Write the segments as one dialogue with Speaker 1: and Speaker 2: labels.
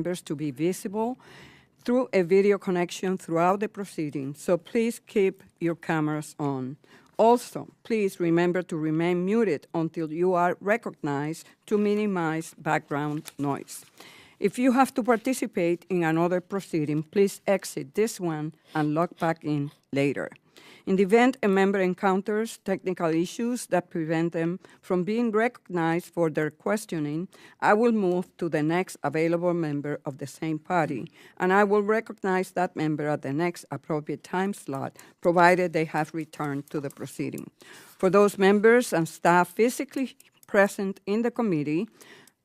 Speaker 1: members to be visible through a video connection throughout the proceedings, so please keep your cameras on. Also, please remember to remain muted until you are recognized to minimize background noise. If you have to participate in another proceeding, please exit this one and log back in later. In the event a member encounters technical issues that prevent them from being recognized for their questioning, I will move to the next available member of the same party, and I will recognize that member at the next appropriate time slot, provided they have returned to the proceeding. For those members and staff physically present in the committee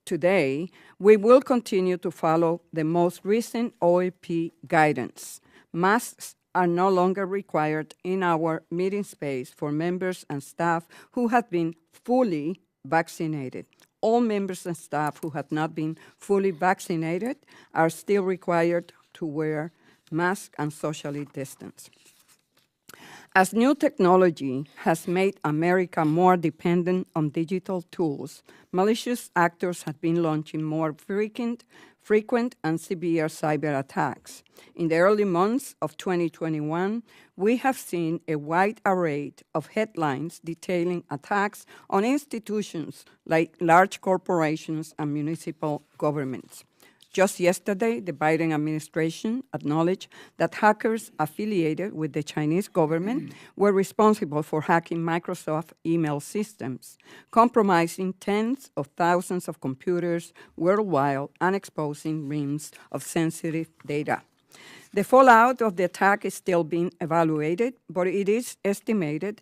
Speaker 1: today, we will continue to follow the most recent OEP guidance. Masks are no longer required in our meeting space for members and staff who have been fully vaccinated. All members and staff who have not been fully vaccinated are still required to wear masks and socially distance. As new technology has made America more dependent on digital tools, malicious actors have been launching more frequent and severe cyber attacks. In the early months of 2021, we have seen a wide array of headlines detailing attacks on institutions like large corporations and municipal governments. Just yesterday, the Biden administration acknowledged that hackers affiliated with the Chinese government were responsible for hacking Microsoft email systems, compromising tens of thousands of computers worldwide and exposing reams of sensitive data. The fallout of the attack is still being evaluated, but it is estimated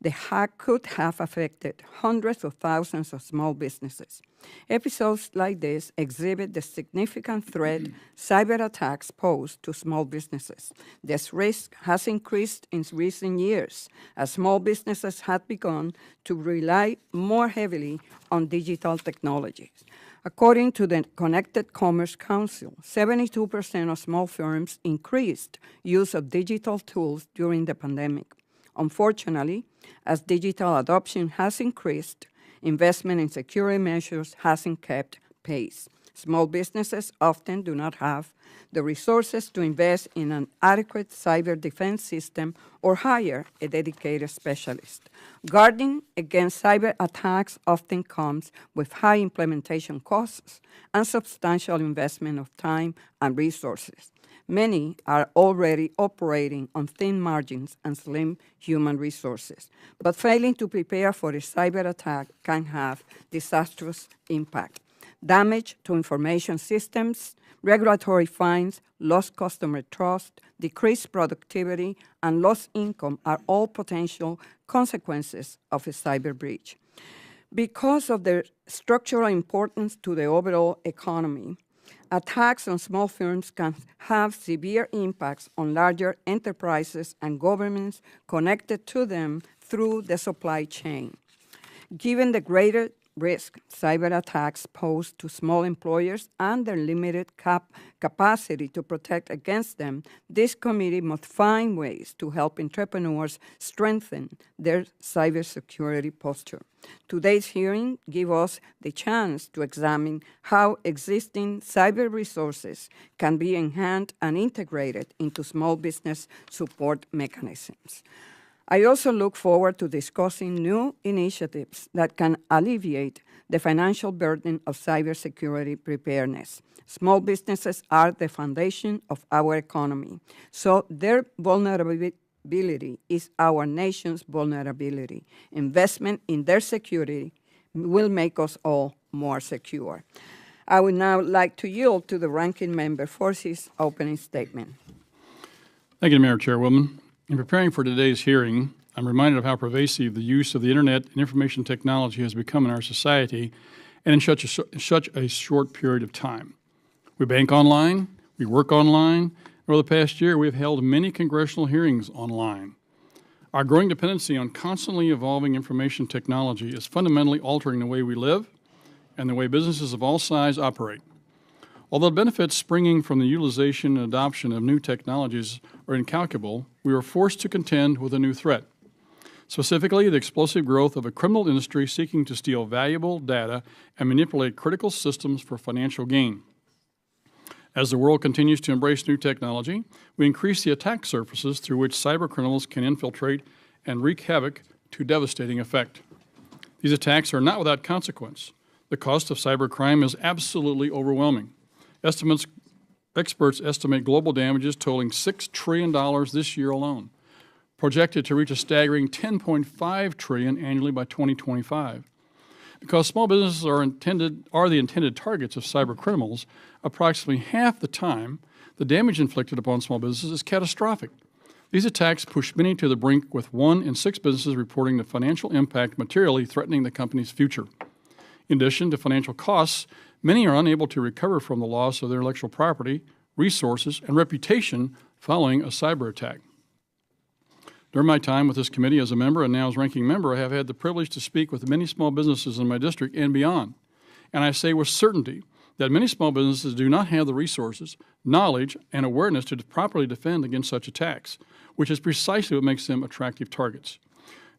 Speaker 1: the hack could have affected hundreds of thousands of small businesses. Episodes like this exhibit the significant threat cyber attacks pose to small businesses. This risk has increased in recent years as small businesses have begun to rely more heavily on digital technologies. According to the Connected Commerce Council, 72% of small firms increased use of digital tools during the pandemic. Unfortunately, as digital adoption has increased, investment in security measures hasn't kept pace. Small businesses often do not have the resources to invest in an adequate cyber defense system or hire a dedicated specialist. Guarding against cyber attacks often comes with high implementation costs and substantial investment of time and resources. Many are already operating on thin margins and slim human resources, but failing to prepare for a cyber attack can have disastrous impact. Damage to information systems, regulatory fines, lost customer trust, decreased productivity, and lost income are all potential consequences of a cyber breach. Because of their structural importance to the overall economy, attacks on small firms can have severe impacts on larger enterprises and governments connected to them through the supply chain. Given the greater risk cyber attacks pose to small employers and their limited capacity to protect against them, this committee must find ways to help entrepreneurs strengthen their cybersecurity posture. Today's hearing gives us the chance to examine how existing cyber resources can be enhanced and integrated into small business support mechanisms. I also look forward to discussing new initiatives that can alleviate the financial burden of cybersecurity preparedness. Small businesses are the foundation of our economy, so their vulnerability is our nation's vulnerability. Investment in their security will make us all more secure. I would now like to yield to the ranking member for his opening statement.
Speaker 2: Thank you, Mayor Chairwoman. In preparing for today's hearing, I'm reminded of how pervasive the use of the Internet and information technology has become in our society and in such a short period of time. We bank online, we work online. Over the past year, we have held many congressional hearings online. Our growing dependency on constantly evolving information technology is fundamentally altering the way we live and the way businesses of all sizes operate. Although benefits springing from the utilization and adoption of new technologies are incalculable, we are forced to contend with a new threat, specifically the explosive growth of a criminal industry seeking to steal valuable data and manipulate critical systems for financial gain. As the world continues to embrace new technology, we increase the attack surfaces through which cybercriminals can infiltrate and wreak havoc to devastating effect. These attacks are not without consequence. The cost of cybercrime is absolutely overwhelming. Experts estimate global damages totaling $6 trillion this year alone, projected to reach a staggering $10.5 trillion annually by 2025. Because small businesses are the intended targets of cybercriminals, approximately half the time, the damage inflicted upon small businesses is catastrophic. These attacks push many to the brink, with 1 in 6 businesses reporting the financial impact materially threatening the company's future. In addition to financial costs, many are unable to recover from the loss of their intellectual property, resources, and reputation following a cyber attack. During my time with this committee as a member and now as ranking member, I have had the privilege to speak with many small businesses in my district and beyond. And I say with certainty that many small businesses do not have the resources, knowledge, and awareness to properly defend against such attacks, which is precisely what makes them attractive targets.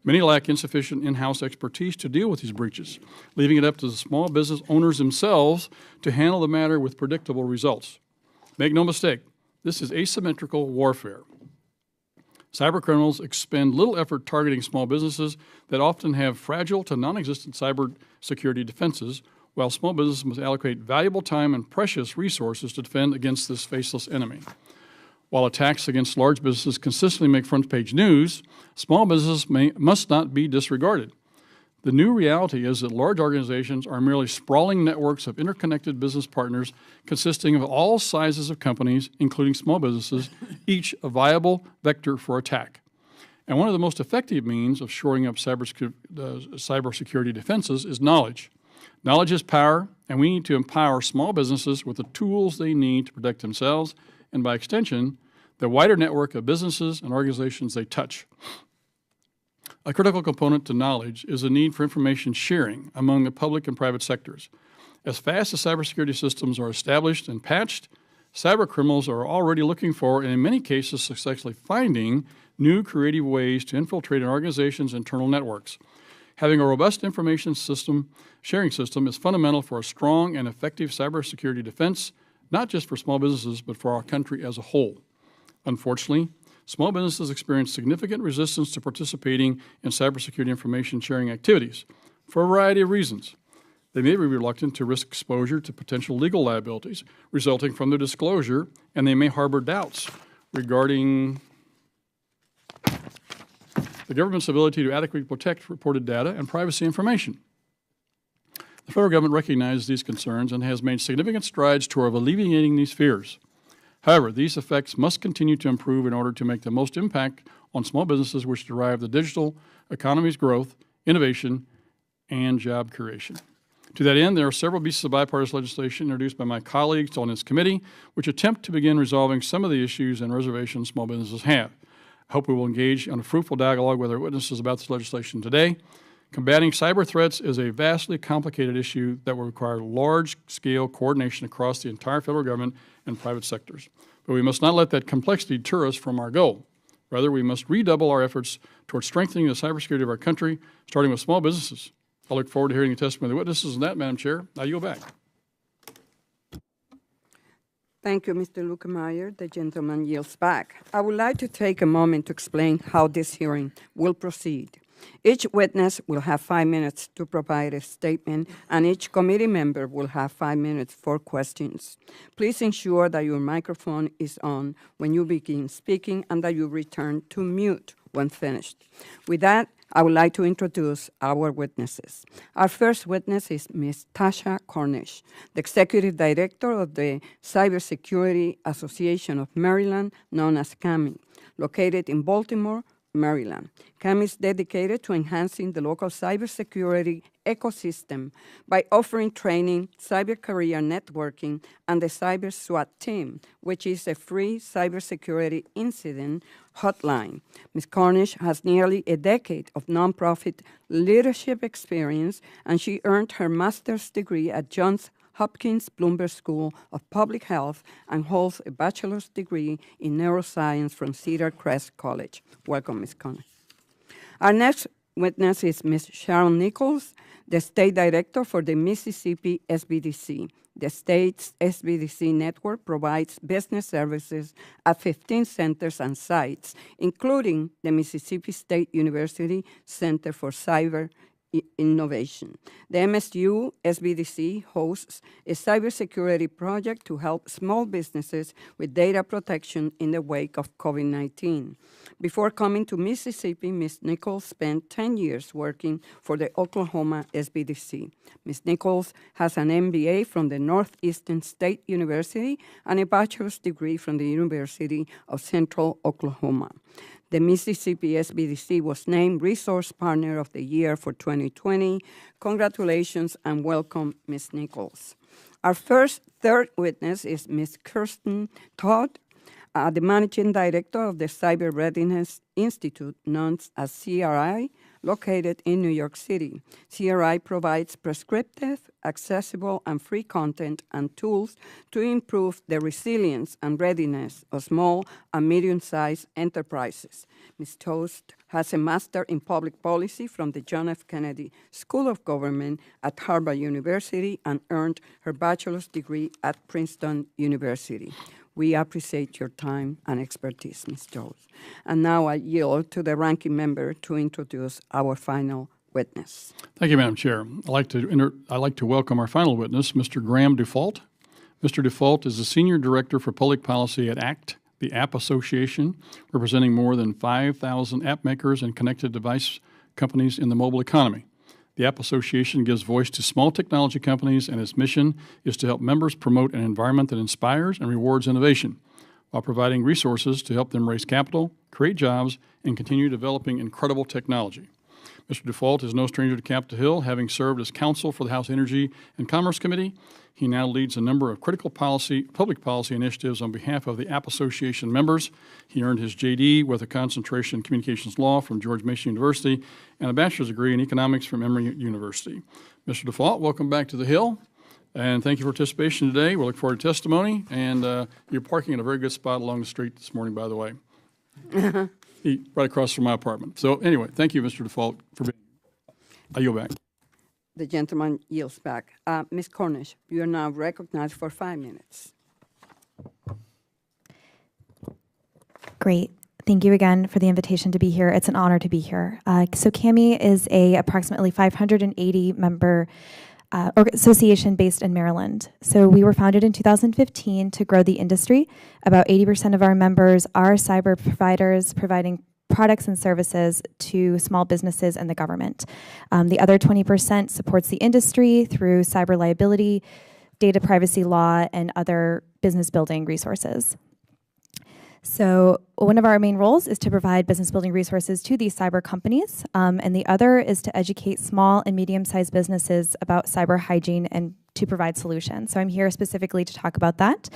Speaker 2: Many lack insufficient in-house expertise to deal with these breaches, leaving it up to the small business owners themselves to handle the matter with predictable results. Make no mistake, this is asymmetrical warfare. Cybercriminals expend little effort targeting small businesses that often have fragile to non-existent cybersecurity defenses, while small businesses must allocate valuable time and precious resources to defend against this faceless enemy. While attacks against large businesses consistently make front-page news, small businesses must not be disregarded. The new reality is that large organizations are merely sprawling networks of interconnected business partners consisting of all sizes of companies, including small businesses, each a viable vector for attack. And one of the most effective means of shoring up cybersecurity defenses is knowledge. Knowledge is power, and we need to empower small businesses with the tools they need to protect themselves and, by extension, the wider network of businesses and organizations they touch. A critical component to knowledge is the need for information sharing among the public and private sectors. As fast as cybersecurity systems are established and patched, cybercriminals are already looking for, and in many cases successfully finding, new creative ways to infiltrate an organization's internal networks. Having a robust information sharing system is fundamental for a strong and effective cybersecurity defense, not just for small businesses, but for our country as a whole. Unfortunately, small businesses experience significant resistance to participating in cybersecurity information sharing activities for a variety of reasons. They may be reluctant to risk exposure to potential legal liabilities resulting from their disclosure, and they may harbor doubts regarding the government's ability to adequately protect reported data and privacy information. The federal government recognizes these concerns and has made significant strides toward alleviating these fears. However, these effects must continue to improve in order to make the most impact on small businesses which derive the digital economy's growth, innovation, and job creation. To that end, there are several pieces of bipartisan legislation introduced by my colleagues on this committee which attempt to begin resolving some of the issues and reservations small businesses have. I hope we will engage in a fruitful dialogue with our witnesses about this legislation today. Combating cyber threats is a vastly complicated issue that will require large-scale coordination across the entire federal government and private sectors. But we must not let that complexity deter us from our goal. Rather, we must redouble our efforts toward strengthening the cybersecurity of our country, starting with small businesses. I look forward to hearing the testimony of the witnesses on that, Madam Chair. I yield back.
Speaker 1: Thank you, Mr. Lukemeyer. The gentleman yields back. I would like to take a moment to explain how this hearing will proceed. Each witness will have 5 minutes to provide a statement, and each committee member will have 5 minutes for questions. Please ensure that your microphone is on when you begin speaking and that you return to mute when finished. With that, I would like to introduce our witnesses. Our first witness is Ms. Tasha Cornish, the Executive Director of the Cybersecurity Association of Maryland, known as CAMI, located in Baltimore, Maryland. CAMI is dedicated to enhancing the local cybersecurity ecosystem by offering training, cyber career networking, and the Cyber SWAT team, which is a free cybersecurity incident hotline. Ms. Cornish has nearly a decade of nonprofit leadership experience, and she earned her master's degree at Johns Hopkins Bloomberg School of Public Health and holds a bachelor's degree in neuroscience from Cedar Crest College. Welcome, Ms. Cornish. Our next witness is Ms. Sharon Nichols, the State Director for the Mississippi SBDC. The state's SBDC network provides business services at 15 centers and sites, including the Mississippi State University Center for Cyber Innovation. The MSU SBDC hosts a cybersecurity project to help small businesses with data protection in the wake of COVID-19. Before coming to Mississippi, Ms. Nichols spent 10 years working for the Oklahoma SBDC. Ms. Nichols has an MBA from the Northeastern State University and a bachelor's degree from the University of Central Oklahoma. The Mississippi SBDC was named Resource Partner of the Year for 2020. Congratulations and welcome, Ms. Nichols. Our third witness is Ms. Kirsten Todd, the Managing Director of the Cyber Readiness Institute, known as CRI, located in New York City. CRI provides prescriptive, accessible, and free content and tools to improve the resilience and readiness of small and medium-sized enterprises. Ms. Toast has a Master in Public Policy from the John F. Kennedy School of Government at Harvard University and earned her bachelor's degree at Princeton University. We appreciate your time and expertise, Ms. Jones. And now I yield to the ranking member to introduce our final witness.
Speaker 2: Thank you, Madam Chair. I'd like to welcome our final witness, Mr. Graham Dufault. Mr. Dufault is the Senior Director for Public Policy at ACT, the App Association, representing more than 5,000 app makers and connected device companies in the mobile economy. The App Association gives voice to small technology companies, and its mission is to help members promote an environment that inspires and rewards innovation, while providing resources to help them raise capital, create jobs, and continue developing incredible technology. Mr. Dufault is no stranger to Capitol Hill, having served as counsel for the House Energy and Commerce Committee. He now leads a number of critical public policy initiatives on behalf of the App Association members. He earned his JD with a concentration in communications law from George Mason University and a bachelor's degree in economics from Emory University. Mr. Dufault, welcome back to the Hill, and thank you for participation today. We look forward to testimony, and you're parking in a very good spot along the street this morning, by the way. Right across from my apartment. So anyway, thank you, Mr. Dufault, for being here. I yield back.
Speaker 1: The gentleman yields back. Ms. Cornish, you are now recognized for 5 minutes.
Speaker 3: Great. Thank you again for the invitation to be here. It's an honor to be here. So CAMI is a approximately 580 member association based in Maryland. So we were founded in 2015 to grow the industry. About 80% of our members are cyber providers providing products and services to small businesses and the government. The other 20% supports the industry through cyber liability, data privacy law, and other business building resources. So one of our main roles is to provide business building resources to these cyber companies, and the other is to educate small and medium-sized businesses about cyber hygiene and to provide solutions. So I'm here specifically to talk about that.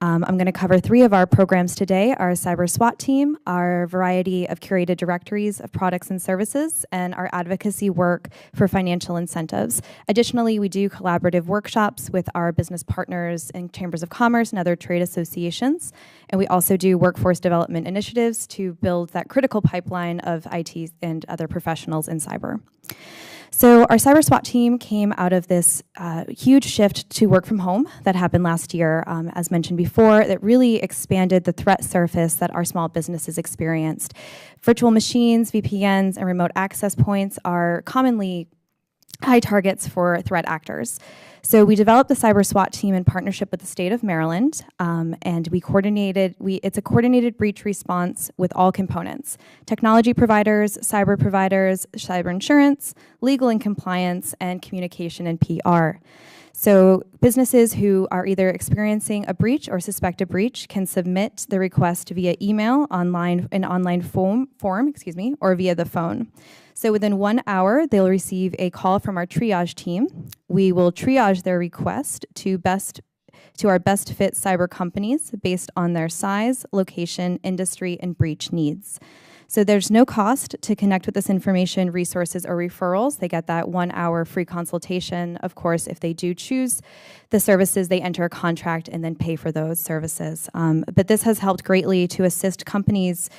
Speaker 3: I'm going to cover 3 of our programs today: our cyber SWAT team, our variety of curated directories of products and services, and our advocacy work for financial incentives. Additionally, we do collaborative workshops with our business partners in chambers of commerce and other trade associations. And we also do workforce development initiatives to build that critical pipeline of IT and other professionals in cyber. So our Cyber SWAT team came out of this huge shift to work from home that happened last year, as mentioned before, that really expanded the threat surface that our small businesses experienced. Virtual machines, VPNs, and remote access points are commonly high targets for threat actors. So we developed the Cyber SWAT team in partnership with the state of Maryland, and it's a coordinated breach response with all components: technology providers, cyber insurance, legal and compliance, and communication and PR. So businesses who are either experiencing a breach or suspect a breach can submit the request via email, online form, or via the phone. So within 1 hour, they'll receive a call from our triage team. We will triage their request to our best fit cyber companies based on their size, location, industry, and breach needs. So there's no cost to connect with this information, resources, or referrals. They get that 1 hour free consultation. Of course, if they do choose the services, they enter a contract and then pay for those services. But this has helped greatly to assist companies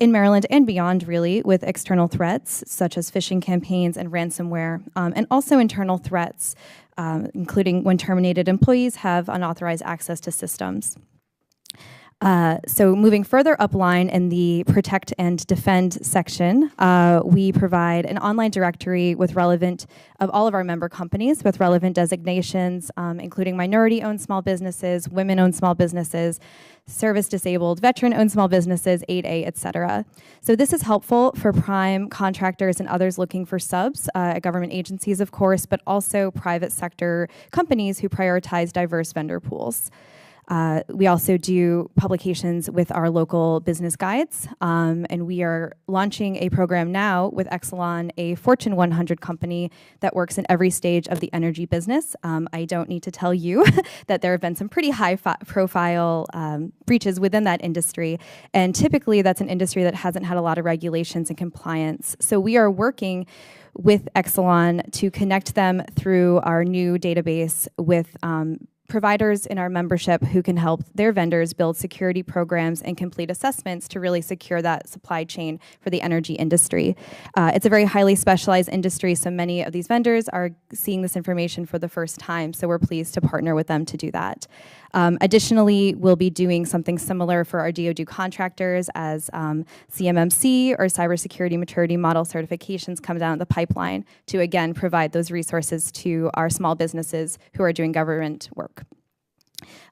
Speaker 3: in Maryland and beyond, really, with external threats such as phishing campaigns and ransomware, and also internal threats, including when terminated employees have unauthorized access to systems. So moving further upline in the Protect and Defend section, we provide an online directory with relevant of all of our member companies with relevant designations, including minority-owned small businesses, women-owned small businesses, service-disabled, veteran-owned small businesses, 8A, et cetera. So this is helpful for prime contractors and others looking for subs, government agencies, of course, but also private sector companies who prioritize diverse vendor pools. We also do publications with our local business guides, and we are launching a program now with Exelon, a Fortune 100 company that works in every stage of the energy business. I don't need to tell you that there have been some pretty high-profile breaches within that industry, and typically that's an industry that hasn't had a lot of regulations and compliance. So we are working with Exelon to connect them through our new database with providers in our membership who can help their vendors build security programs and complete assessments to really secure that supply chain for the energy industry. It's a very highly specialized industry, so many of these vendors are seeing this information for the first time, so we're pleased to partner with them to do that. Additionally, we'll be doing something similar for our DoD contractors as CMMC or Cybersecurity Maturity Model certifications come down the pipeline to, again, provide those resources to our small businesses who are doing government work.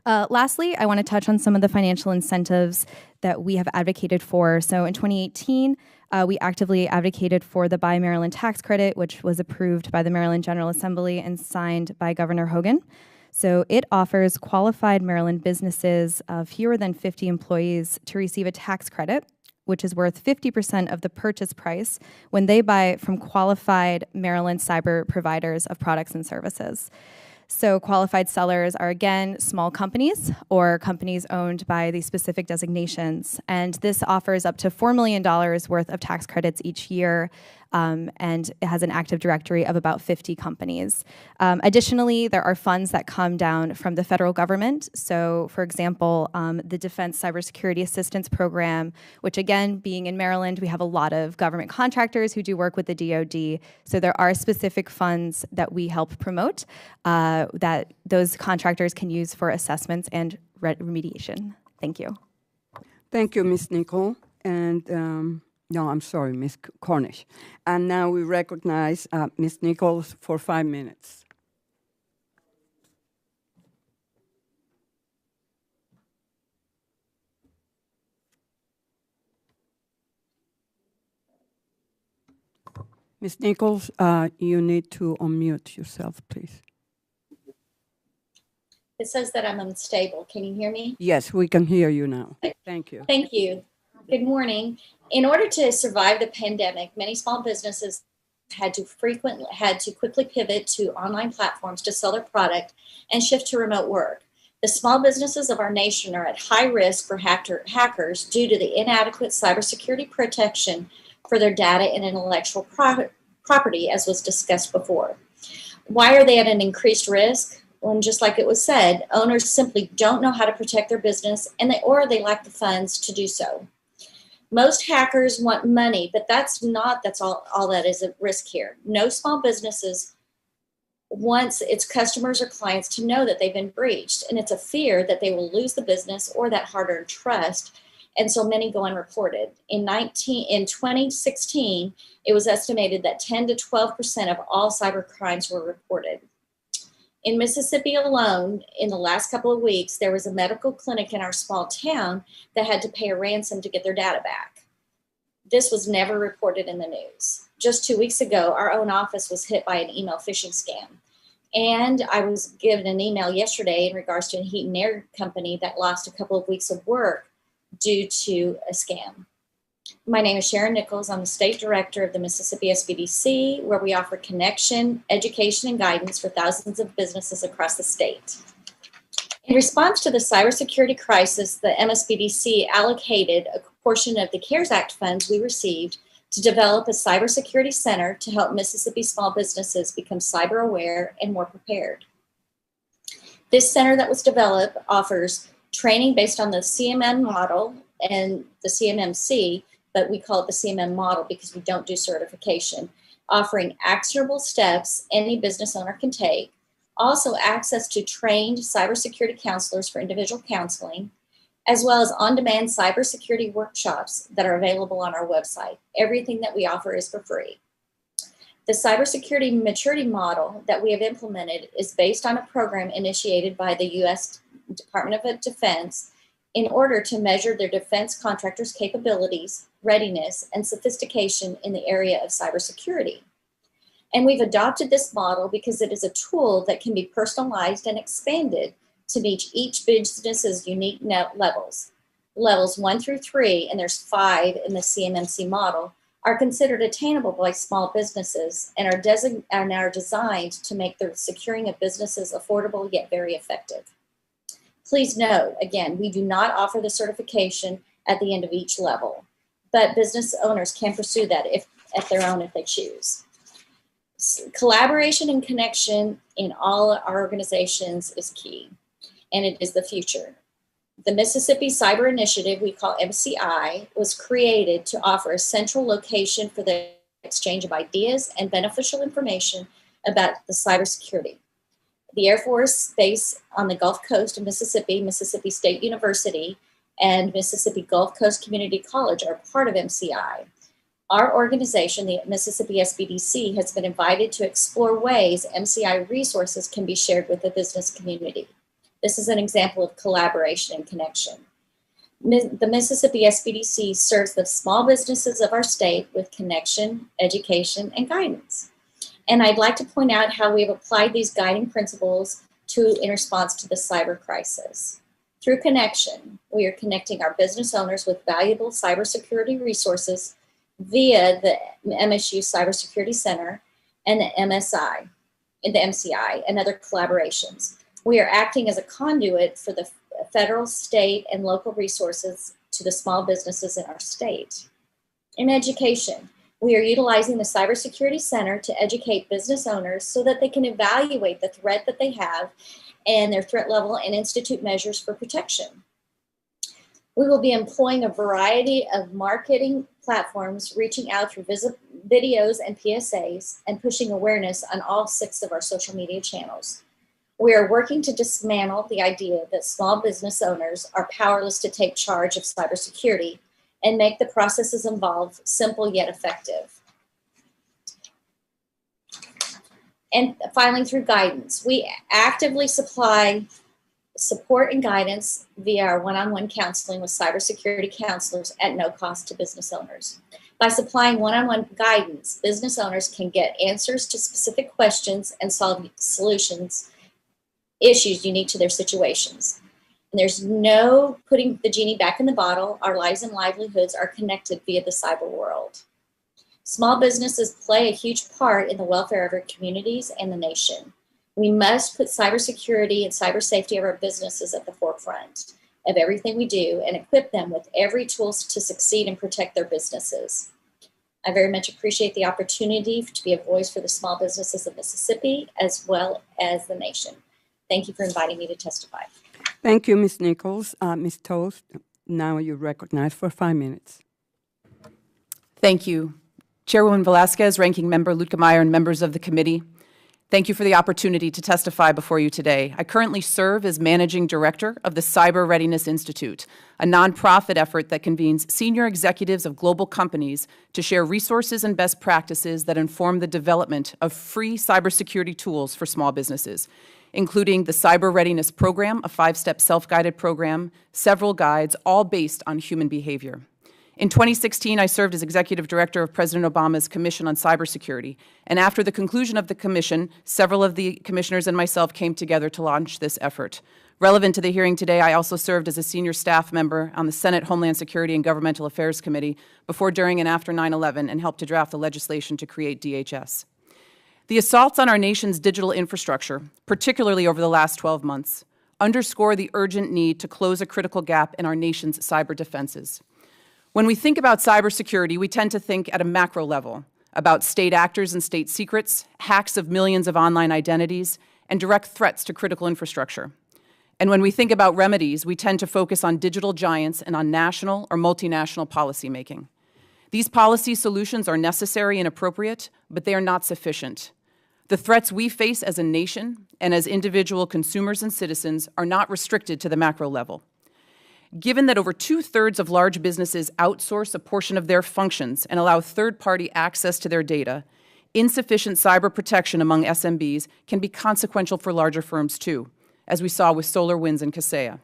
Speaker 3: Lastly, I want to touch on some of the financial incentives that we have advocated for. So in 2018, we actively advocated for the Buy Maryland tax credit, which was approved by the Maryland General Assembly and signed by Governor Hogan. So it offers qualified Maryland businesses of fewer than 50 employees to receive a tax credit, which is worth 50% of the purchase price when they buy from qualified Maryland cyber providers of products and services. So qualified sellers are, again, small companies or companies owned by these specific designations. And this offers up to $4 million worth of tax credits each year, and it has an active directory of about 50 companies. Additionally, there are funds that come down from the federal government. So, for example, the Defense Cybersecurity Assistance Program, which again, being in Maryland, we have a lot of government contractors who do work with the DoD. So there are specific funds that we help promote that those contractors can use for assessments and remediation. Thank you.
Speaker 1: Thank you, Ms. Nicole. And no, I'm sorry, Ms. Cornish. And now we recognize Ms. Nichols for 5 minutes. Ms. Nichols, you need to unmute yourself, please.
Speaker 4: It says that I'm unstable. Can you hear me?
Speaker 1: Yes, we can hear you now. Thank you.
Speaker 4: Thank you. Good morning. In order to survive the pandemic, many small businesses had to quickly pivot to online platforms to sell their product and shift to remote work. The small businesses of our nation are at high risk for hackers due to the inadequate cybersecurity protection for their data and intellectual property, as was discussed before. Why are they at an increased risk? Well, just like it was said, owners simply don't know how to protect their business, or they lack the funds to do so. Most hackers want money, but that's all that is at risk here. No small businesses wants its customers or clients to know that they've been breached, and it's a fear that they will lose the business or that hard-earned trust, and so many go unreported. In 2016, it was estimated that 10 to 12% of all cyber crimes were reported. In Mississippi alone, in the last couple of weeks, there was a medical clinic in our small town that had to pay a ransom to get their data back. This was never reported in the news. Just 2 weeks ago, our own office was hit by an email phishing scam. And I was given an email yesterday in regards to a heat and air company that lost a couple of weeks of work due to a scam. My name is Sharon Nichols. I'm the State Director of the Mississippi SBDC, where we offer connection, education, and guidance for thousands of businesses across the state. In response to the cybersecurity crisis, the MSBDC allocated a portion of the CARES Act funds we received to develop a cybersecurity center to help Mississippi small businesses become cyber aware and more prepared. This center that was developed offers training based on the CMM model and the CMMC, but we call it the CMM model because we don't do certification, offering actionable steps any business owner can take. Also, access to trained cybersecurity counselors for individual counseling, as well as on-demand cybersecurity workshops that are available on our website. Everything that we offer is for free. The cybersecurity maturity model that we have implemented is based on a program initiated by the U.S. Department of Defense in order to measure their defense contractors' capabilities, readiness, and sophistication in the area of cybersecurity. And we've adopted this model because it is a tool that can be personalized and expanded to meet each business's unique levels. Levels 1 through 3, and there's 5 in the CMMC model, are considered attainable by small businesses and are designed to make the securing of businesses affordable yet very effective. Please note, again, we do not offer the certification at the end of each level, but business owners can pursue that at their own if they choose. Collaboration and connection in all our organizations is key, and it is the future. The Mississippi Cyber Initiative, we call MCI, was created to offer a central location for the exchange of ideas and beneficial information about the cybersecurity. The Air Force Base on the Gulf Coast of Mississippi, Mississippi State University, and Mississippi Gulf Coast Community College are part of MCI. Our organization, the Mississippi SBDC, has been invited to explore ways MCI resources can be shared with the business community. This is an example of collaboration and connection. The Mississippi SBDC serves the small businesses of our state with connection, education, and guidance. And I'd like to point out how we have applied these guiding principles in response to the cyber crisis. Through connection, we are connecting our business owners with valuable cybersecurity resources via the MSU Cybersecurity Center and the MCI and other collaborations. We are acting as a conduit for the federal, state, and local resources to the small businesses in our state. In education, we are utilizing the Cybersecurity Center to educate business owners so that they can evaluate the threat that they have and their threat level and institute measures for protection. We will be employing a variety of marketing platforms, reaching out through videos and PSAs, and pushing awareness on all 6 of our social media channels. We are working to dismantle the idea that small business owners are powerless to take charge of cybersecurity and make the processes involved simple yet effective. And finally, through guidance, we actively supply support and guidance via our one-on-one counseling with cybersecurity counselors at no cost to business owners. By supplying one-on-one guidance, business owners can get answers to specific questions and solve issues unique to their situations. And there's no putting the genie back in the bottle. Our lives and livelihoods are connected via the cyber world. Small businesses play a huge part in the welfare of our communities and the nation. We must put cybersecurity and cyber safety of our businesses at the forefront of everything we do and equip them with every tool to succeed and protect their businesses. I very much appreciate the opportunity to be a voice for the small businesses of Mississippi as well as the nation. Thank you for inviting me to testify.
Speaker 1: Thank you, Ms. Nichols. Ms. Toast, now you're recognized for 5 minutes.
Speaker 5: Thank you. Chairwoman Velasquez, Ranking Member Lutkemeyer, and members of the committee, thank you for the opportunity to testify before you today. I currently serve as Managing Director of the Cyber Readiness Institute, a nonprofit effort that convenes senior executives of global companies to share resources and best practices that inform the development of free cybersecurity tools for small businesses, including the Cyber Readiness Program, a 5-step self-guided program, several guides, all based on human behavior. In 2016, I served as Executive Director of President Obama's Commission on Cybersecurity, and after the conclusion of the commission, several of the commissioners and myself came together to launch this effort. Relevant to the hearing today, I also served as a senior staff member on the Senate Homeland Security and Governmental Affairs Committee before, during, and after 9/11, and helped to draft the legislation to create DHS. The assaults on our nation's digital infrastructure, particularly over the last 12 months, underscore the urgent need to close a critical gap in our nation's cyber defenses. When we think about cybersecurity, we tend to think at a macro level about state actors and state secrets, hacks of millions of online identities, and direct threats to critical infrastructure. And when we think about remedies, we tend to focus on digital giants and on national or multinational policymaking. These policy solutions are necessary and appropriate, but they are not sufficient. The threats we face as a nation and as individual consumers and citizens are not restricted to the macro level. Given that over 2/3 of large businesses outsource a portion of their functions and allow third-party access to their data, insufficient cyber protection among SMBs can be consequential for larger firms too, as we saw with SolarWinds and Kaseya.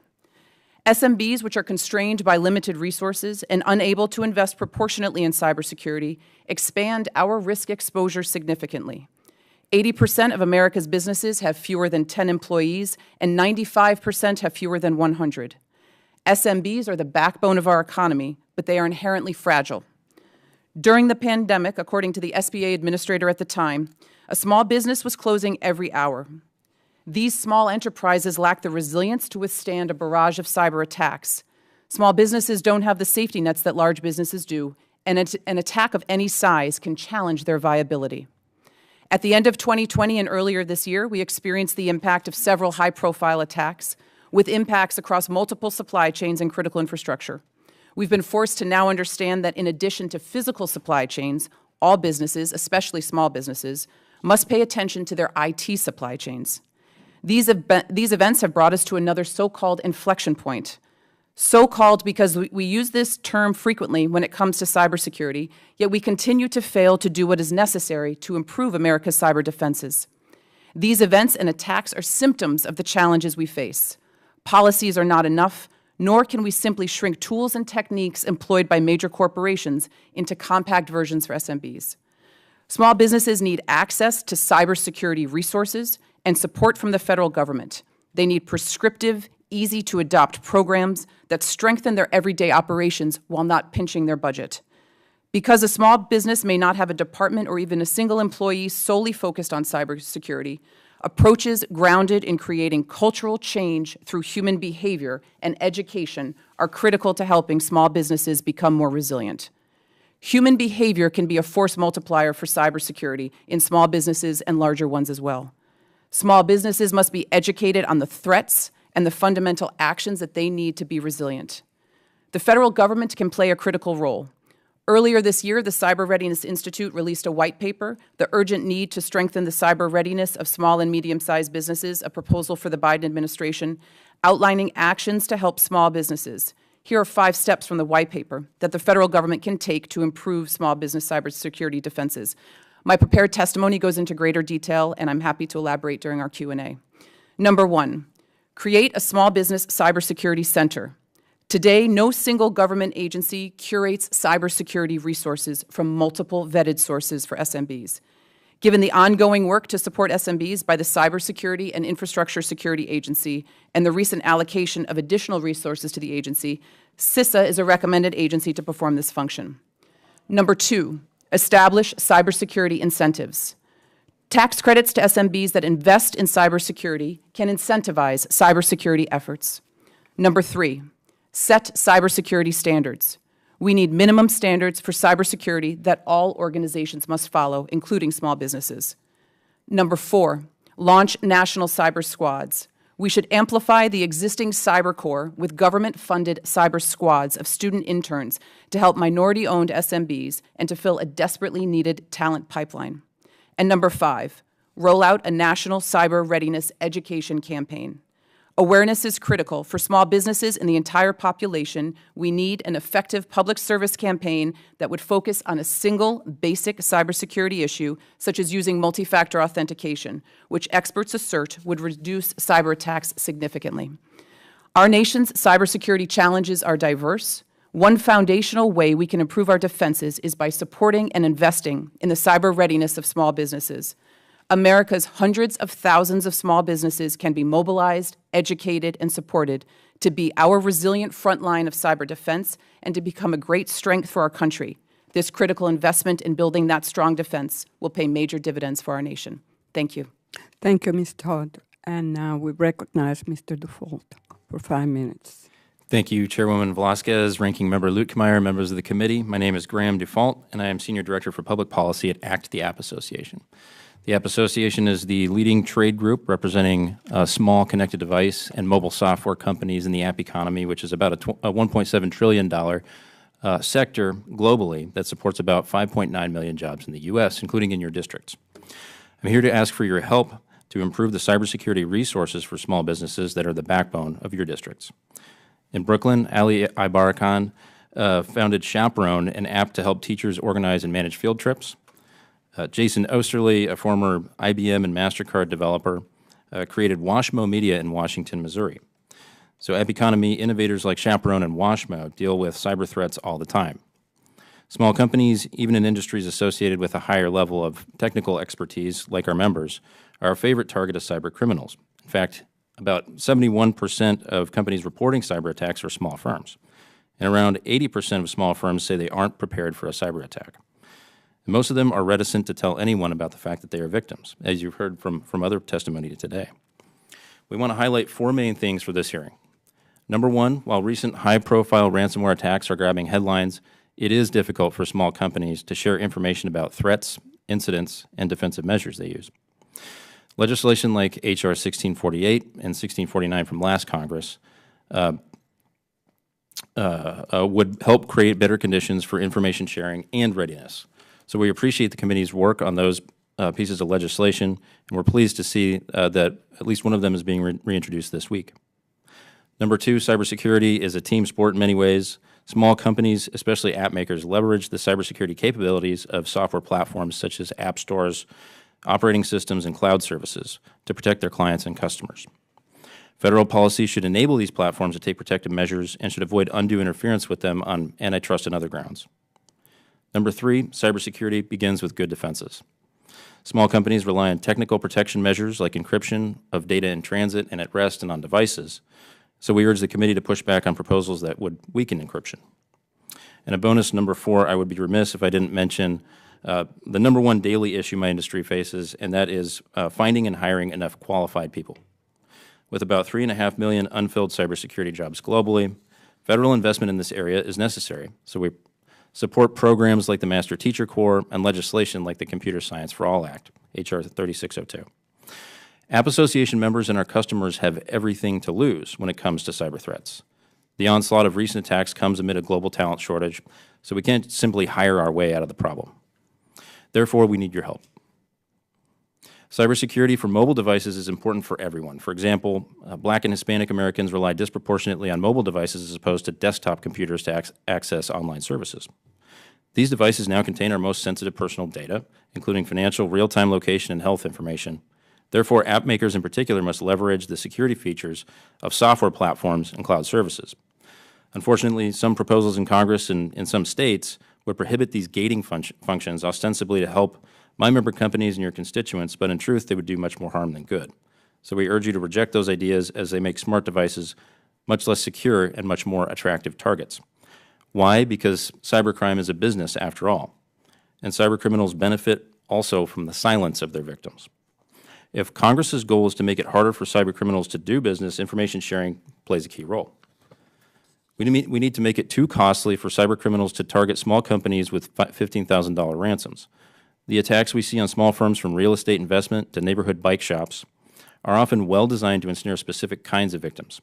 Speaker 5: SMBs, which are constrained by limited resources and unable to invest proportionately in cybersecurity, expand our risk exposure significantly. 80% of America's businesses have fewer than 10 employees, and 95% have fewer than 100. SMBs are the backbone of our economy, but they are inherently fragile. During the pandemic, according to the SBA administrator at the time, a small business was closing every hour. These small enterprises lack the resilience to withstand a barrage of cyber attacks. Small businesses don't have the safety nets that large businesses do, and an attack of any size can challenge their viability. At the end of 2020 and earlier this year, we experienced the impact of several high-profile attacks, with impacts across multiple supply chains and critical infrastructure. We've been forced to now understand that in addition to physical supply chains, all businesses, especially small businesses, must pay attention to their IT supply chains. These events have brought us to another so-called inflection point. So-called because we use this term frequently when it comes to cybersecurity, yet we continue to fail to do what is necessary to improve America's cyber defenses. These events and attacks are symptoms of the challenges we face. Policies are not enough, nor can we simply shrink tools and techniques employed by major corporations into compact versions for SMBs. Small businesses need access to cybersecurity resources and support from the federal government. They need prescriptive, easy-to-adopt programs that strengthen their everyday operations while not pinching their budget. Because a small business may not have a department or even a single employee solely focused on cybersecurity, approaches grounded in creating cultural change through human behavior and education are critical to helping small businesses become more resilient. Human behavior can be a force multiplier for cybersecurity in small businesses and larger ones as well. Small businesses must be educated on the threats and the fundamental actions that they need to be resilient. The federal government can play a critical role. Earlier this year, the Cyber Readiness Institute released a white paper, The Urgent Need to Strengthen the Cyber Readiness of Small and Medium-Sized Businesses, a proposal for the Biden administration, outlining actions to help small businesses. Here are 5 steps from the white paper that the federal government can take to improve small business cybersecurity defenses. My prepared testimony goes into greater detail, and I'm happy to elaborate during our Q&A. Number 1, create a small business cybersecurity center. Today, no single government agency curates cybersecurity resources from multiple vetted sources for SMBs. Given the ongoing work to support SMBs by the Cybersecurity and Infrastructure Security Agency and the recent allocation of additional resources to the agency, CISA is a recommended agency to perform this function. Number 2, establish cybersecurity incentives. Tax credits to SMBs that invest in cybersecurity can incentivize cybersecurity efforts. Number 3, set cybersecurity standards. We need minimum standards for cybersecurity that all organizations must follow, including small businesses. Number 4, launch national cyber squads. We should amplify the existing Cyber Corps with government-funded cyber squads of student interns to help minority-owned SMBs and to fill a desperately needed talent pipeline. And number 5, roll out a national cyber readiness education campaign. Awareness is critical. For small businesses and the entire population, we need an effective public service campaign that would focus on a single basic cybersecurity issue, such as using multi-factor authentication, which experts assert would reduce cyber attacks significantly. Our nation's cybersecurity challenges are diverse. One foundational way we can improve our defenses is by supporting and investing in the cyber readiness of small businesses. America's hundreds of thousands of small businesses can be mobilized, educated, and supported to be our resilient front line of cyber defense and to become a great strength for our country. This critical investment in building that strong defense will pay major dividends for our nation. Thank you.
Speaker 1: Thank you, Ms. Todd. And now we recognize Mr. Dufault for 5 minutes.
Speaker 6: Thank you, Chairwoman Velasquez, Ranking Member Luetkemeyer, members of the committee. My name is Graham Dufault, and I am Senior Director for Public Policy at ACT, the App Association. The App Association is the leading trade group representing small connected device and mobile software companies in the app economy, which is about a $1.7 trillion sector globally that supports about 5.9 million jobs in the U.S., including in your districts. I'm here to ask for your help to improve the cybersecurity resources for small businesses that are the backbone of your districts. In Brooklyn, Ali Ibarakan founded Chaperone, an app to help teachers organize and manage field trips. Jason Osterly, a former IBM and MasterCard developer, created Washmo Media in Washington, Missouri. So app economy innovators like Chaperone and Washmo deal with cyber threats all the time. Small companies, even in industries associated with a higher level of technical expertise, like our members, are a favorite target of cyber criminals. In fact, about 71% of companies reporting cyber attacks are small firms. And around 80% of small firms say they aren't prepared for a cyber attack. And most of them are reticent to tell anyone about the fact that they are victims, as you've heard from other testimony today. We want to highlight 4 main things for this hearing. Number one, while recent high-profile ransomware attacks are grabbing headlines, it is difficult for small companies to share information about threats, incidents, and defensive measures they use. Legislation like H.R. 1648 and 1649 from last Congress would help create better conditions for information sharing and readiness. So we appreciate the committee's work on those pieces of legislation, and we're pleased to see that at least one of them is being reintroduced this week. Number two, cybersecurity is a team sport in many ways. Small companies, especially app makers, leverage the cybersecurity capabilities of software platforms such as app stores, operating systems, and cloud services to protect their clients and customers. Federal policy should enable these platforms to take protective measures and should avoid undue interference with them on antitrust and other grounds. Number three, cybersecurity begins with good defenses. Small companies rely on technical protection measures like encryption of data in transit and at rest and on devices. So we urge the committee to push back on proposals that would weaken encryption. And a bonus, number four, I would be remiss if I didn't mention the number one daily issue my industry faces, and that is finding and hiring enough qualified people. With about 3.5 million unfilled cybersecurity jobs globally, federal investment in this area is necessary. So we support programs like the Master Teacher Corps and legislation like the Computer Science for All Act, H.R. 3602. App Association members and our customers have everything to lose when it comes to cyber threats. The onslaught of recent attacks comes amid a global talent shortage, so we can't simply hire our way out of the problem. Therefore, we need your help. Cybersecurity for mobile devices is important for everyone. For example, Black and Hispanic Americans rely disproportionately on mobile devices as opposed to desktop computers to access online services. These devices now contain our most sensitive personal data, including financial, real-time location, and health information. Therefore, app makers in particular must leverage the security features of software platforms and cloud services. Unfortunately, some proposals in Congress and in some states would prohibit these gating functions ostensibly to help my member companies and your constituents, but in truth, they would do much more harm than good. So we urge you to reject those ideas as they make smart devices much less secure and much more attractive targets. Why? Because cybercrime is a business after all, and cybercriminals benefit also from the silence of their victims. If Congress's goal is to make it harder for cybercriminals to do business, information sharing plays a key role. We need to make it too costly for cybercriminals to target small companies with $15,000 ransoms. The attacks we see on small firms from real estate investment to neighborhood bike shops are often well designed to ensnare specific kinds of victims.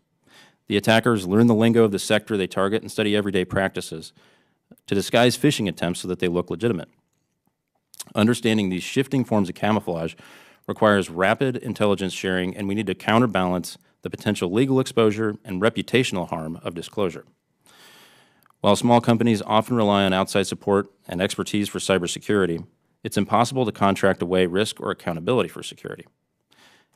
Speaker 6: The attackers learn the lingo of the sector they target and study everyday practices to disguise phishing attempts so that they look legitimate. Understanding these shifting forms of camouflage requires rapid intelligence sharing, and we need to counterbalance the potential legal exposure and reputational harm of disclosure. While small companies often rely on outside support and expertise for cybersecurity, it's impossible to contract away risk or accountability for security.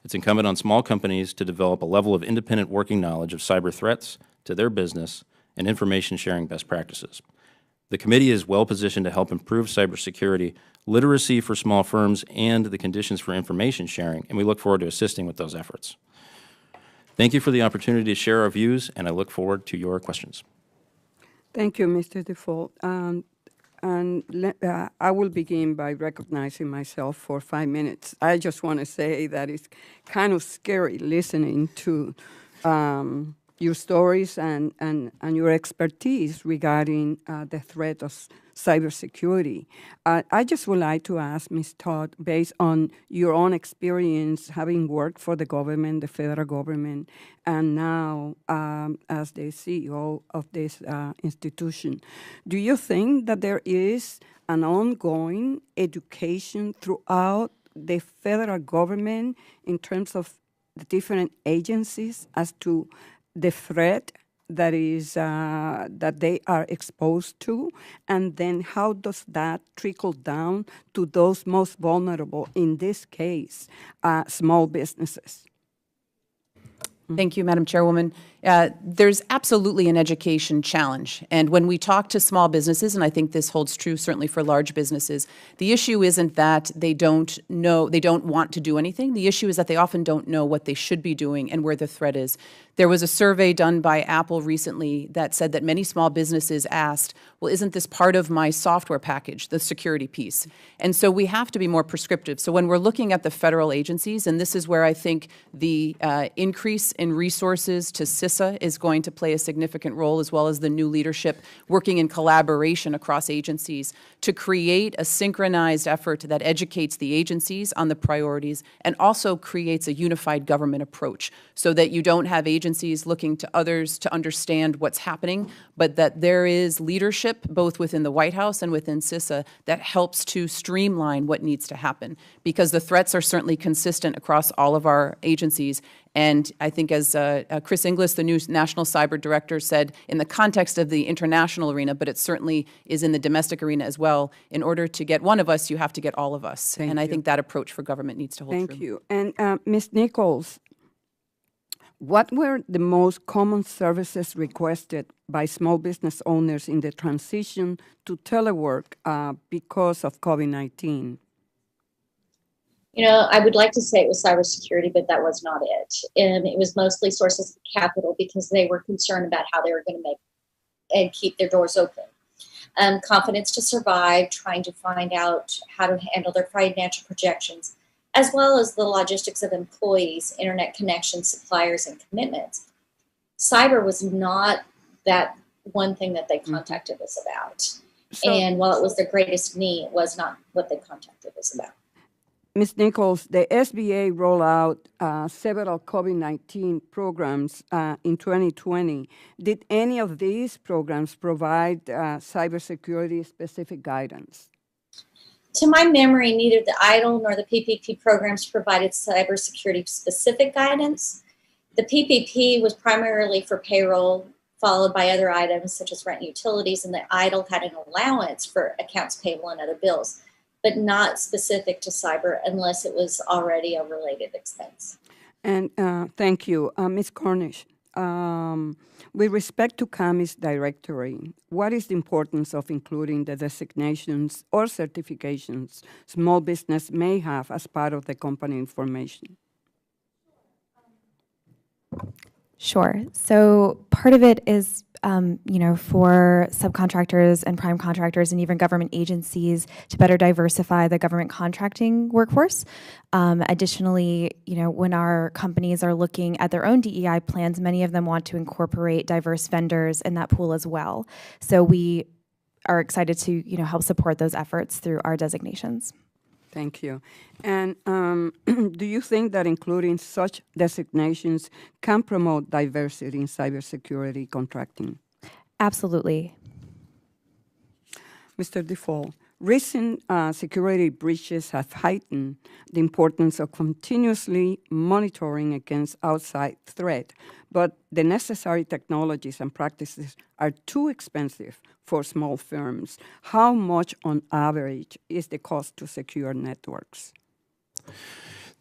Speaker 6: It's incumbent on small companies to develop a level of independent working knowledge of cyber threats to their business and information sharing best practices. The committee is well positioned to help improve cybersecurity literacy for small firms and the conditions for information sharing, and we look forward to assisting with those efforts. Thank you for the opportunity to share our views, and I look forward to your questions.
Speaker 1: Thank you, Mr. Default. I will begin by recognizing myself for 5 minutes. I just want to say that it's kind of scary listening to your stories and your expertise regarding the threat of cybersecurity. I just would like to ask Ms. Todd, based on your own experience having worked for the government, the federal government, and now as the CEO of this institution, do you think that there is an ongoing education throughout the federal government in terms of the different agencies as to the threat that is that they are exposed to, and then how does that trickle down to those most vulnerable, in this case, small businesses?
Speaker 5: Thank you, Madam Chairwoman. There's absolutely an education challenge. And when we talk to small businesses, and I think this holds true certainly for large businesses, the issue isn't that they don't know, they don't want to do anything. The issue is that they often don't know what they should be doing and where the threat is. There was a survey done by Apple recently that said that many small businesses asked, well, isn't this part of my software package, the security piece? And so we have to be more prescriptive. So when we're looking at the federal agencies, and this is where I think the increase in resources to CISA is going to play a significant role, as well as the new leadership working in collaboration across agencies to create a synchronized effort that educates the agencies on the priorities and also creates a unified government approach so that you don't have agencies looking to others to understand what's happening, but that there is leadership both within the White House and within CISA that helps to streamline what needs to happen, because the threats are certainly consistent across all of our agencies. And I think, as Chris Inglis, the new National Cyber Director, said, in the context of the international arena, but it certainly is in the domestic arena as well, in order to get one of us, you have to get all of us. And I think that approach for government needs to hold true.
Speaker 1: Thank you. And Ms. Nichols, what were the most common services requested by small business owners in the transition to telework because of COVID-19?
Speaker 4: You know, I would like to say it was cybersecurity, but that was not it. And it was mostly sources of capital because they were concerned about how they were going to make and keep their doors open. Confidence to survive, trying to find out how to handle their financial projections, as well as the logistics of employees, internet connections, suppliers, and commitments. Cyber was not that one thing that they contacted us about. And while it was their greatest need, it was not what they contacted us about.
Speaker 1: Ms. Nichols, the SBA rolled out several COVID-19 programs in 2020. Did any of these programs provide cybersecurity-specific guidance?
Speaker 4: To my memory, neither the EIDL nor the PPP programs provided cybersecurity-specific guidance. The PPP was primarily for payroll, followed by other items such as rent and utilities, and the EIDL had an allowance for accounts payable and other bills, but not specific to cyber unless it was already a related expense.
Speaker 1: And thank you. Ms. Cornish, with respect to CAMI's directory, what is the importance of including the designations or certifications small business may have as part of the company information?
Speaker 3: Sure. So part of it is, for subcontractors and prime contractors and even government agencies to better diversify the government contracting workforce. Additionally, when our companies are looking at their own DEI plans, many of them want to incorporate diverse vendors in that pool as well. So we are excited to, help support those efforts through our designations.
Speaker 1: Thank you. And do you think that including such designations can promote diversity in cybersecurity contracting?
Speaker 3: Absolutely.
Speaker 1: Mr. Default, recent security breaches have heightened the importance of continuously monitoring against outside threat, but the necessary technologies and practices are too expensive for small firms. How much on average is the cost to secure networks?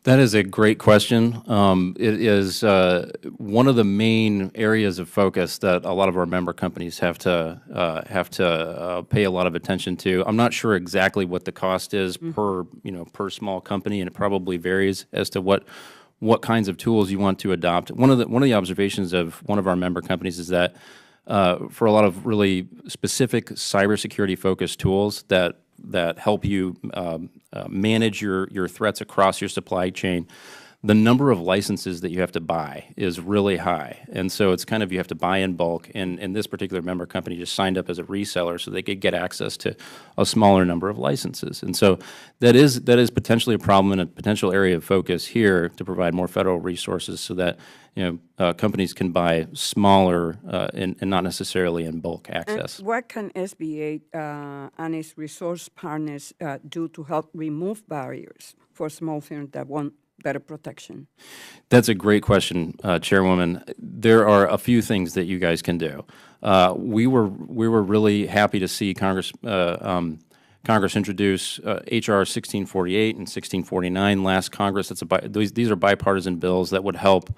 Speaker 6: That is a great question. It is one of the main areas of focus that a lot of our member companies have to pay a lot of attention to. I'm not sure exactly what the cost is per small company, and it probably varies as to what kinds of tools you want to adopt. One of the observations of one of our member companies is that for a lot of really specific cybersecurity focused tools that help you manage your threats across your supply chain, the number of licenses that you have to buy is really high. And so it's kind of, you have to buy in bulk. And this particular member company just signed up as a reseller so they could get access to a smaller number of licenses. And so that is potentially a problem and a potential area of focus here to provide more federal resources so that companies can buy smaller and not necessarily in bulk access.
Speaker 1: And what can SBA and its resource partners do to help remove barriers for small firms that want better protection?
Speaker 6: That's a great question, Chairwoman. There are a few things that you guys can do. We were really happy to see Congress introduce H.R. 1648 and 1649 last Congress. These are bipartisan bills that would help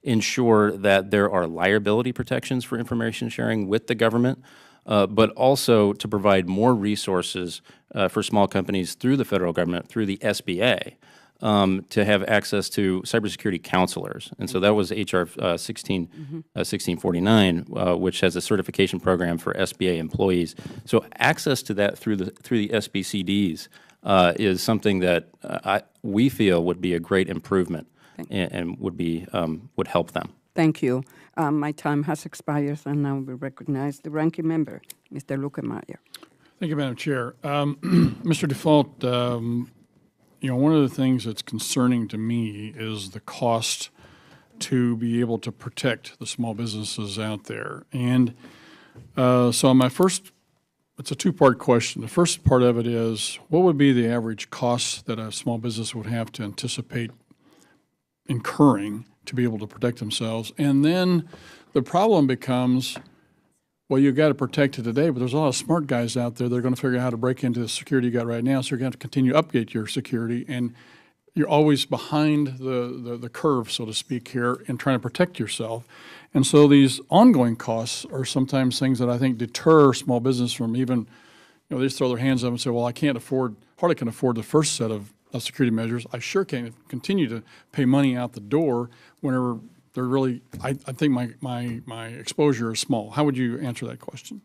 Speaker 6: ensure that there are liability protections for information sharing with the government, but also to provide more resources for small companies through the federal government, through the SBA, to have access to cybersecurity counselors. And so that was H.R. 1649, which has a certification program for SBA employees. So access to that through the SBCDs is something that we feel would be a great improvement and would help them.
Speaker 1: Thank you. My time has expired, and now we recognize the ranking member, Mr. Lukemeyer.
Speaker 2: Thank you, Madam Chair. Mr. Default, one of the things that's concerning to me is the cost to be able to protect the small businesses out there. And so it's a two-part question. The first part of it is, what would be the average cost that a small business would have to anticipate incurring to be able to protect themselves? And then the problem becomes, well, you've got to protect it today, but there's a lot of smart guys out there that are going to figure out how to break into the security you got right now, so you're going to have to continue to update your security, and you're always behind the curve, so to speak, here in trying to protect yourself. And so these ongoing costs are sometimes things that I think deter small business from even, they just throw their hands up and say, well, I hardly can afford the first set of security measures. I sure can't continue to pay money out the door whenever they're really, I think my exposure is small. How would you answer that question?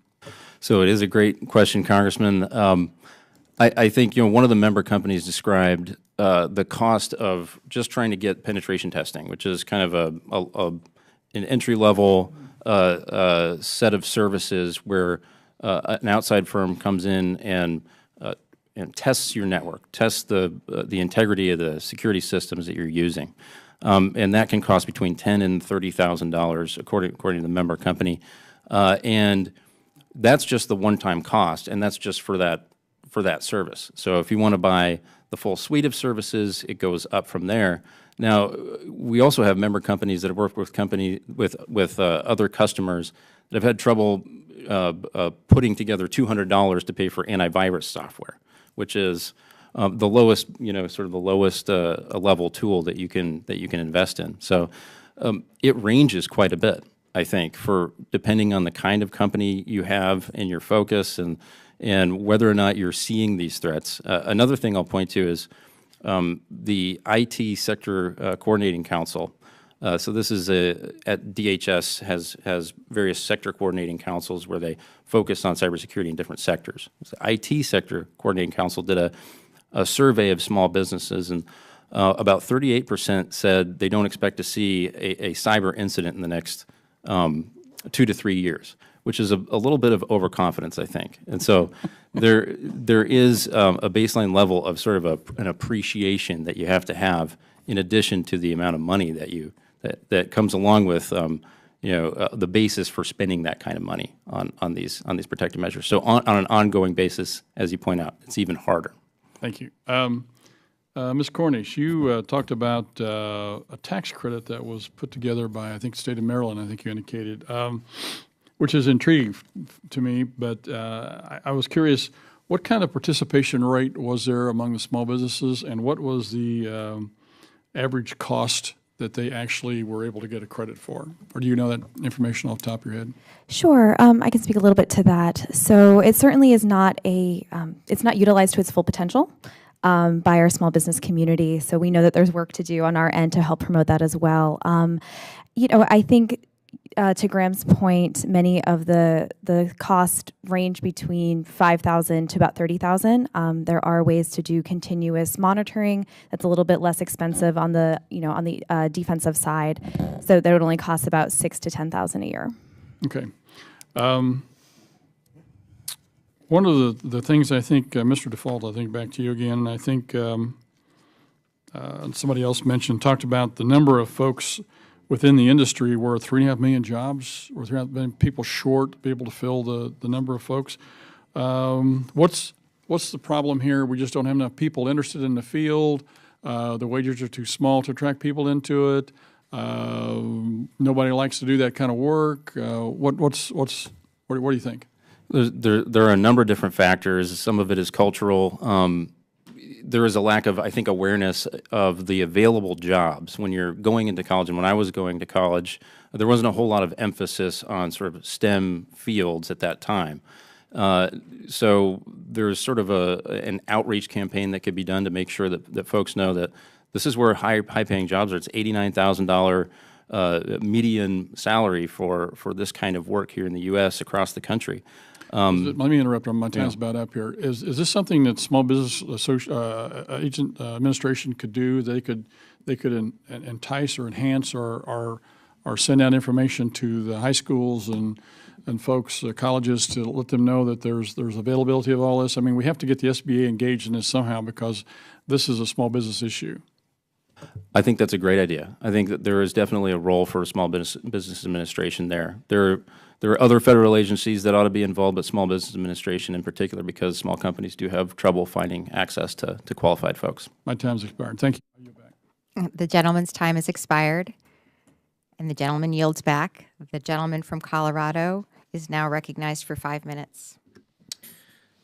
Speaker 6: So it is a great question, Congressman. I think, one of the member companies described the cost of just trying to get penetration testing, which is kind of an entry-level set of services where an outside firm comes in and tests your network, tests the integrity of the security systems that you're using. And that can cost between $10,000 and $30,000, according to the member company. And that's just the one-time cost, and that's just for that service. So if you want to buy the full suite of services, it goes up from there. Now, we also have member companies that have worked with other customers that have had trouble putting together $200 to pay for antivirus software, which is the lowest, sort of the lowest level tool that you can invest in. So it ranges quite a bit, I think, depending on the kind of company you have and your focus and whether or not you're seeing these threats. Another thing I'll point to is the IT Sector Coordinating Council. So this is at DHS has various sector coordinating councils where they focus on cybersecurity in different sectors. The IT Sector Coordinating Council did a survey of small businesses, and about 38% said they don't expect to see a cyber incident in the next 2 to 3 years, which is a little bit of overconfidence, I think. And so there is a baseline level of sort of an appreciation that you have to have in addition to the amount of money that comes along with the basis for spending that kind of money on these protective measures. So on an ongoing basis, as you point out, it's even harder.
Speaker 2: Thank you. Ms. Cornish, you talked about a tax credit that was put together by, I think, the state of Maryland, I think you indicated, which is intriguing to me, but I was curious, what kind of participation rate was there among the small businesses, and what was the average cost that they actually were able to get a credit for? Or do you know that information off the top of your head?
Speaker 3: Sure, I can speak a little bit to that. So it certainly is not it's not utilized to its full potential by our small business community. So we know that there's work to do on our end to help promote that as well. I think to Graham's point, many of the costs range between $5,000 to about $30,000. There are ways to do continuous monitoring that's a little bit less expensive on the defensive side. So that would only cost about $6,000 to $10,000 a year.
Speaker 2: Okay. One of the things I think, Mr. Default, I think back to you again, I think somebody else talked about the number of folks within the industry were 3.5 million jobs, or 3.5 million people short to be able to fill the number of folks. What's the problem here? We just don't have enough people interested in the field. The wages are too small to attract people into it. Nobody likes to do that kind of work. What do you think?
Speaker 6: There are a number of different factors. Some of it is cultural. There is a lack of, I think, awareness of the available jobs when you're going into college. And when I was going to college, there wasn't a whole lot of emphasis on sort of STEM fields at that time. So there's sort of an outreach campaign that could be done to make sure that folks know that this is where high-paying jobs are. It's $89,000 median salary for this kind of work here in the U.S. across the country.
Speaker 2: Let me interrupt. My time's about up here. Is this something that Small Business Agent Administration could do? They could entice or enhance or send out information to the high schools and folks, colleges, to let them know that there's availability of all this. I mean, we have to get the SBA engaged in this somehow, because this is a small business issue.
Speaker 6: I think that's a great idea. I think that there is definitely a role for a Small Business Administration there. There are other federal agencies that ought to be involved, but Small Business Administration in particular, because small companies do have trouble finding access to qualified folks.
Speaker 2: My time's expired. Thank you.
Speaker 7: The gentleman's time has expired, and the gentleman yields back. The gentleman from Colorado is now recognized for 5 minutes.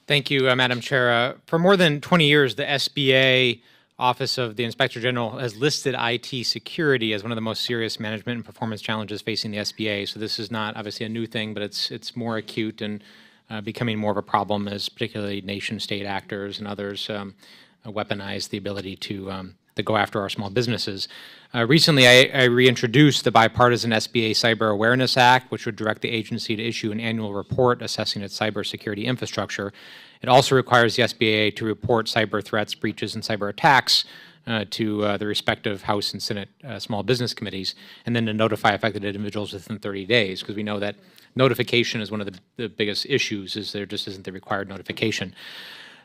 Speaker 8: Thank you, Madam Chair. For more than 20 years, the SBA Office of the Inspector General has listed IT security as one of the most serious management and performance challenges facing the SBA. So this is not obviously a new thing, but it's more acute and becoming more of a problem as particularly nation-state actors and others weaponize the ability to go after our small businesses. Recently, I reintroduced the bipartisan SBA Cyber Awareness Act, which would direct the agency to issue an annual report assessing its cybersecurity infrastructure. It also requires the SBA to report cyber threats, breaches, and cyber attacks to the respective House and Senate small business committees, and then to notify affected individuals within 30 days, because we know that notification is one of the biggest issues, is there just isn't the required notification.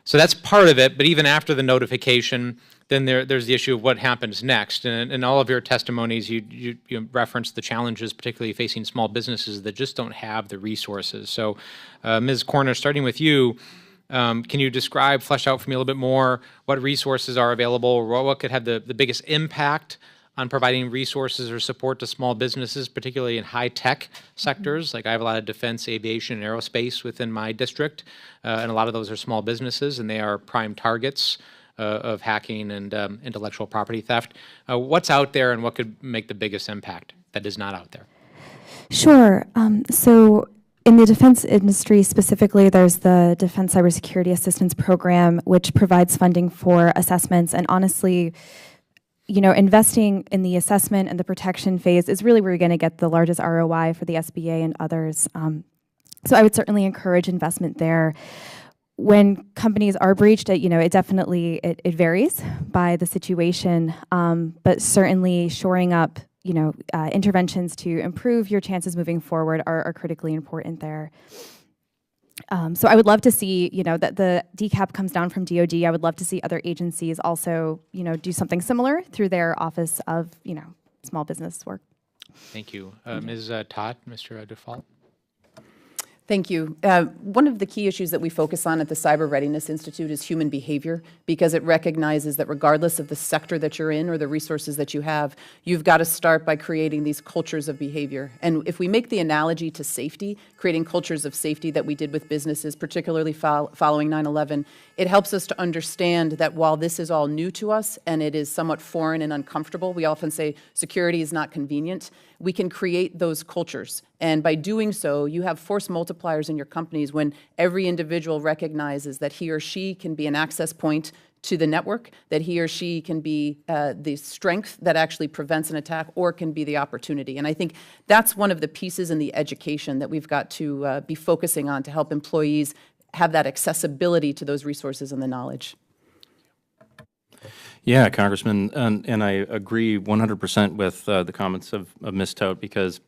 Speaker 8: So that's part of it, but even after the notification, then there's the issue of what happens next. And in all of your testimonies, you referenced the challenges particularly facing small businesses that just don't have the resources. So Ms. Corner, starting with you, can you flesh out for me a little bit more what resources are available, what could have the biggest impact on providing resources or support to small businesses, particularly in high-tech sectors? Like I have a lot of defense, aviation, and aerospace within my district, and a lot of those are small businesses, and they are prime targets of hacking and intellectual property theft. What's out there, and what could make the biggest impact that is not out there?
Speaker 3: Sure. So in the defense industry specifically, there's the Defense Cybersecurity Assistance Program, which provides funding for assessments. And honestly, investing in the assessment and the protection phase is really where you're going to get the largest ROI for the SBA and others. So I would certainly encourage investment there. When companies are breached, it definitely it varies by the situation, but certainly shoring up interventions to improve your chances moving forward are critically important there. So I would love to see, that the DCAP comes down from DoD. I would love to see other agencies also, do something similar through their Office of, Small Business work.
Speaker 8: Thank you. Ms. Todd, Mr. Default.
Speaker 5: Thank you. One of the key issues that we focus on at the Cyber Readiness Institute is human behavior, because it recognizes that regardless of the sector that you're in or the resources that you have, you've got to start by creating these cultures of behavior. And if we make the analogy to safety, creating cultures of safety that we did with businesses, particularly following 9/11, it helps us to understand that while this is all new to us and it is somewhat foreign and uncomfortable, we often say security is not convenient, we can create those cultures. And by doing so, you have force multipliers in your companies when every individual recognizes that he or she can be an access point to the network, that he or she can be the strength that actually prevents an attack or can be the opportunity. And I think that's one of the pieces in the education that we've got to be focusing on to help employees have that accessibility to those resources and the knowledge.
Speaker 6: Yeah, Congressman, and I agree 100% with the comments of Ms. Tote, because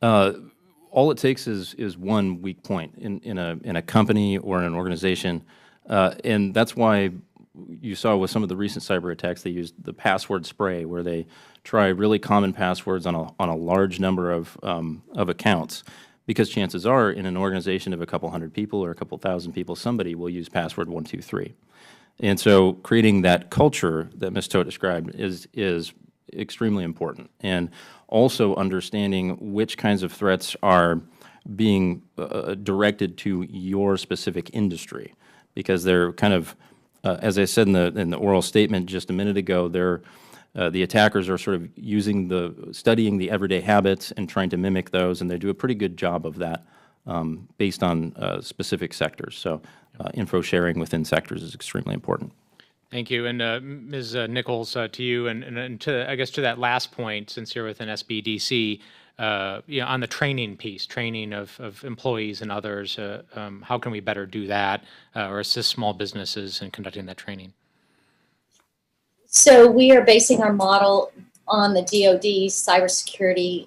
Speaker 6: all it takes is one weak point in a company or in an organization, and that's why you saw with some of the recent cyber attacks, they used the password spray, where they try really common passwords on a large number of accounts, because chances are in an organization of a couple hundred people or a couple thousand people, somebody will use password 123. And so creating that culture that Ms. Tote described is extremely important, and also understanding which kinds of threats are being directed to your specific industry, because they're kind of as I said in the oral statement just a minute ago, the attackers are sort of studying the everyday habits and trying to mimic those, and they do a pretty good job of that based on specific sectors. So info sharing within sectors is extremely important.
Speaker 8: Thank you. And Ms. Nichols, to you, and to, I guess, to that last point, since you're within SBDC, on the training piece, training of employees and others, how can we better do that or assist small businesses in conducting that training?
Speaker 4: So we are basing our model on the DoD cybersecurity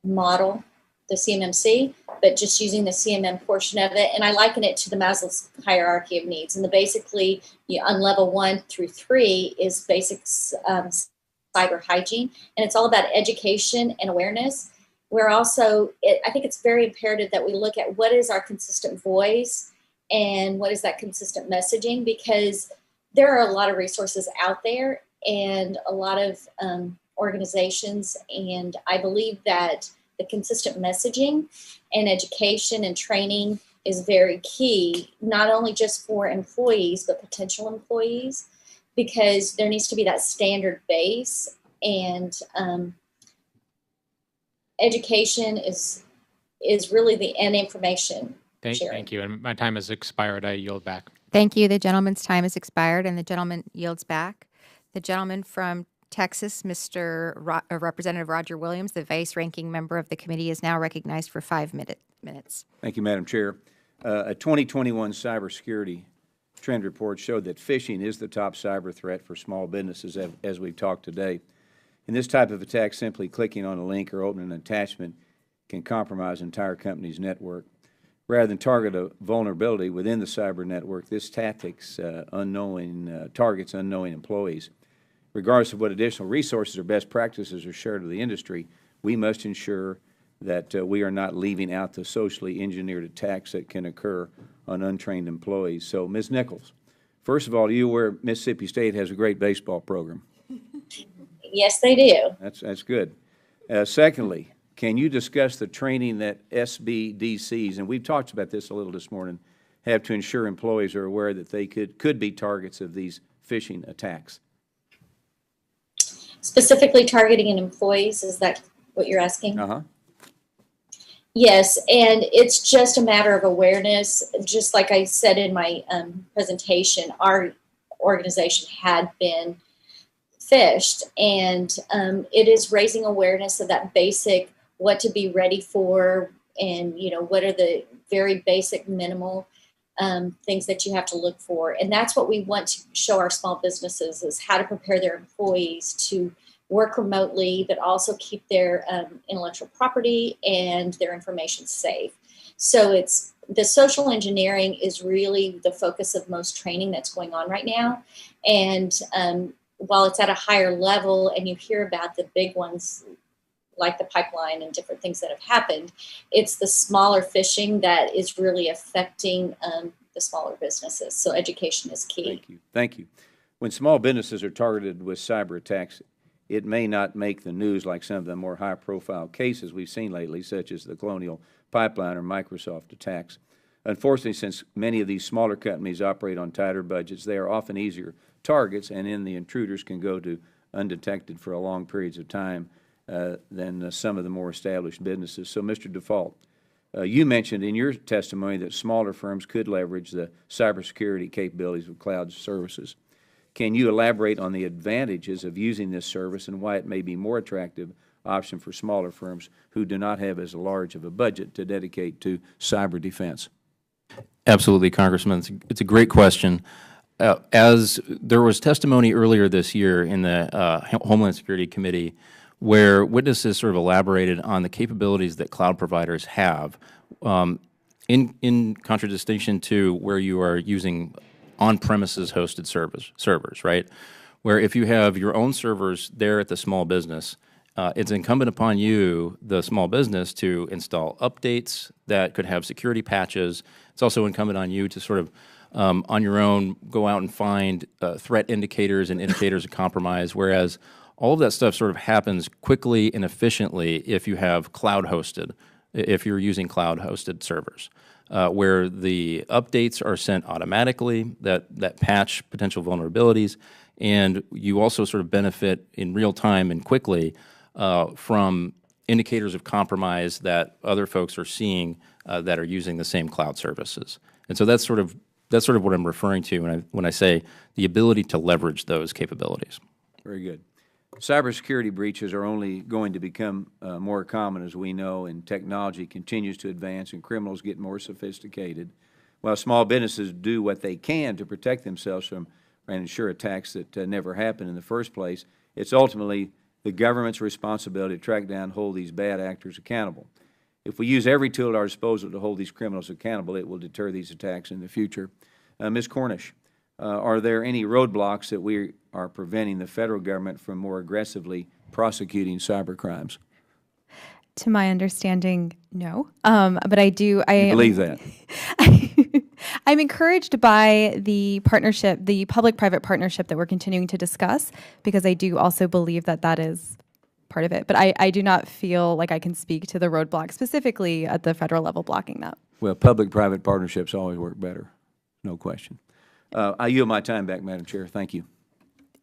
Speaker 4: model, the CMMC, but just using the CMM portion of it. And I liken it to the Maslow's hierarchy of needs. And basically, on level 1 through 3 is basic cyber hygiene, and it's all about education and awareness. We're also, I think it's very imperative that we look at what is our consistent voice and what is that consistent messaging, because there are a lot of resources out there and a lot of organizations, and I believe that the consistent messaging and education and training is very key, not only just for employees, but potential employees, because there needs to be that standard base, and education is really the end information sharing.
Speaker 8: Thank you. And my time has expired. I yield back.
Speaker 7: Thank you. The gentleman's time has expired, and the gentleman yields back. The gentleman from Texas, Representative Roger Williams, the vice-ranking member of the committee, is now recognized for 5 minutes.
Speaker 9: Thank you, Madam Chair. A 2021 cybersecurity trend report showed that phishing is the top cyber threat for small businesses, as we've talked today. In this type of attack, simply clicking on a link or opening an attachment can compromise an entire company's network. Rather than target a vulnerability within the cyber network, this tactics targets unknowing employees. Regardless of what additional resources or best practices are shared with the industry, we must ensure that we are not leaving out the socially engineered attacks that can occur on untrained employees. So, Ms. Nichols, first of all, are you aware Mississippi State has a great baseball program?
Speaker 4: Yes, they do.
Speaker 9: That's good. Secondly, can you discuss the training that SBDCs, and we've talked about this a little this morning, have to ensure employees are aware that they could be targets of these phishing attacks?
Speaker 4: Specifically targeting employees, is that what you're asking?
Speaker 9: Uh-huh.
Speaker 4: Yes, and it's just a matter of awareness. Just like I said in my presentation, our organization had been phished, and it is raising awareness of that basic what to be ready for, and what are the very basic minimal things that you have to look for. And that's what we want to show our small businesses, is how to prepare their employees to work remotely, but also keep their intellectual property and their information safe. So it's the social engineering is really the focus of most training that's going on right now. And while it's at a higher level and you hear about the big ones like the pipeline and different things that have happened, it's the smaller phishing that is really affecting the smaller businesses. So education is key.
Speaker 9: Thank you. Thank you. When small businesses are targeted with cyber attacks, it may not make the news like some of the more high-profile cases we've seen lately, such as the Colonial Pipeline or Microsoft attacks. Unfortunately, since many of these smaller companies operate on tighter budgets, they are often easier targets, and then the intruders can go to undetected for a long periods of time. than some of the more established businesses. So, Mr. Default, you mentioned in your testimony that smaller firms could leverage the cybersecurity capabilities of cloud services. Can you elaborate on the advantages of using this service and why it may be more attractive option for smaller firms who do not have as large of a budget to dedicate to cyber defense?
Speaker 6: Absolutely, Congressman. It's a great question. As there was testimony earlier this year in the Homeland Security Committee where witnesses sort of elaborated on the capabilities that cloud providers have in contradistinction to where you are using on-premises hosted servers, right? Where if you have your own servers there at the small business, it's incumbent upon you, the small business, to install updates that could have security patches. It's also incumbent on you to sort of, on your own, go out and find threat indicators and indicators of compromise, whereas all of that stuff sort of happens quickly and efficiently if you have cloud-hosted, if you're using cloud-hosted servers, where the updates are sent automatically that patch potential vulnerabilities, and you also sort of benefit in real time and quickly from indicators of compromise that other folks are seeing that are using the same cloud services. And so that's sort of what I'm referring to when I say the ability to leverage those capabilities.
Speaker 9: Very good. Cybersecurity breaches are only going to become more common, as we know, and technology continues to advance and criminals get more sophisticated. While small businesses do what they can to protect themselves from and ensure attacks that never happen in the first place, it's ultimately the government's responsibility to track down and hold these bad actors accountable. If we use every tool at our disposal to hold these criminals accountable, it will deter these attacks in the future. Ms. Cornish, are there any roadblocks that we are preventing the federal government from more aggressively prosecuting cybercrimes?
Speaker 3: To my understanding, no. But I do.
Speaker 9: You believe that?
Speaker 3: I'm encouraged by the partnership, the public-private partnership that we're continuing to discuss, because I do also believe that that is part of it. But I do not feel like I can speak to the roadblock specifically at the federal level blocking that.
Speaker 9: Well, public-private partnerships always work better, no question. I yield my time back, Madam Chair. Thank you.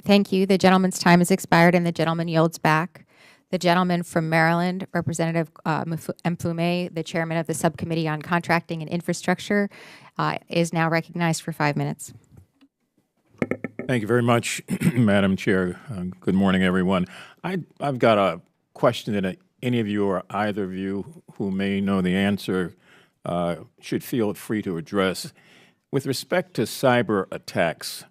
Speaker 7: Thank you. The gentleman's time has expired and the gentleman yields back. The gentleman from Maryland, Representative Mfume, the chairman of the Subcommittee on Contracting and Infrastructure, is now recognized for 5 minutes.
Speaker 10: Thank you very much, Madam Chair. Good morning, everyone. I've got a question that any of you or either of you who may know the answer should feel free to address. With respect to cyber attacks,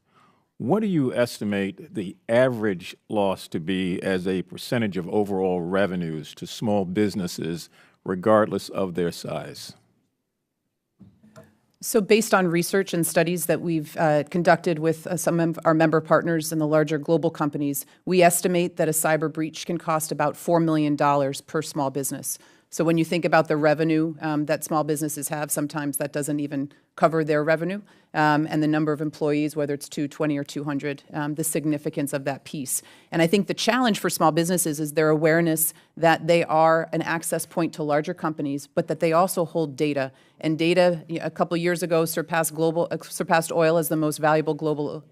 Speaker 10: what do you estimate the average loss to be as a percentage of overall revenues to small businesses, regardless of their size?
Speaker 5: So based on research and studies that we've conducted with some of our member partners in the larger global companies, we estimate that a cyber breach can cost about $4 million per small business. So when you think about the revenue that small businesses have, sometimes that doesn't even cover their revenue, and the number of employees, whether it's 220 or 200, the significance of that piece. And I think the challenge for small businesses is their awareness that they are an access point to larger companies, but that they also hold data. And data, a couple years ago, surpassed oil as the most valuable global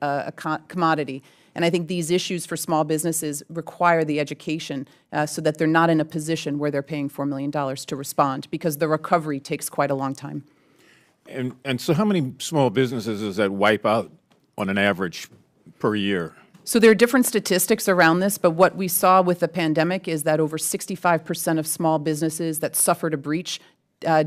Speaker 5: commodity. And I think these issues for small businesses require the education so that they're not in a position where they're paying $4 million to respond, because the recovery takes quite a long time.
Speaker 10: And so how many small businesses does that wipe out on an average per year?
Speaker 5: So there are different statistics around this, but what we saw with the pandemic is that over 65% of small businesses that suffered a breach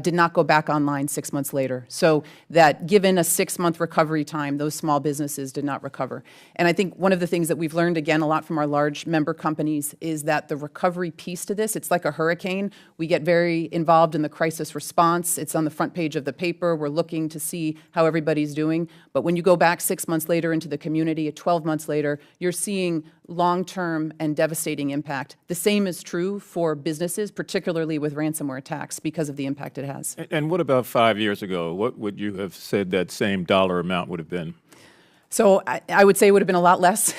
Speaker 5: did not go back online 6 months later. So that given a 6-month recovery time, those small businesses did not recover. And I think one of the things that we've learned, again, a lot from our large member companies is that the recovery piece to this, it's like a hurricane. We get very involved in the crisis response. It's on the front page of the paper. We're looking to see how everybody's doing. But when you go back 6 months later into the community, 12 months later, you're seeing long-term and devastating impact. The same is true for businesses, particularly with ransomware attacks, because of the impact it has.
Speaker 10: And what about 5 years ago? What would you have said that same dollar amount would have been?
Speaker 5: So I would say it would have been a lot less.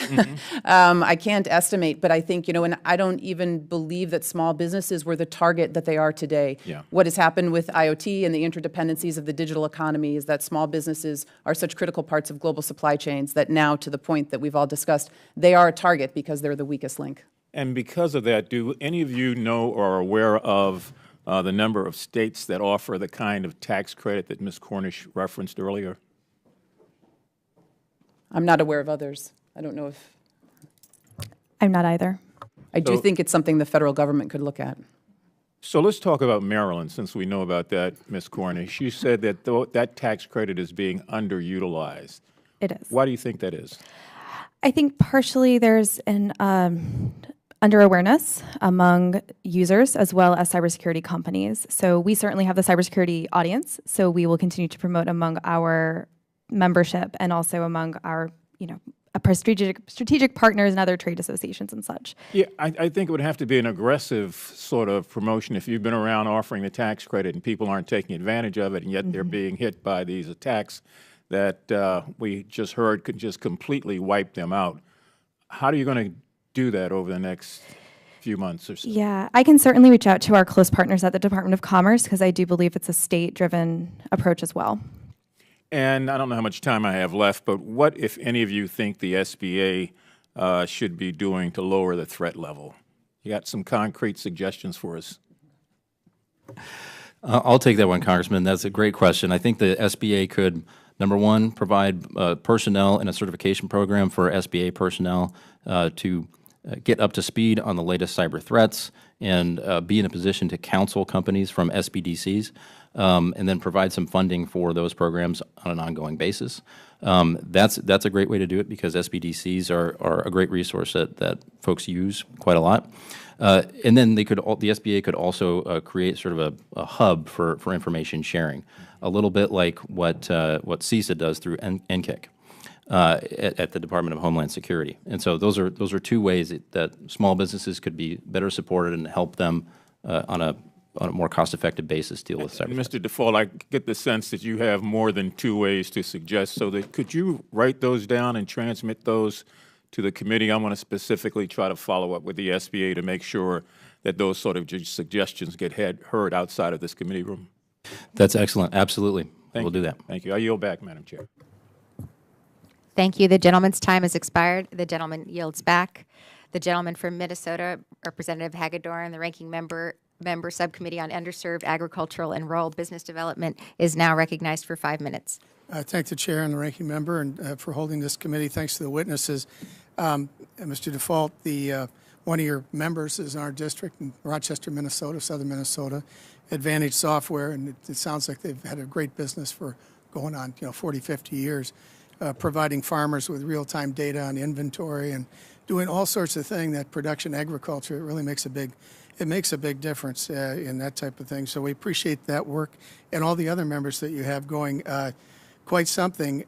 Speaker 5: I can't estimate, but I think, and I don't even believe that small businesses were the target that they are today.
Speaker 10: Yeah.
Speaker 5: What has happened with IoT and the interdependencies of the digital economy is that small businesses are such critical parts of global supply chains that now, to the point that we've all discussed, they are a target because they're the weakest link.
Speaker 10: And because of that, do any of you know or are aware of the number of states that offer the kind of tax credit that Ms. Cornish referenced earlier?
Speaker 5: I'm not aware of others. I don't know if,
Speaker 3: I'm not either.
Speaker 5: I do
Speaker 10: So-
Speaker 5: think it's something the federal government could look at.
Speaker 10: So let's talk about Maryland, since we know about that, Ms. Cornish. You said that that tax credit is being underutilized.
Speaker 3: It is.
Speaker 10: Why do you think that is?
Speaker 3: I think partially there's an under-awareness among users as well as cybersecurity companies. So we certainly have the cybersecurity audience, so we will continue to promote among our membership and also among our, our strategic partners and other trade associations and such.
Speaker 10: Yeah, I think it would have to be an aggressive sort of promotion if you've been around offering the tax credit and people aren't taking advantage of it, and yet they're being hit by these attacks that we just heard could just completely wipe them out. How are you going to do that over the next few months or so?
Speaker 3: Yeah, I can certainly reach out to our close partners at the Department of Commerce because I do believe it's a state-driven approach as well.
Speaker 10: And I don't know how much time I have left, but what, if any of you, think the SBA should be doing to lower the threat level? You got some concrete suggestions for us?
Speaker 6: I'll take that one, Congressman. That's a great question. I think the SBA could, number one, provide personnel and a certification program for SBA personnel to get up to speed on the latest cyber threats and be in a position to counsel companies from SBDCs. And then provide some funding for those programs on an ongoing basis. That's a great way to do it because SBDCs are a great resource that folks use quite a lot. And then the SBA could also create sort of a hub for information sharing, a little bit like what CISA does through NCIC at the Department of Homeland Security. And so those are two ways that small businesses could be better supported and help them on a more cost-effective basis deal with cyber threats.
Speaker 10: Mr. Default, I get the sense that you have more than two ways to suggest, so that could you write those down and transmit those to the committee? I want to specifically try to follow up with the SBA to make sure that those sort of suggestions get heard outside of this committee room.
Speaker 6: That's excellent. Absolutely. We'll do that.
Speaker 10: Thank you. I yield back, Madam Chair.
Speaker 7: Thank you. The gentleman's time has expired. The gentleman yields back. The gentleman from Minnesota, Representative Hagedorn, the ranking member Subcommittee on Underserved Agricultural and Rural Business Development, is now recognized for 5 minutes.
Speaker 11: I thank the chair and the ranking member and for holding this committee. Thanks to the witnesses. Mr. Default, one of your members is in our district in Rochester, Minnesota, southern Minnesota, Advantage Software, and it sounds like they've had a great business for going on 40, 50 years, providing farmers with real-time data on inventory and doing all sorts of things that production agriculture. It really makes a big difference in that type of thing. So we appreciate that work and all the other members that you have going. Quite something.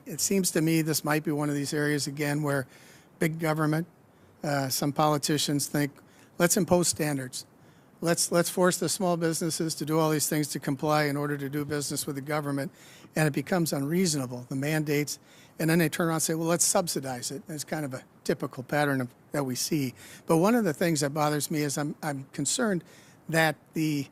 Speaker 11: It seems to me this might be one of these areas again where big government, some politicians think, let's impose standards. Let's force the small businesses to do all these things to comply in order to do business with the government, and it becomes unreasonable, the mandates, and then they turn around and say, well, let's subsidize it. It's kind of a typical pattern that we see. But one of the things that bothers me is I'm concerned that the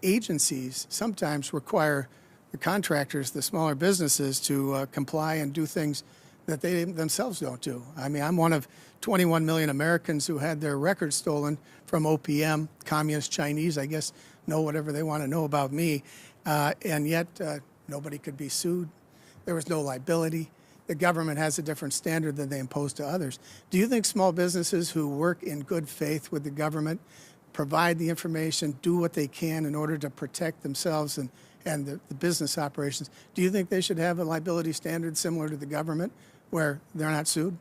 Speaker 11: agencies sometimes require the contractors, the smaller businesses, to comply and do things that they themselves don't do. I mean, I'm one of 21 million Americans who had their records stolen from OPM, communist Chinese, I guess, know whatever they want to know about me, and yet nobody could be sued. There was no liability. The government has a different standard than they impose to others. Do you think small businesses who work in good faith with the government, provide the information, do what they can in order to protect themselves and the business operations, do you think they should have a liability standard similar to the government where they're not sued?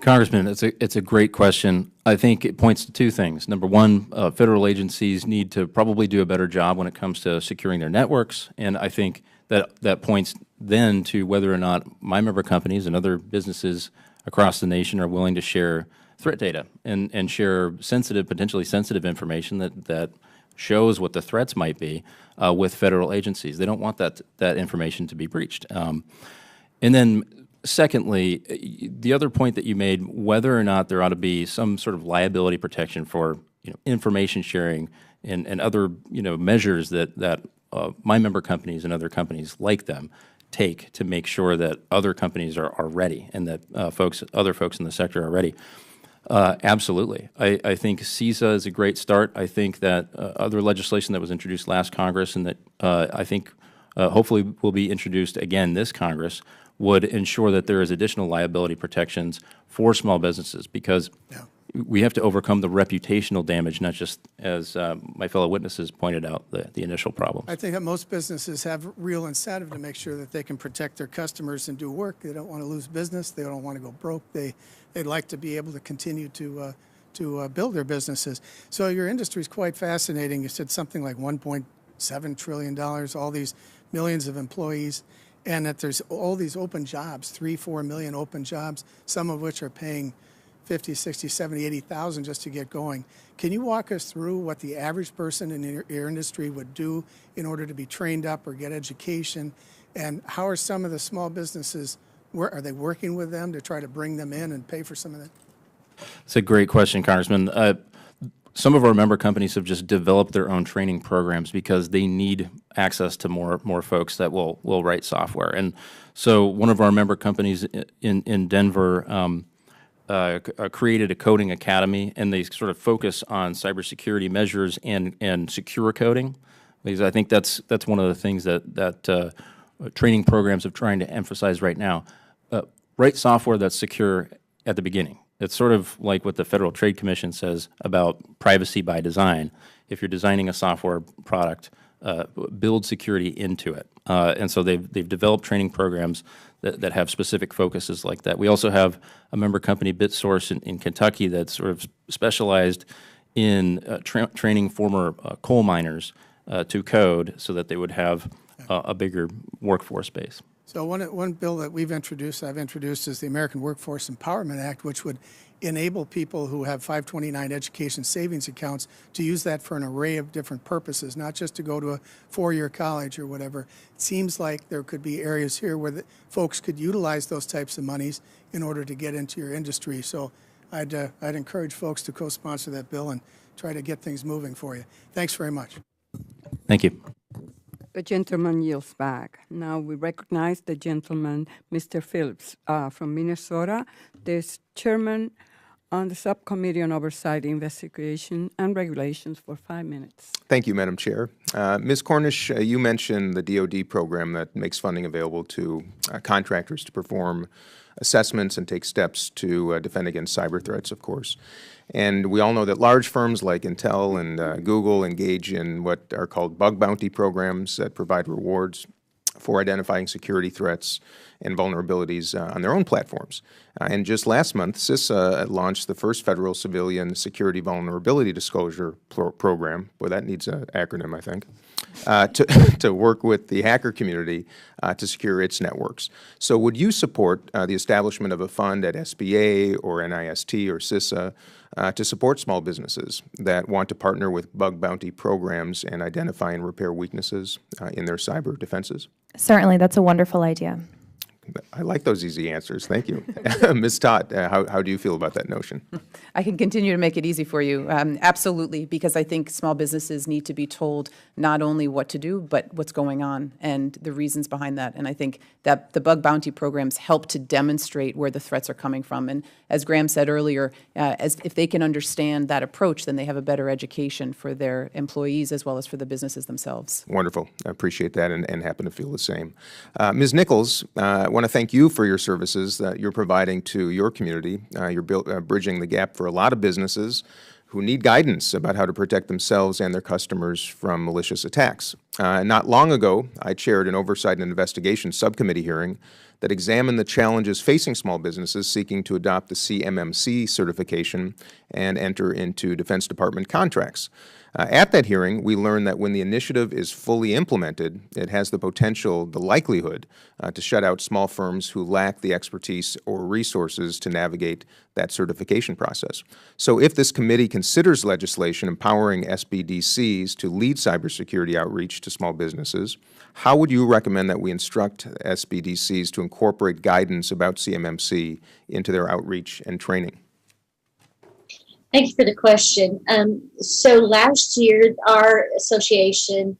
Speaker 6: Congressman, it's a great question. I think it points to two things. Number one, federal agencies need to probably do a better job when it comes to securing their networks, and I think that points then to whether or not my member companies and other businesses across the nation are willing to share threat data and share potentially sensitive information that shows what the threats might be with federal agencies. They don't want that information to be breached. And then secondly, the other point that you made, whether or not there ought to be some sort of liability protection for information sharing and other measures that my member companies and other companies like them take to make sure that other companies are ready and that other folks in the sector are ready. Absolutely. I think CISA is a great start. I think that other legislation that was introduced last Congress and that I think hopefully will be introduced again this Congress would ensure that there is additional liability protections for small businesses, because we have to overcome the reputational damage, not just, as my fellow witnesses pointed out, the initial problems.
Speaker 11: I think that most businesses have real incentive to make sure that they can protect their customers and do work. They don't want to lose business. They don't want to go broke. They'd like to be able to continue to build their businesses. So your industry is quite fascinating. You said something like $1.7 trillion, all these millions of employees, and that there's all these open jobs, 3-4 million open jobs, some of which are paying 50, 60, 70, 80,000 just to get going. Can you walk us through what the average person in your industry would do in order to be trained up or get education? And how are some of the small businesses, are they working with them to try to bring them in and pay for some of that?
Speaker 6: It's a great question, Congressman. Some of our member companies have just developed their own training programs because they need access to more folks that will write software. And so one of our member companies in Denver created a coding academy, and they sort of focus on cybersecurity measures and secure coding, because I think that's one of the things that training programs are trying to emphasize right now. Write software that's secure at the beginning. It's sort of like what the Federal Trade Commission says about privacy by design. If you're designing a software product, build security into it. And so they've developed training programs that have specific focuses like that. We also have a member company, BitSource, in Kentucky, that's sort of specialized in training former coal miners to code so that they would have a bigger workforce base.
Speaker 11: So one bill that I've introduced is the American Workforce Empowerment Act, which would enable people who have 529 education savings accounts to use that for an array of different purposes, not just to go to a four-year college or whatever. It seems like there could be areas here where folks could utilize those types of monies in order to get into your industry. So I'd encourage folks to co-sponsor that bill and try to get things moving for you. Thanks very much.
Speaker 6: Thank you.
Speaker 1: The gentleman yields back. Now we recognize the gentleman, Mr. Phillips, from Minnesota, the chairman on the Subcommittee on Oversight, Investigation, and Regulations, for 5 minutes.
Speaker 12: Thank you, Madam Chair. Ms. Cornish, you mentioned the DoD program that makes funding available to contractors to perform assessments and take steps to defend against cyber threats, of course. And we all know that large firms like Intel and Google engage in what are called bug bounty programs that provide rewards for identifying security threats and vulnerabilities on their own platforms. And just last month, CISA launched the first federal civilian security vulnerability disclosure program. Boy, that needs an acronym, I think, to work with the hacker community to secure its networks. So would you support the establishment of a fund at SBA or NIST or CISA to support small businesses that want to partner with bug bounty programs and identify and repair weaknesses in their cyber defenses?
Speaker 3: Certainly, that's a wonderful idea.
Speaker 12: I like those easy answers. Thank you. Ms. Todd, how do you feel about that notion?
Speaker 5: I can continue to make it easy for you. Absolutely, because I think small businesses need to be told not only what to do, but what's going on and the reasons behind that. And I think that the bug bounty programs help to demonstrate where the threats are coming from. And as Graham said earlier, if they can understand that approach, then they have a better education for their employees as well as for the businesses themselves.
Speaker 12: Wonderful. I appreciate that and happen to feel the same. Ms. Nichols, I want to thank you for your services that you're providing to your community. You're bridging the gap for a lot of businesses who need guidance about how to protect themselves and their customers from malicious attacks. Not long ago, I chaired an Oversight and Investigation Subcommittee hearing that examined the challenges facing small businesses seeking to adopt the CMMC certification and enter into Defense Department contracts. At that hearing, we learned that when the initiative is fully implemented, it has the potential, the likelihood, to shut out small firms who lack the expertise or resources to navigate that certification process. So if this committee considers legislation empowering SBDCs to lead cybersecurity outreach to small businesses, how would you recommend that we instruct SBDCs to incorporate guidance about CMMC into their outreach and training?
Speaker 4: Thank you for the question. So last year, our association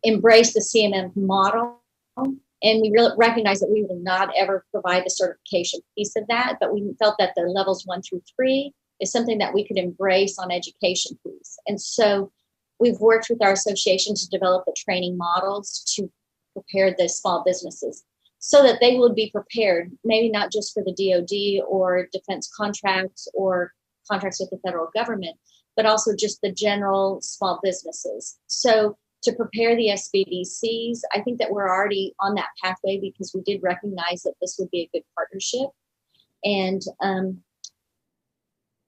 Speaker 4: embraced the CMM model, and we really recognized that we will not ever provide the certification piece of that, but we felt that the levels 1 through 3 is something that we could embrace on education piece. And so we've worked with our association to develop the training models to prepare the small businesses so that they would be prepared, maybe not just for the DoD or defense contracts or contracts with the federal government, but also just the general small businesses. So to prepare the SBDCs, I think that we're already on that pathway because we did recognize that this would be a good partnership. And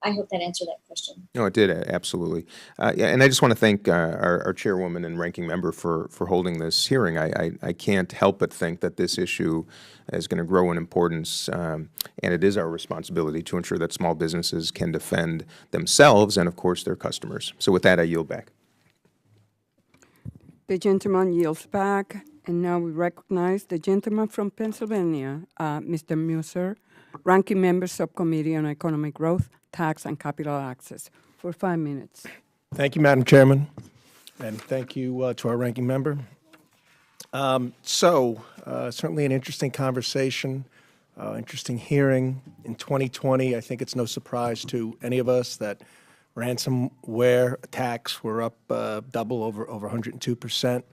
Speaker 4: I hope that answered that question.
Speaker 12: No, it did, absolutely. Yeah, and I just want to thank our chairwoman and ranking member for holding this hearing. I can't help but think that this issue is going to grow in importance, and it is our responsibility to ensure that small businesses can defend themselves and, of course, their customers. So with that, I yield back.
Speaker 1: The gentleman yields back, and now we recognize the gentleman from Pennsylvania, Mr. Muser, Ranking Member, Subcommittee on Economic Growth, Tax, and Capital Access, for 5 minutes.
Speaker 13: Thank you, Madam Chairman, and thank you to our ranking member. Certainly an interesting conversation, interesting hearing. In 2020, I think it's no surprise to any of us that ransomware attacks were up double, over 102%.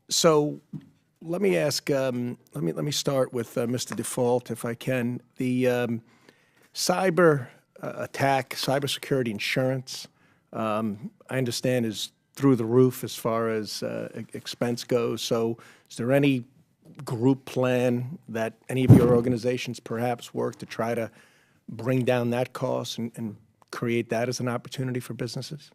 Speaker 13: So let me ask, let me start with Mr. Default, if I can. The cyber attack, cybersecurity insurance, I understand is through the roof as far as expense goes. So is there any group plan that any of your organizations perhaps work to try to bring down that cost and create that as an opportunity for businesses?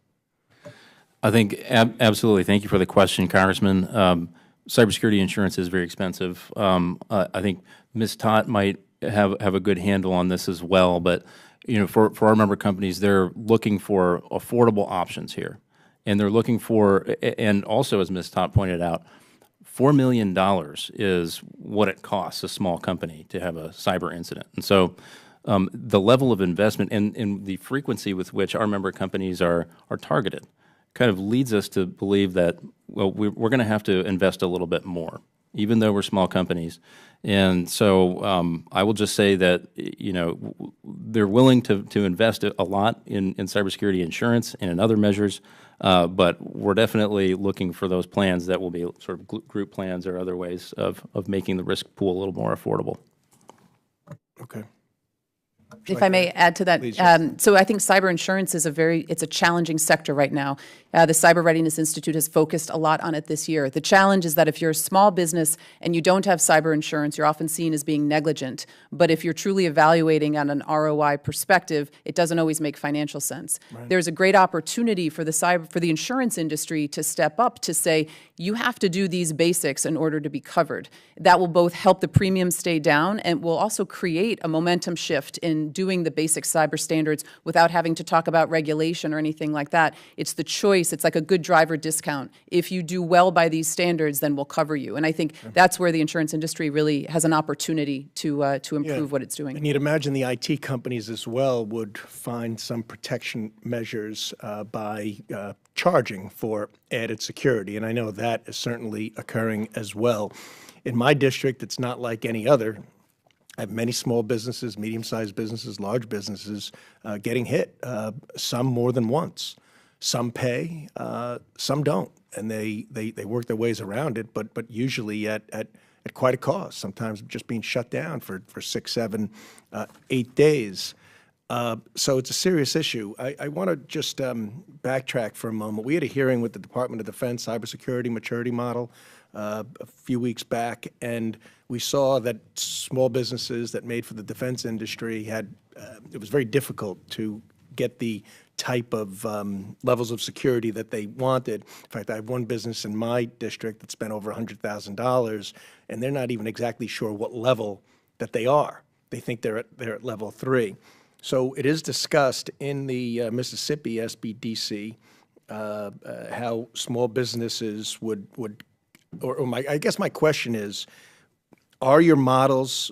Speaker 6: I think absolutely. Thank you for the question, Congressman. Cybersecurity insurance is very expensive. I think Ms. Tott might have a good handle on this as well. But for our member companies, they're looking for affordable options here, and they're looking for, and also as Ms. Tott pointed out, $4 million is what it costs a small company to have a cyber incident, and so. The level of investment and the frequency with which our member companies are targeted kind of leads us to believe that, well, we're going to have to invest a little bit more, even though we're small companies. And so I will just say that, they're willing to invest a lot in cybersecurity insurance and in other measures, but we're definitely looking for those plans that will be sort of group plans or other ways of making the risk pool a little more affordable.
Speaker 13: Okay.
Speaker 5: If I may add to that, so I think cyber insurance is it's a challenging sector right now. The Cyber Readiness Institute has focused a lot on it this year. The challenge is that if you're a small business and you don't have cyber insurance, you're often seen as being negligent. But if you're truly evaluating on an ROI perspective, it doesn't always make financial sense. Right. There's a great opportunity for the insurance industry to step up to say, you have to do these basics in order to be covered. That will both help the premium stay down and will also create a momentum shift in doing the basic cyber standards without having to talk about regulation or anything like that. It's the choice. It's like a good driver discount. If you do well by these standards, then we'll cover you. And I think that's where the insurance industry really has an opportunity to improve what it's doing.
Speaker 13: And you'd imagine the IT companies as well would find some protection measures by charging for added security. And I know that is certainly occurring as well. In my district, it's not like any other. I have many small businesses, medium-sized businesses, large businesses getting hit, some more than once. Some pay, some don't, and they work their ways around it, but usually at quite a cost, sometimes just being shut down for 6, 7, 8 days. So it's a serious issue. I want to just backtrack for a moment. We had a hearing with the Department of Defense Cybersecurity Maturity Model a few weeks back, and we saw that small businesses that made for the defense industry had, it was very difficult to get the type of levels of security that they wanted. In fact, I have one business in my district that spent over $100,000, and they're not even exactly sure what level that they are. They think they're at level 3. So it is discussed in the Mississippi SBDC how small businesses would I guess my question is, are your models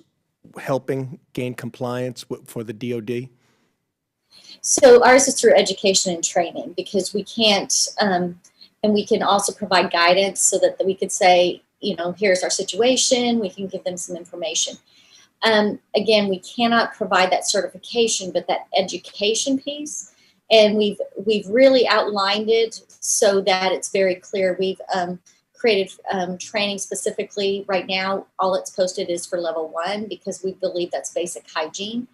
Speaker 13: helping gain compliance for the DoD?
Speaker 4: So ours is through education and training, because we can't, and we can also provide guidance so that we could say, here's our situation. We can give them some information. Again, we cannot provide that certification, but that education piece, and we've really outlined it so that it's very clear. We've created training specifically. Right now, all it's posted is for level 1 because we believe that's basic hygiene,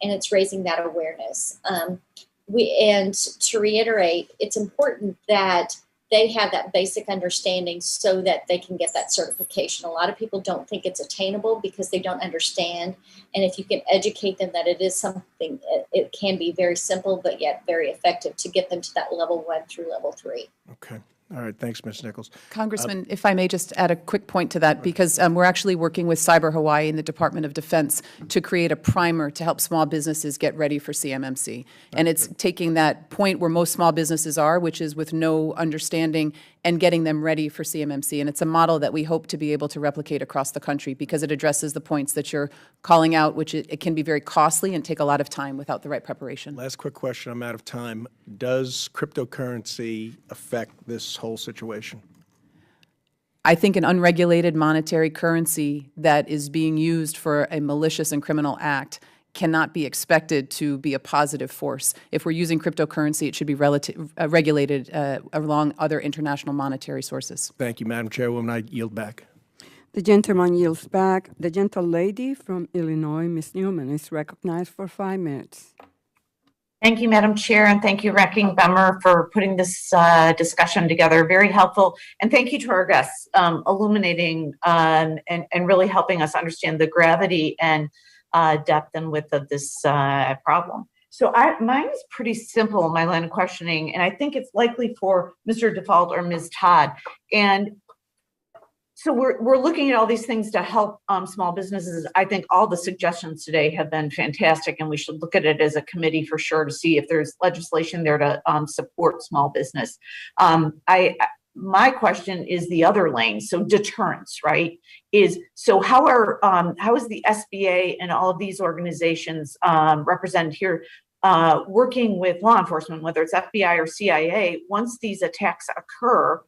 Speaker 4: and it's raising that awareness. And to reiterate, it's important that they have that basic understanding so that they can get that certification. A lot of people don't think it's attainable because they don't understand. And if you can educate them that it is something, it can be very simple, but yet very effective to get them to that level 1 through level 3.
Speaker 13: Okay. All right. Thanks, Ms. Nichols.
Speaker 5: Congressman, if I may just add a quick point to that, because we're actually working with Cyber Hawaii and the Department of Defense to create a primer to help small businesses get ready for CMMC. And it's taking that point where most small businesses are, which is with no understanding, and getting them ready for CMMC. And it's a model that we hope to be able to replicate across the country because it addresses the points that you're calling out, which it can be very costly and take a lot of time without the right preparation.
Speaker 13: Last quick question. I'm out of time. Does cryptocurrency affect this whole situation?
Speaker 5: I think an unregulated monetary currency that is being used for a malicious and criminal act cannot be expected to be a positive force. If we're using cryptocurrency, it should be regulated along other international monetary sources.
Speaker 13: Thank you, Madam Chairwoman. I yield back.
Speaker 1: The gentleman yields back. The gentle lady from Illinois, Ms. Newman, is recognized for 5 minutes.
Speaker 14: Thank you, Madam Chair, and thank you, Ranking Member, for putting this discussion together. Very helpful. And thank you to our guests, illuminating and really helping us understand the gravity and depth and width of this problem. So mine is pretty simple, my line of questioning, and I think it's likely for Mr. Default or Ms. Todd. And so we're looking at all these things to help small businesses. I think all the suggestions today have been fantastic, and we should look at it as a committee for sure to see if there's legislation there to support small business. My question is the other lane, so deterrence, right? How is the SBA and all of these organizations represented here working with law enforcement, whether it's FBI or CIA, once these attacks occur?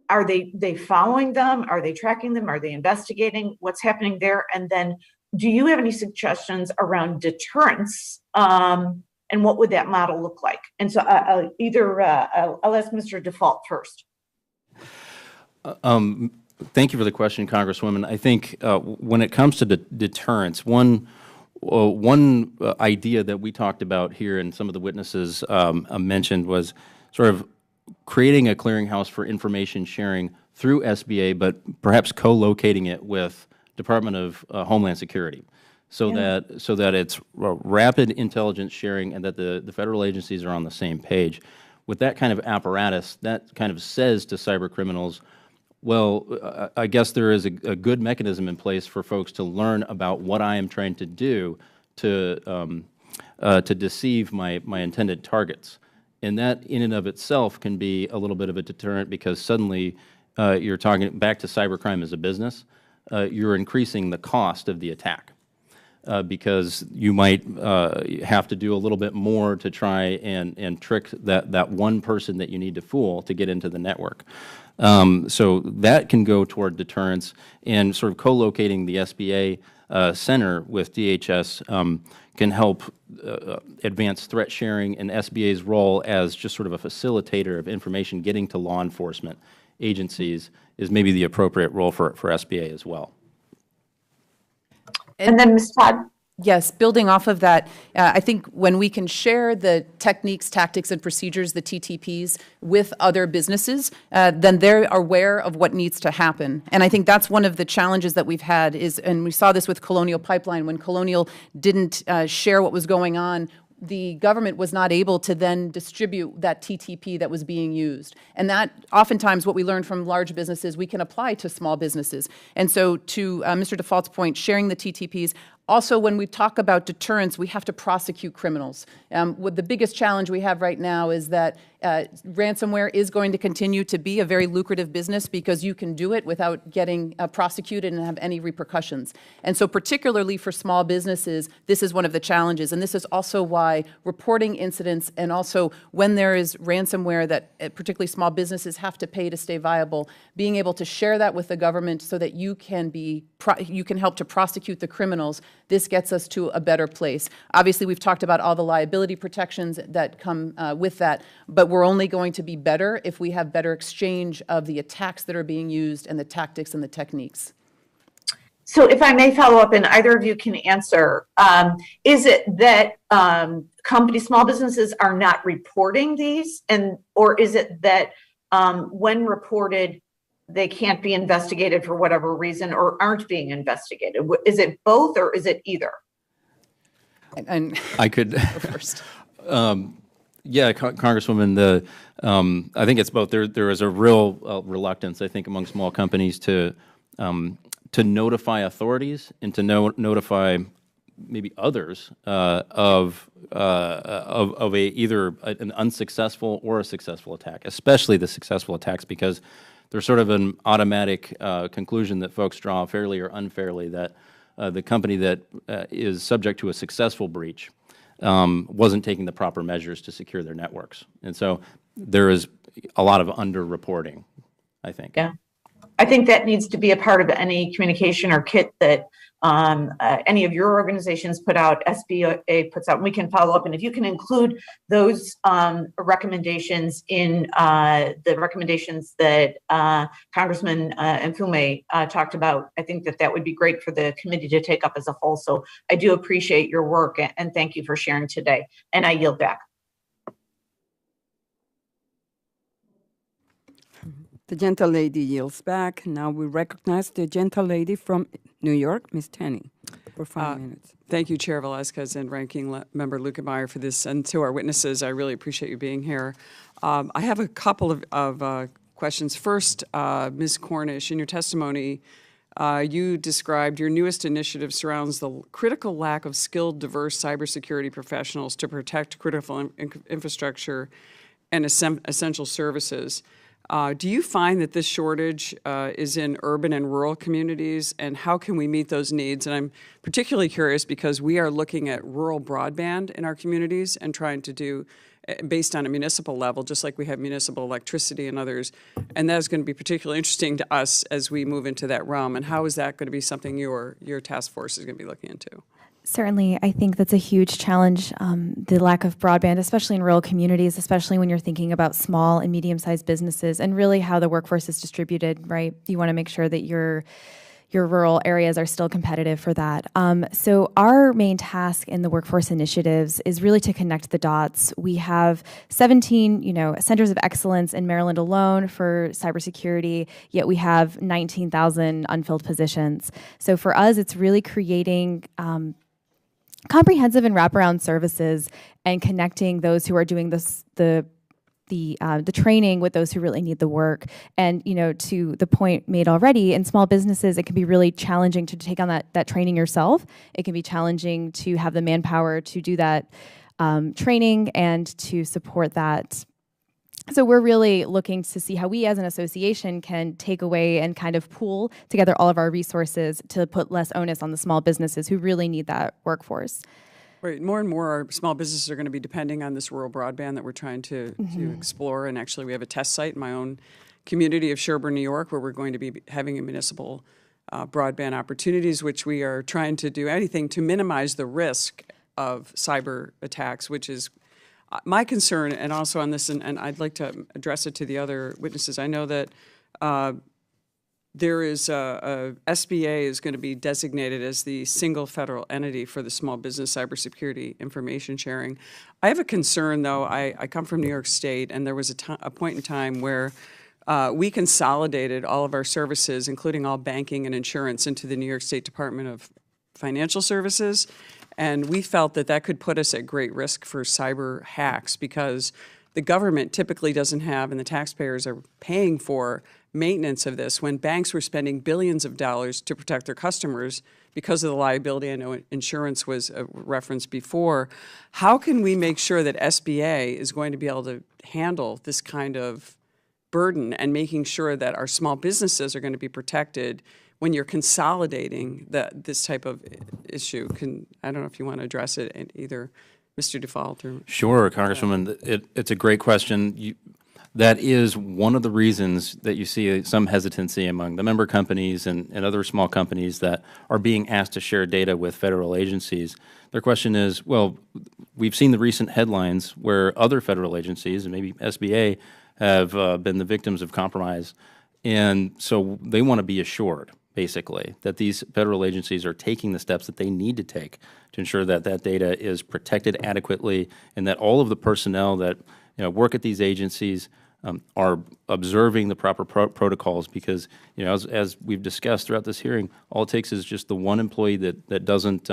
Speaker 14: Are they following them? Are they tracking them? Are they investigating what's happening there? And then do you have any suggestions around deterrence? And what would that model look like? And so I'll ask Mr. Default first.
Speaker 6: Thank you for the question, Congresswoman. I think when it comes to deterrence, one idea that we talked about here and some of the witnesses mentioned was sort of creating a clearinghouse for information sharing through SBA, but perhaps co-locating it with Department of Homeland Security, so that it's rapid intelligence sharing and that the federal agencies are on the same page. With that kind of apparatus, that kind of says to cyber criminals, well, I guess there is a good mechanism in place for folks to learn about what I am trying to do to deceive my intended targets. And that in and of itself can be a little bit of a deterrent because suddenly you're talking back to cybercrime as a business, you're increasing the cost of the attack because you might have to do a little bit more to try and trick that one person that you need to fool to get into the network. So that can go toward deterrence, and sort of co-locating the SBA center with DHS can help advance threat sharing, and SBA's role as just sort of a facilitator of information getting to law enforcement agencies is maybe the appropriate role for SBA as well.
Speaker 14: And then Ms. Todd?
Speaker 5: Yes, building off of that, I think when we can share the techniques, tactics, and procedures, the TTPs, with other businesses, then they're aware of what needs to happen. And I think that's one of the challenges that we've had is, and we saw this with Colonial Pipeline, when Colonial didn't share what was going on, the government was not able to then distribute that TTP that was being used. And that oftentimes what we learned from large businesses, we can apply to small businesses. And so to Mr. Default's point, sharing the TTPs, also, when we talk about deterrence, we have to prosecute criminals. What the biggest challenge we have right now is that Ransomware is going to continue to be a very lucrative business because you can do it without getting prosecuted and have any repercussions. And so particularly for small businesses, this is one of the challenges. And this is also why reporting incidents, and also when there is ransomware that particularly small businesses have to pay to stay viable, being able to share that with the government so that you can help to prosecute the criminals, this gets us to a better place. Obviously, we've talked about all the liability protections that come with that, but we're only going to be better if we have better exchange of the attacks that are being used and the tactics and the techniques.
Speaker 14: So if I may follow up, and either of you can answer, is it that small businesses are not reporting these, or is it that when reported, they can't be investigated for whatever reason or aren't being investigated? Is it both or is it either?
Speaker 5: And
Speaker 6: I could
Speaker 5: go first.
Speaker 6: Yeah, Congresswoman, I think it's both. There is a real reluctance, I think, among small companies to notify authorities and to notify maybe others of either an unsuccessful or a successful attack, especially the successful attacks, because there's sort of an automatic conclusion that folks draw fairly or unfairly that the company that is subject to a successful breach wasn't taking the proper measures to secure their networks. And so there is a lot of under-reporting, I think.
Speaker 14: Yeah. I think that needs to be a part of any communication or kit that any of your organizations put out, SBA puts out, and we can follow up. And if you can include those recommendations in the recommendations that Congressman Mfume talked about, I think that would be great for the committee to take up as a whole. So I do appreciate your work, and thank you for sharing today. And I yield back.
Speaker 1: The gentle lady yields back. Now we recognize the gentle lady from New York, Ms. Tenney, for 5 minutes.
Speaker 15: Thank you, Chair Velazquez and Ranking Member Lukemeyer, for this. And to our witnesses, I really appreciate you being here. I have a couple of questions. First, Ms. Cornish, in your testimony, you described your newest initiative surrounds the critical lack of skilled, diverse cybersecurity professionals to protect critical infrastructure and essential services. Do you find that this shortage is in urban and rural communities, and how can we meet those needs? And I'm particularly curious because we are looking at rural broadband in our communities and trying to do, based on a municipal level, just like we have municipal electricity and others, and that is going to be particularly interesting to us as we move into that realm. And how is that going to be something your task force is going to be looking into?
Speaker 3: Certainly, I think that's a huge challenge, the lack of broadband, especially in rural communities, especially when you're thinking about small and medium-sized businesses and really how the workforce is distributed, right? You want to make sure that your rural areas are still competitive for that. So our main task in the workforce initiatives is really to connect the dots. We have 17, centers of excellence in Maryland alone for cybersecurity, yet we have 19,000 unfilled positions. So for us, it's really creating comprehensive and wraparound services and connecting those who are doing the training with those who really need the work. And to the point made already, in small businesses, it can be really challenging to take on that training yourself. It can be challenging to have the manpower to do that training and to support that. So we're really looking to see how we as an association can take away and kind of pool together all of our resources to put less onus on the small businesses who really need that workforce.
Speaker 15: Right. More and more our small businesses are going to be depending on this rural broadband that we're trying to explore. And actually we have a test site in my own community of Sherburne, New York, where we're going to be having a municipal broadband opportunities, which we are trying to do anything to minimize the risk of cyber attacks, which is my concern, and also on this, and I'd like to address it to the other witnesses. I know that there is SBA is going to be designated as the single federal entity for the small business cybersecurity information sharing. I have a concern, though. I come from New York State, and there was a point in time where we consolidated all of our services, including all banking and insurance, into the New York State Department of Financial Services. And we felt that could put us at great risk for cyber hacks because the government typically doesn't have, and the taxpayers are paying for maintenance of this when banks were spending billions of dollars to protect their customers because of the liability. I know insurance was referenced before. How can we make sure that SBA is going to be able to handle this kind of burden and making sure that our small businesses are going to be protected when you're consolidating this type of issue? I don't know if you want to address it, in either Mr. Default or...
Speaker 6: Sure, Congresswoman. It's a great question. That is one of the reasons that you see some hesitancy among the member companies and other small companies that are being asked to share data with federal agencies. Their question is, well, we've seen the recent headlines where other federal agencies, and maybe SBA, have been the victims of compromise. And so they want to be assured, basically, that these federal agencies are taking the steps that they need to take to ensure that that data is protected adequately, and that all of the personnel that work at these agencies are observing the proper protocols. Because as we've discussed throughout this hearing, all it takes is just the one employee that doesn't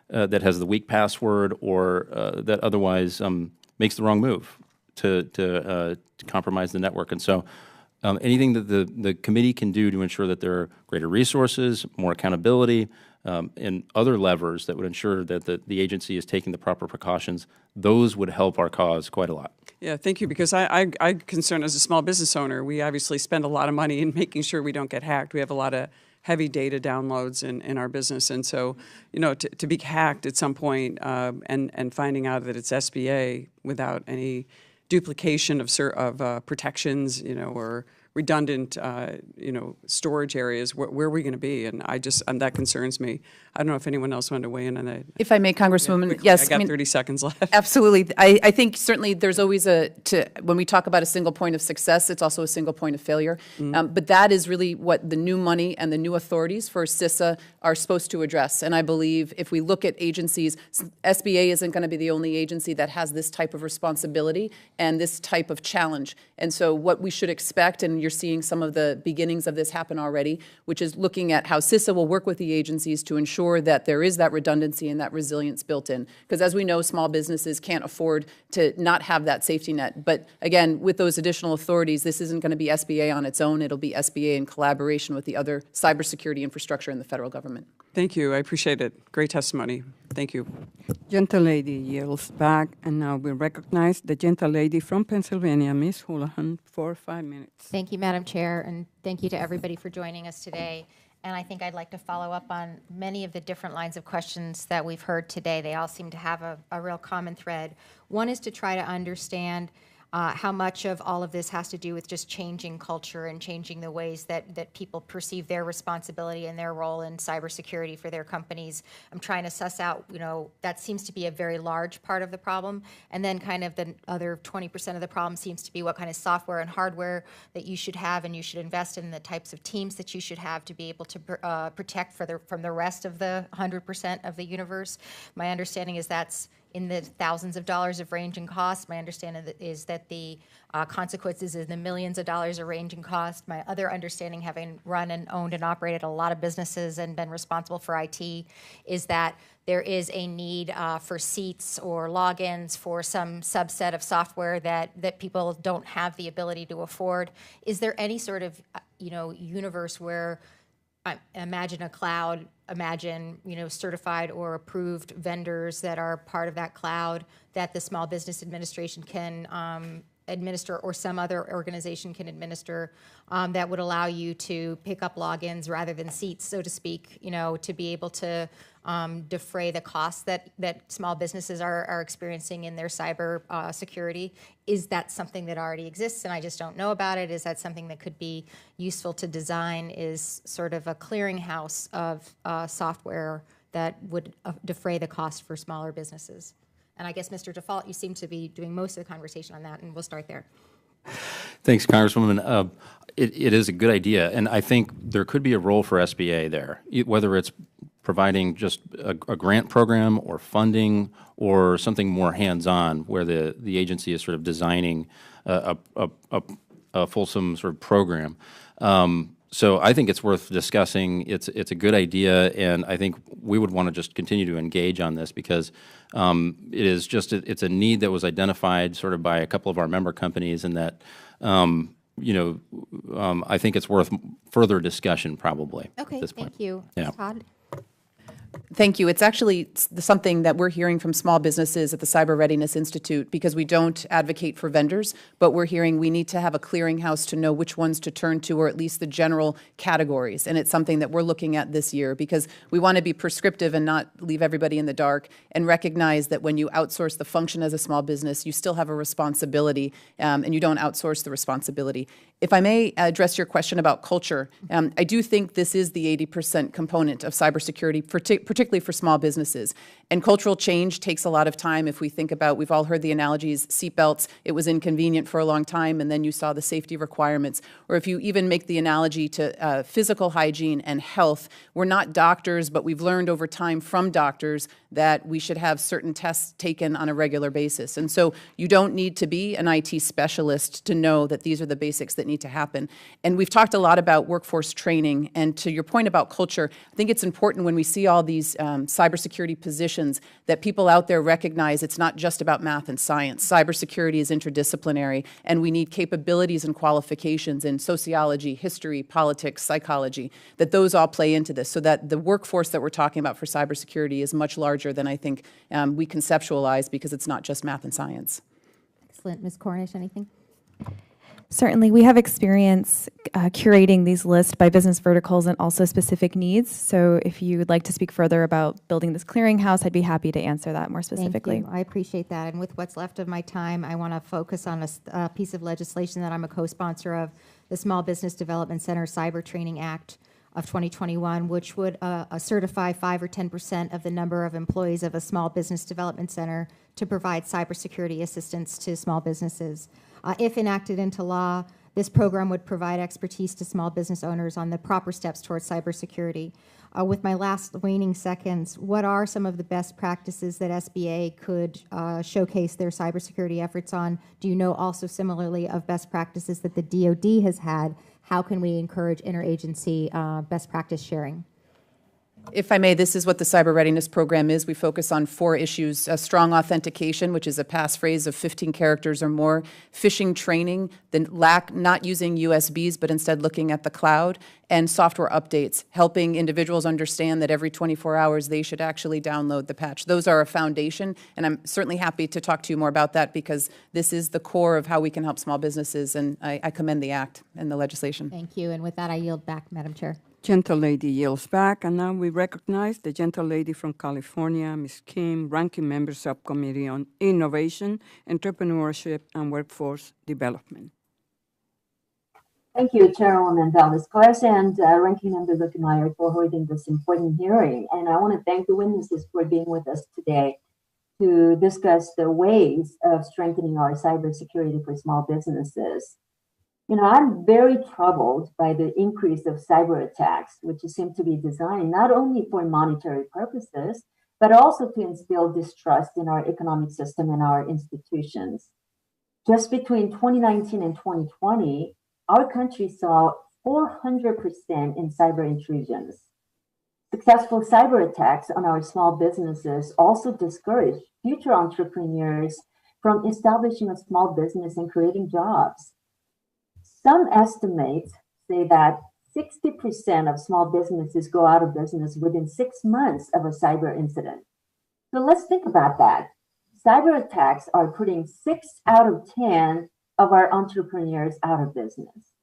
Speaker 6: that has the weak password or that otherwise makes the wrong move to compromise the network. And so anything that the committee can do to ensure that there are greater resources, more accountability, and other levers that would ensure that the agency is taking the proper precautions, those would help our cause quite a lot.
Speaker 15: Yeah, thank you, because I'm concerned as a small business owner. We obviously spend a lot of money in making sure we don't get hacked. We have a lot of heavy data downloads in our business, and so to be hacked at some point and finding out that it's SBA without any duplication of protections, or redundant, storage areas, where are we going to be? And that concerns me. I don't know if anyone else wanted to weigh in on that.
Speaker 5: If I may, Congresswoman,
Speaker 15: Quickly,
Speaker 5: yes.
Speaker 15: I got 30 seconds left.
Speaker 5: Absolutely. I think certainly there's always when we talk about a single point of success, it's also a single point of failure. But that is really what the new money and the new authorities for CISA are supposed to address. And I believe if we look at agencies, SBA isn't going to be the only agency that has this type of responsibility and this type of challenge. And so what we should expect, and you're seeing some of the beginnings of this happen already, which is looking at how CISA will work with the agencies to ensure that there is that redundancy and that resilience built in. Because as we know, small businesses can't afford to not have that safety net. But again, with those additional authorities, this isn't going to be SBA on its own. It'll be SBA in collaboration with the other cybersecurity infrastructure in the federal government.
Speaker 15: Thank you. I appreciate it. Great testimony. Thank you.
Speaker 1: Gentlelady yields back, and now we recognize the gentlelady from Pennsylvania, Ms. Houlihan, for 5 minutes.
Speaker 7: Thank you, Madam Chair, and thank you to everybody for joining us today. And I think I'd like to follow up on many of the different lines of questions that we've heard today. They all seem to have a real common thread. One is to try to understand how much of all of this has to do with just changing culture and changing the ways that people perceive their responsibility and their role in cybersecurity for their companies. I'm trying to suss out, that seems to be a very large part of the problem. And then kind of the other 20% of the problem seems to be what kind of software and hardware that you should have and you should invest in, the types of teams that you should have to be able to protect from the rest of the 100% of the universe. My understanding is that's in the thousands of dollars of range and cost. My understanding is that the consequences is in the millions of dollars of range and cost. My other understanding, having run and owned and operated a lot of businesses and been responsible for IT, is that there is a need for seats or logins for some subset of software that people don't have the ability to afford. Is there any sort of universe where imagine a cloud, imagine certified or approved vendors that are part of that cloud that the Small Business Administration can administer, or some other organization can administer, that would allow you to pick up logins rather than seats, so to speak, to be able to defray the costs that small businesses are experiencing in their cyber security. Is that something that already exists and I just don't know about it? Is that something that could be useful to design? Is sort of a clearinghouse of software that would defray the cost for smaller businesses? And I guess, Mr. Default, you seem to be doing most of the conversation on that, and we'll start there.
Speaker 6: Thanks, Congresswoman. It is a good idea, and I think there could be a role for SBA there, whether it's providing just a grant program or funding or something more hands-on, where the agency is sort of designing a fulsome sort of program. So I think it's worth discussing. It's a good idea, and I think we would want to just continue to engage on this because it is just it's a need that was identified sort of by a couple of our member companies, and that I think it's worth further discussion probably.
Speaker 7: Okay,
Speaker 6: at this point.
Speaker 7: thank you.
Speaker 6: Yeah.
Speaker 7: Ms. Todd?
Speaker 5: Thank you. It's actually something that we're hearing from small businesses at the Cyber Readiness Institute, because we don't advocate for vendors, but we're hearing we need to have a clearinghouse to know which ones to turn to, or at least the general categories. And it's something that we're looking at this year because we want to be prescriptive and not leave everybody in the dark, and recognize that when you outsource the function as a small business, you still have a responsibility, and you don't outsource the responsibility. If I may address your question about culture, I do think this is the 80% component of cybersecurity, particularly for small businesses. And cultural change takes a lot of time. If we think about, we've all heard the analogies, seatbelts, it was inconvenient for a long time, and then you saw the safety requirements. Or if you even make the analogy to physical hygiene and health, we're not doctors, but we've learned over time from doctors that we should have certain tests taken on a regular basis. And so you don't need to be an IT specialist to know that these are the basics that need to happen. And we've talked a lot about workforce training. And to your point about culture, I think it's important when we see all these cybersecurity positions that people out there recognize it's not just about math and science. Cybersecurity is interdisciplinary, and we need capabilities and qualifications in sociology, history, politics, psychology, that those all play into this, so that the workforce that we're talking about for cybersecurity is much larger than I think we conceptualize, because it's not just math and science.
Speaker 7: Excellent. Ms. Cornish, anything?
Speaker 3: Certainly, we have experience curating these lists by business verticals and also specific needs. So if you would like to speak further about building this clearinghouse, I'd be happy to answer that more specifically.
Speaker 7: Thank you. I appreciate that. And with what's left of my time, I want to focus on a piece of legislation that I'm a co-sponsor of, the Small Business Development Center Cyber Training Act of 2021, which would certify 5 or 10% of the number of employees of a small business development center to provide cybersecurity assistance to small businesses. If enacted into law, this program would provide expertise to small business owners on the proper steps towards cybersecurity. With my last waning seconds, what are some of the best practices that SBA could showcase their cybersecurity efforts on? Do you know also similarly of best practices that the DoD has had? How can we encourage interagency best practice sharing?
Speaker 5: If I may, this is what the Cyber Readiness Program is. We focus on 4 issues: strong authentication, which is a passphrase of 15 characters or more; phishing training, not using USBs, but instead looking at the cloud; and software updates, helping individuals understand that every 24 hours they should actually download the patch. Those are a foundation, and I'm certainly happy to talk to you more about that, because this is the core of how we can help small businesses, and I commend the act and the legislation.
Speaker 7: Thank you. And with that, I yield back, Madam Chair.
Speaker 1: Gentle lady yields back, and now we recognize the gentle lady from California, Ms. Kim, Ranking Member Subcommittee on Innovation, Entrepreneurship, and Workforce Development.
Speaker 16: Thank you, Chairwoman Velasquez and Ranking Member Lukemeyer, for holding this important hearing. And I want to thank the witnesses for being with us today to discuss the ways of strengthening our cybersecurity for small businesses. You know, I'm very troubled by the increase of cyber attacks, which seem to be designed not only for monetary purposes, but also to instill distrust in our economic system and our institutions. Just between 2019 and 2020, our country saw 400% in cyber intrusions. Successful cyber attacks on our small businesses also discourage future entrepreneurs from establishing a small business and creating jobs. Some estimates say that 60% of small businesses go out of business within 6 months of a cyber incident. So let's think about that. Cyber attacks are putting 6 out of 10 of our entrepreneurs out of business.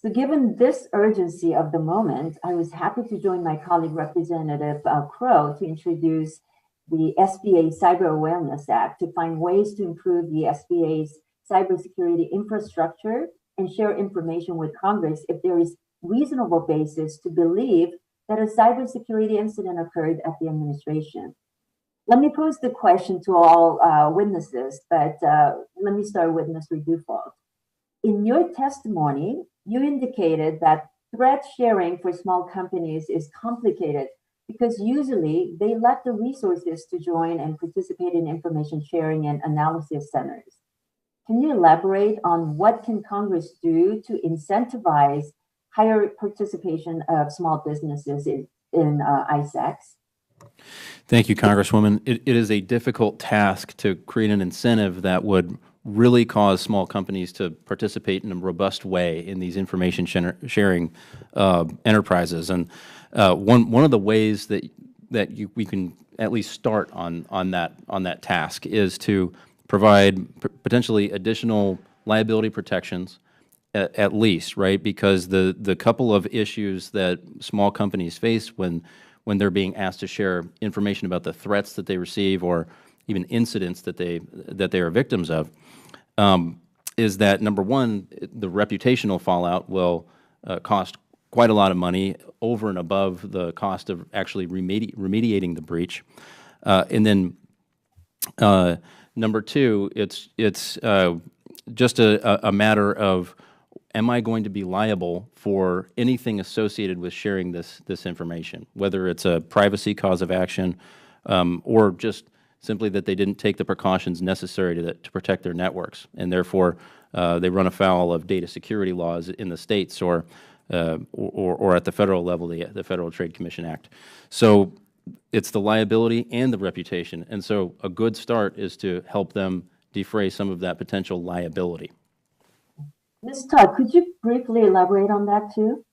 Speaker 16: So given this urgency of the moment, I was happy to join my colleague, Representative Crow, to introduce the SBA Cyber Awareness Act to find ways to improve the SBA's cybersecurity infrastructure and share information with Congress if there is reasonable basis to believe that a cybersecurity incident occurred at the administration. Let me pose the question to all witnesses, but let me start with Mr. Dufault. In your testimony, you indicated that threat sharing for small companies is complicated because usually they lack the resources to join and participate in information sharing and analysis centers. Can you elaborate on what can Congress do to incentivize higher participation of small businesses in ISACs?
Speaker 6: Thank you, Congresswoman. It is a difficult task to create an incentive that would really cause small companies to participate in a robust way in these information sharing enterprises. And one of the ways that we can at least start on that task is to provide potentially additional liability protections, at least, right? Because the couple of issues that small companies face when they're being asked to share information about the threats that they receive or even incidents that they are victims of, is that, number one, the reputational fallout will cost quite a lot of money over and above the cost of actually remediating the breach. And then number two, it's just a matter of, am I going to be liable for anything associated with sharing this information, whether it's a privacy cause of action or just simply that they didn't take the precautions necessary to protect their networks, and therefore they run afoul of data security laws in the states or at the federal level, the Federal Trade Commission Act. So it's the liability and the reputation, and so a good start is to help them defray some of that potential liability.
Speaker 16: Ms. Todd, could you briefly elaborate on that too?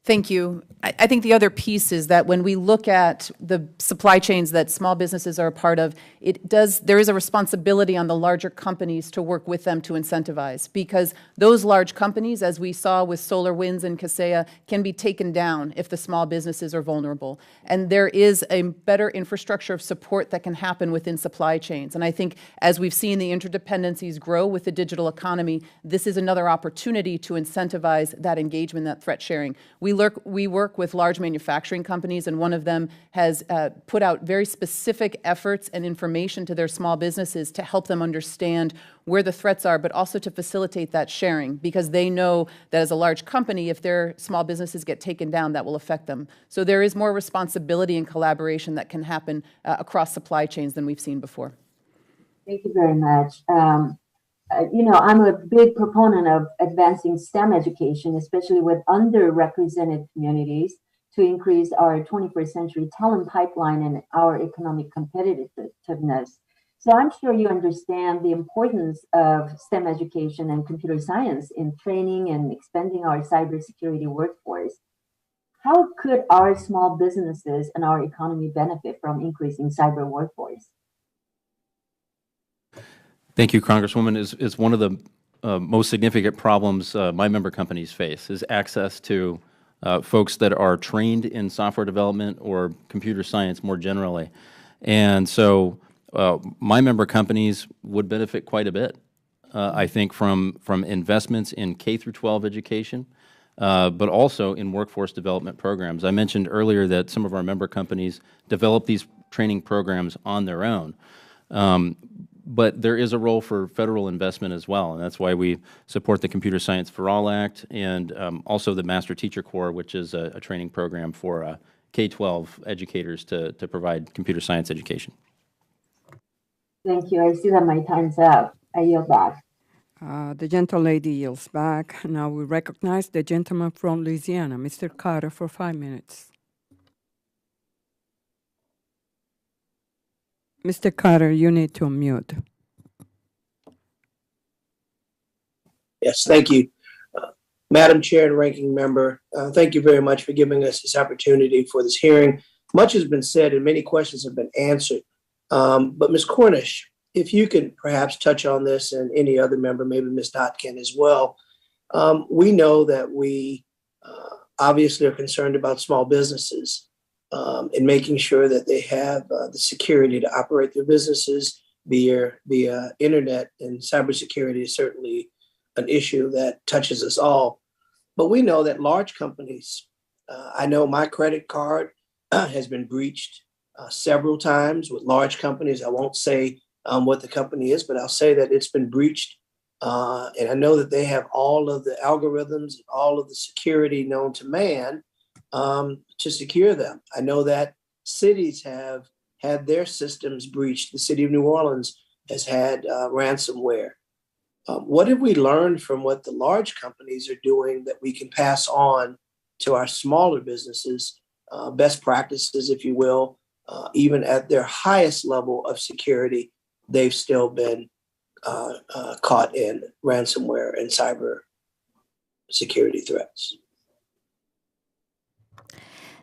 Speaker 5: Thank you. I think the other piece is that when we look at the supply chains that small businesses are a part of, there is a responsibility on the larger companies to work with them to incentivize, because those large companies, as we saw with SolarWinds and Kaseya, can be taken down if the small businesses are vulnerable. And there is a better infrastructure of support that can happen within supply chains. And I think as we've seen the interdependencies grow with the digital economy, this is another opportunity to incentivize that engagement, that threat sharing. We work with large manufacturing companies, and one of them has put out very specific efforts and information to their small businesses to help them understand where the threats are, but also to facilitate that sharing, because they know that as a large company, if their small businesses get taken down, that will affect them. So there is more responsibility and collaboration that can happen across supply chains than we've seen before.
Speaker 16: Thank you very much. I'm a big proponent of advancing STEM education, especially with underrepresented communities, to increase our 21st century talent pipeline and our economic competitiveness. So I'm sure you understand the importance of STEM education and computer science in training and expanding our cybersecurity workforce. How could our small businesses and our economy benefit from increasing cyber workforce?
Speaker 6: Thank you, Congresswoman. Is one of the most significant problems my member companies face is access to folks that are trained in software development or computer science more generally. And so my member companies would benefit quite a bit, I think, from investments in K through 12 education, but also in workforce development programs. I mentioned earlier that some of our member companies develop these training programs on their own. But there is a role for federal investment as well, and that's why we support the Computer Science for All Act and also the Master Teacher Corps, which is a training program for K-12 educators to provide computer science education.
Speaker 16: Thank you. I see that my time's up. I yield back.
Speaker 1: The gentlelady yields back. Now we recognize the gentleman from Louisiana, Mr. Carter, for 5 minutes. Mr. Carter, you need to unmute.
Speaker 17: Yes, thank you. Madam Chair and Ranking Member, thank you very much for giving us this opportunity for this hearing. Much has been said and many questions have been answered. But Ms. Cornish, if you can perhaps touch on this, and any other member, maybe Ms. Dot can as well. We know that we obviously are concerned about small businesses. And making sure that they have the security to operate their businesses via internet, and cybersecurity is certainly an issue that touches us all. But we know that large companies, I know my credit card has been breached several times with large companies. I won't say what the company is, but I'll say that it's been breached. And I know that they have all of the algorithms, all of the security known to man to secure them. I know that cities have had their systems breached. The city of New Orleans has had ransomware. What have we learned from what the large companies are doing that we can pass on to our smaller businesses, best practices, if you will? Even at their highest level of security, they've still been caught in ransomware and cyber security threats.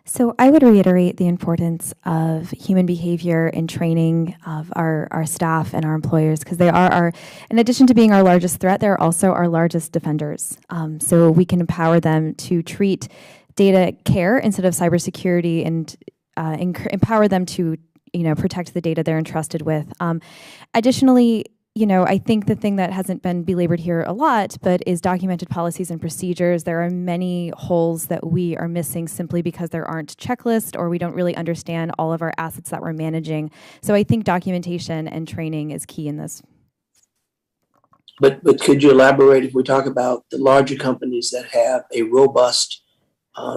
Speaker 3: So I would reiterate the importance of human behavior and training of our staff and our employers, because they are in addition to being our largest threat, they're also our largest defenders. So we can empower them to treat data care instead of cybersecurity, and empower them to protect the data they're entrusted with. Additionally, I think the thing that hasn't been belabored here a lot, but is documented policies and procedures. There are many holes that we are missing simply because there aren't checklists, or we don't really understand all of our assets that we're managing. So I think documentation and training is key in this.
Speaker 17: But could you elaborate if we talk about the larger companies that have a robust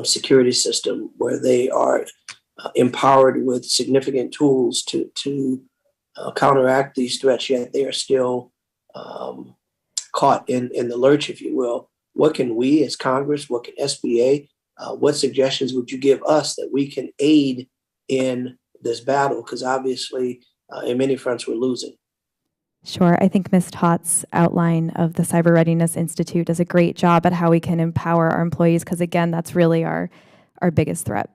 Speaker 17: security system where they are empowered with significant tools to counteract these threats, yet they are still caught in the lurch, if you will? What can we as Congress, what can SBA, what suggestions would you give us that we can aid in this battle? Because obviously, in many fronts, we're losing.
Speaker 3: Sure. I think Ms. Tott's outline of the Cyber Readiness Institute does a great job at how we can empower our employees, because again, that's really our biggest threat.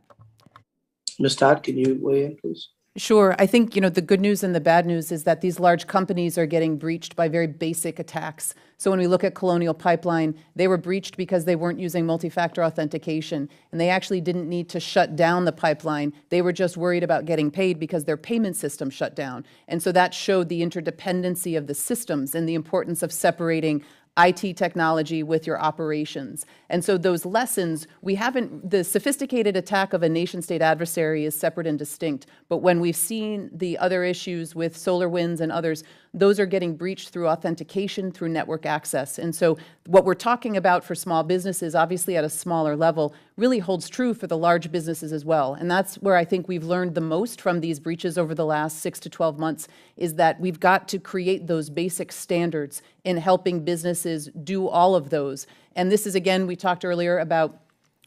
Speaker 17: Ms. Tott, can you weigh in, please?
Speaker 5: Sure. I think, the good news and the bad news is that these large companies are getting breached by very basic attacks. So when we look at Colonial Pipeline, they were breached because they weren't using multi-factor authentication, and they actually didn't need to shut down the pipeline. They were just worried about getting paid because their payment system shut down. And so that showed the interdependency of the systems and the importance of separating IT technology with your operations. And so those lessons, the sophisticated attack of a nation state adversary is separate and distinct. But when we've seen the other issues with SolarWinds and others, those are getting breached through authentication, through network access. And so what we're talking about for small businesses, obviously at a smaller level, really holds true for the large businesses as well. And that's where I think we've learned the most from these breaches over the last 6 to 12 months, is that we've got to create those basic standards in helping businesses do all of those. And this is, again, we talked earlier about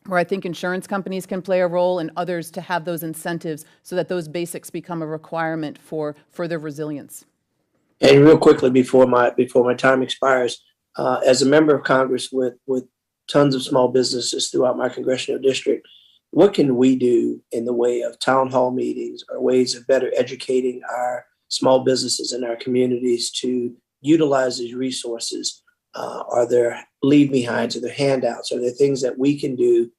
Speaker 5: where I think insurance companies can play a role, and others to have those incentives so that those basics become a requirement for further resilience.
Speaker 17: And real quickly, before my time expires, as a member of Congress with tons of small businesses throughout my congressional district, what can we do in the way of town hall meetings or ways of better educating our small businesses in our communities to utilize these resources? Are there leave-behinds? Are there handouts? Are there things that we can do?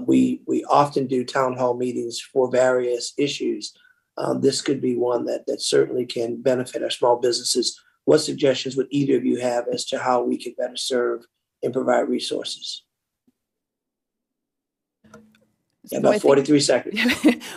Speaker 17: We often do town hall meetings for various issues. This could be one that certainly can benefit our small businesses. What suggestions would either of you have as to how we can better serve and provide resources? Yeah, about 43 seconds.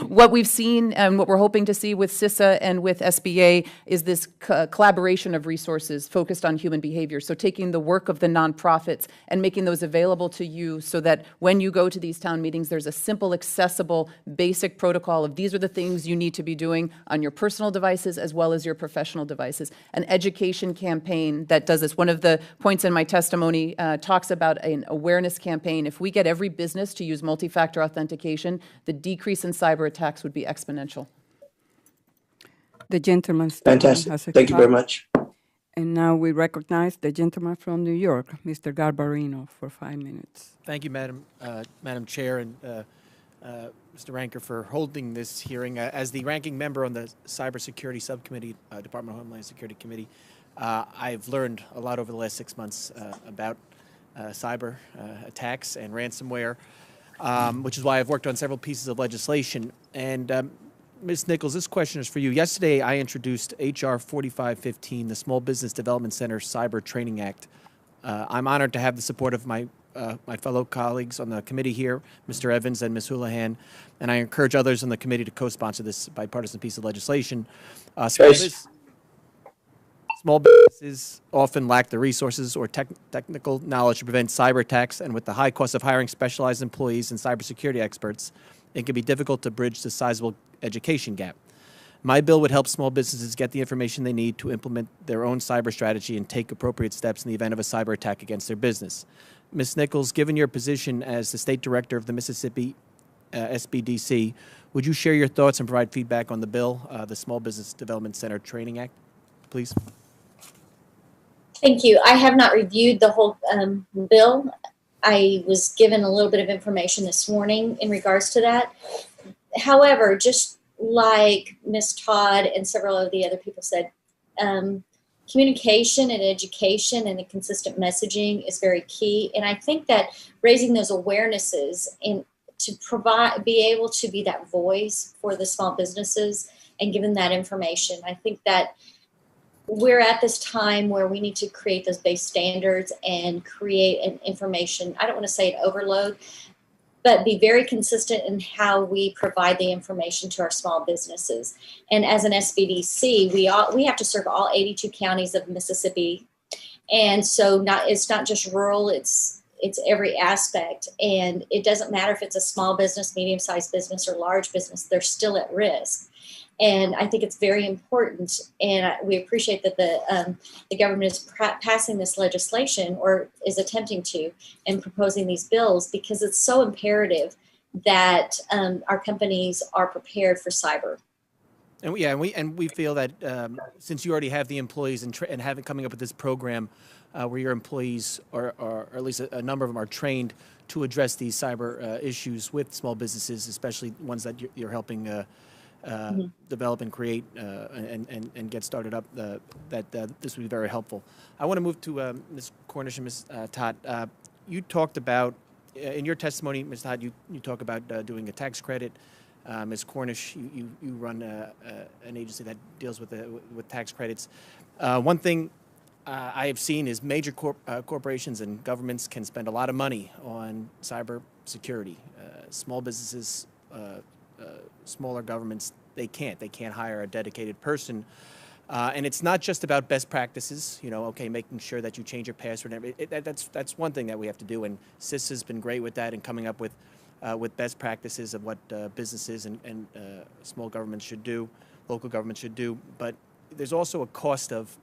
Speaker 5: What we've seen and what we're hoping to see with CISA and with SBA is this collaboration of resources focused on human behavior. So taking the work of the nonprofits and making those available to you so that when you go to these town meetings, there's a simple, accessible, basic protocol of these are the things you need to be doing on your personal devices as well as your professional devices. An education campaign that does this. One of the points in my testimony talks about an awareness campaign. If we get every business to use multi-factor authentication, the decrease in cyber attacks would be exponential.
Speaker 1: The gentleman.
Speaker 17: Fantastic. Thank you very much.
Speaker 1: And now we recognize the gentleman from New York, Mr. Garbarino, for 5 minutes.
Speaker 18: Thank you, Madam Chair, and Mr. Ranker for holding this hearing. As the ranking member on the Cybersecurity Subcommittee, Department of Homeland Security Committee, I've learned a lot over the last 6 months about cyber attacks and ransomware. Which is why I've worked on several pieces of legislation. And Ms. Nichols, this question is for you. Yesterday, I introduced H.R. 4515, the Small Business Development Center Cyber Training Act. I'm honored to have the support of my fellow colleagues on the committee here, Mr. Evans and Ms. Houlihan, and I encourage others on the committee to co-sponsor this bipartisan piece of legislation. Small businesses often lack the resources or technical knowledge to prevent cyber attacks, and with the high cost of hiring specialized employees and cybersecurity experts, it can be difficult to bridge the sizable education gap. My bill would help small businesses get the information they need to implement their own cyber strategy and take appropriate steps in the event of a cyber attack against their business. Ms. Nichols, given your position as the State Director of the Mississippi SBDC, would you share your thoughts and provide feedback on the bill, the Small Business Development Center Training Act, please?
Speaker 4: Thank you. I have not reviewed the whole bill. I was given a little bit of information this morning in regards to that. However, just like Ms. Todd and several of the other people said, communication and education and a consistent messaging is very key. And I think that raising those awarenesses and to be able to be that voice for the small businesses and give them that information, I think that we're at this time where we need to create those base standards and create an information, I don't want to say an overload, but be very consistent in how we provide the information to our small businesses. And as an SBDC, we have to serve all 82 counties of Mississippi. And so it's not just rural, it's every aspect. And it doesn't matter if it's a small business, medium-sized business, or large business, they're still at risk. And I think it's very important, and we appreciate that the government is passing this legislation, or is attempting to, and proposing these bills, because it's so imperative that our companies are prepared for cyber.
Speaker 18: And we feel that since you already have the employees and having coming up with this program where your employees are, or at least a number of them are trained to address these cyber issues with small businesses, especially ones that you're helping develop and create and get started up, that this would be very helpful. I want to move to Ms. Cornish and Ms. Todd. You talked about, in your testimony, Ms. Todd, you talk about doing a tax credit. Ms. Cornish, you run an agency that deals with tax credits. One thing I have seen is major corporations and governments can spend a lot of money on cyber security. Small businesses, smaller governments, they can't hire a dedicated person. And it's not just about best practices, making sure that you change your password. That's one thing that we have to do, and CIS has been great with that and coming up with best practices of what businesses and small governments should do, local governments should do. But there's also a cost of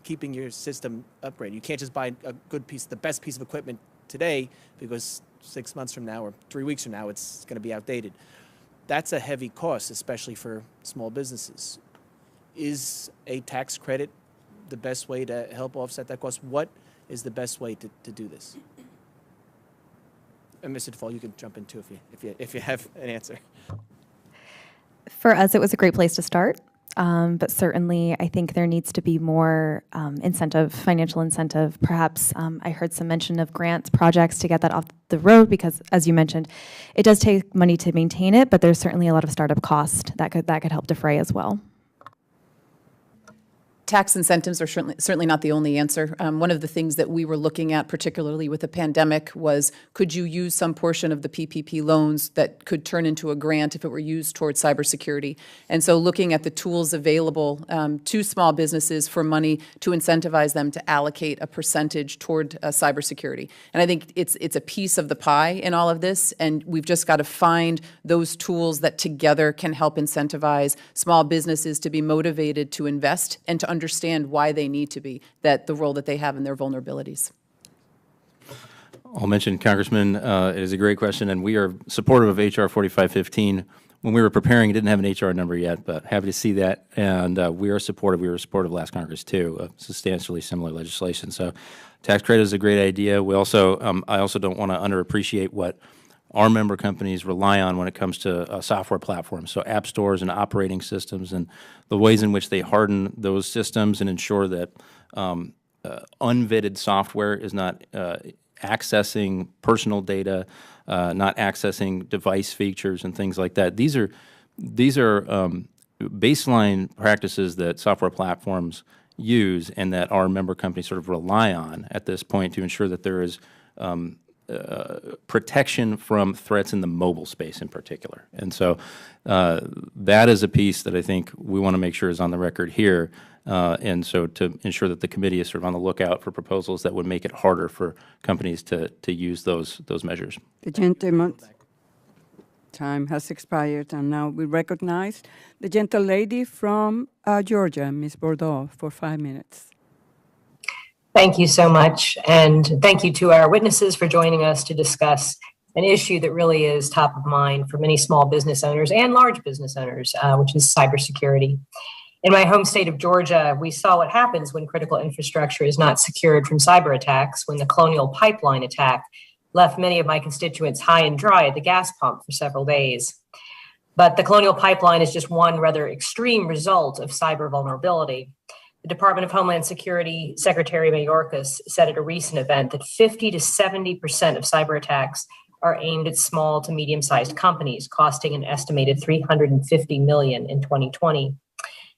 Speaker 18: keeping your system upgraded. You can't just buy the best piece of equipment today, because 6 months from now or 3 weeks from now it's going to be outdated. That's a heavy cost, especially for small businesses. Is a tax credit the best way to help offset that cost? What is the best way to do this? And Mr. DeFault, you can jump in too if you have an answer.
Speaker 3: For us, it was a great place to start. But certainly, I think there needs to be more financial incentive. Perhaps I heard some mention of grants, projects to get that off the road, because, as you mentioned, it does take money to maintain it, but there's certainly a lot of startup cost that could help defray as well.
Speaker 5: Tax incentives are certainly not the only answer. One of the things that we were looking at, particularly with the pandemic, was could you use some portion of the PPP loans that could turn into a grant if it were used towards cybersecurity? And so looking at the tools available to small businesses for money to incentivize them to allocate a percentage toward cybersecurity. And I think it's a piece of the pie in all of this, and we've just got to find those tools that together can help incentivize small businesses to be motivated to invest and to understand why they need to be, that the role that they have in their vulnerabilities.
Speaker 6: I'll mention, Congressman, it is a great question, and we are supportive of H.R. 4515. When we were preparing, it didn't have an H.R. number yet, but happy to see that, and we are supportive. We were supportive last Congress, too, of substantially similar legislation. So tax credit is a great idea. We also, I also don't want to underappreciate what our member companies rely on when it comes to software platforms, so app stores and operating systems, and the ways in which they harden those systems and ensure that unvetted software is not accessing personal data, not accessing device features and things like that. These are baseline practices that software platforms use and that our member companies sort of rely on at this point to ensure that there is protection from threats in the mobile space in particular. And so that is a piece that I think we want to make sure is on the record here. And so to ensure that the committee is sort of on the lookout for proposals that would make it harder for companies to use those measures.
Speaker 1: The gentleman. time has expired, and now we recognize the gentle lady from Georgia, Ms. Bordeaux, for 5 minutes.
Speaker 19: Thank you so much, and thank you to our witnesses for joining us to discuss an issue that really is top of mind for many small business owners and large business owners, which is cybersecurity. In my home state of Georgia, we saw what happens when critical infrastructure is not secured from cyber attacks, when the Colonial Pipeline attack left many of my constituents high and dry at the gas pump for several days. But the Colonial Pipeline is just one rather extreme result of cyber vulnerability. The Department of Homeland Security Secretary Mayorkas said at a recent event that 50 to 70% of cyber attacks are aimed at small to medium-sized companies, costing an estimated $350 million in 2020.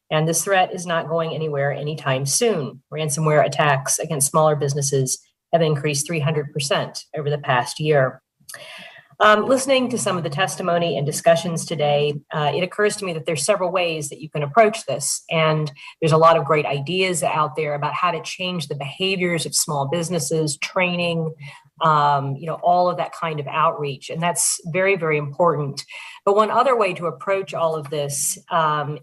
Speaker 19: And this threat is not going anywhere anytime soon. Ransomware attacks against smaller businesses have increased 300% over the past year. Listening to some of the testimony and discussions today, it occurs to me that there's several ways that you can approach this. And there's a lot of great ideas out there about how to change the behaviors of small businesses, training, all of that kind of outreach. And that's very, very important. But one other way to approach all of this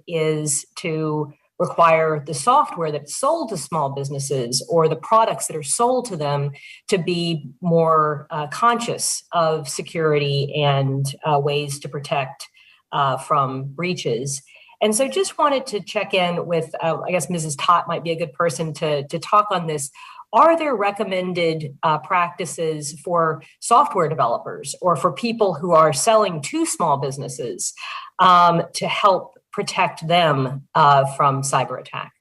Speaker 19: is to require the software that's sold to small businesses or the products that are sold to them to be more conscious of security and ways to protect from breaches. And so just wanted to check in with, I guess Mrs. Tott might be a good person to talk on this. Are there recommended practices for software developers or for people who are selling to small businesses to help protect them from cyber attack?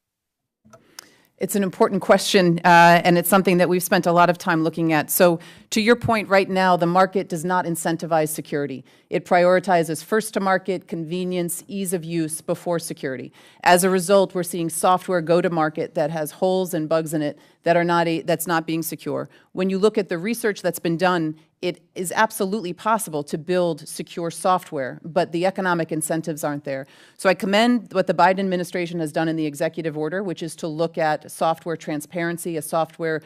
Speaker 5: It's an important question, and it's something that we've spent a lot of time looking at. So to your point, right now, the market does not incentivize security. It prioritizes first to market, convenience, ease of use before security. As a result, we're seeing software go to market that has holes and bugs in it that are that's not being secure. When you look at the research that's been done, it is absolutely possible to build secure software, but the economic incentives aren't there. So I commend what the Biden administration has done in the executive order, which is to look at software transparency, a software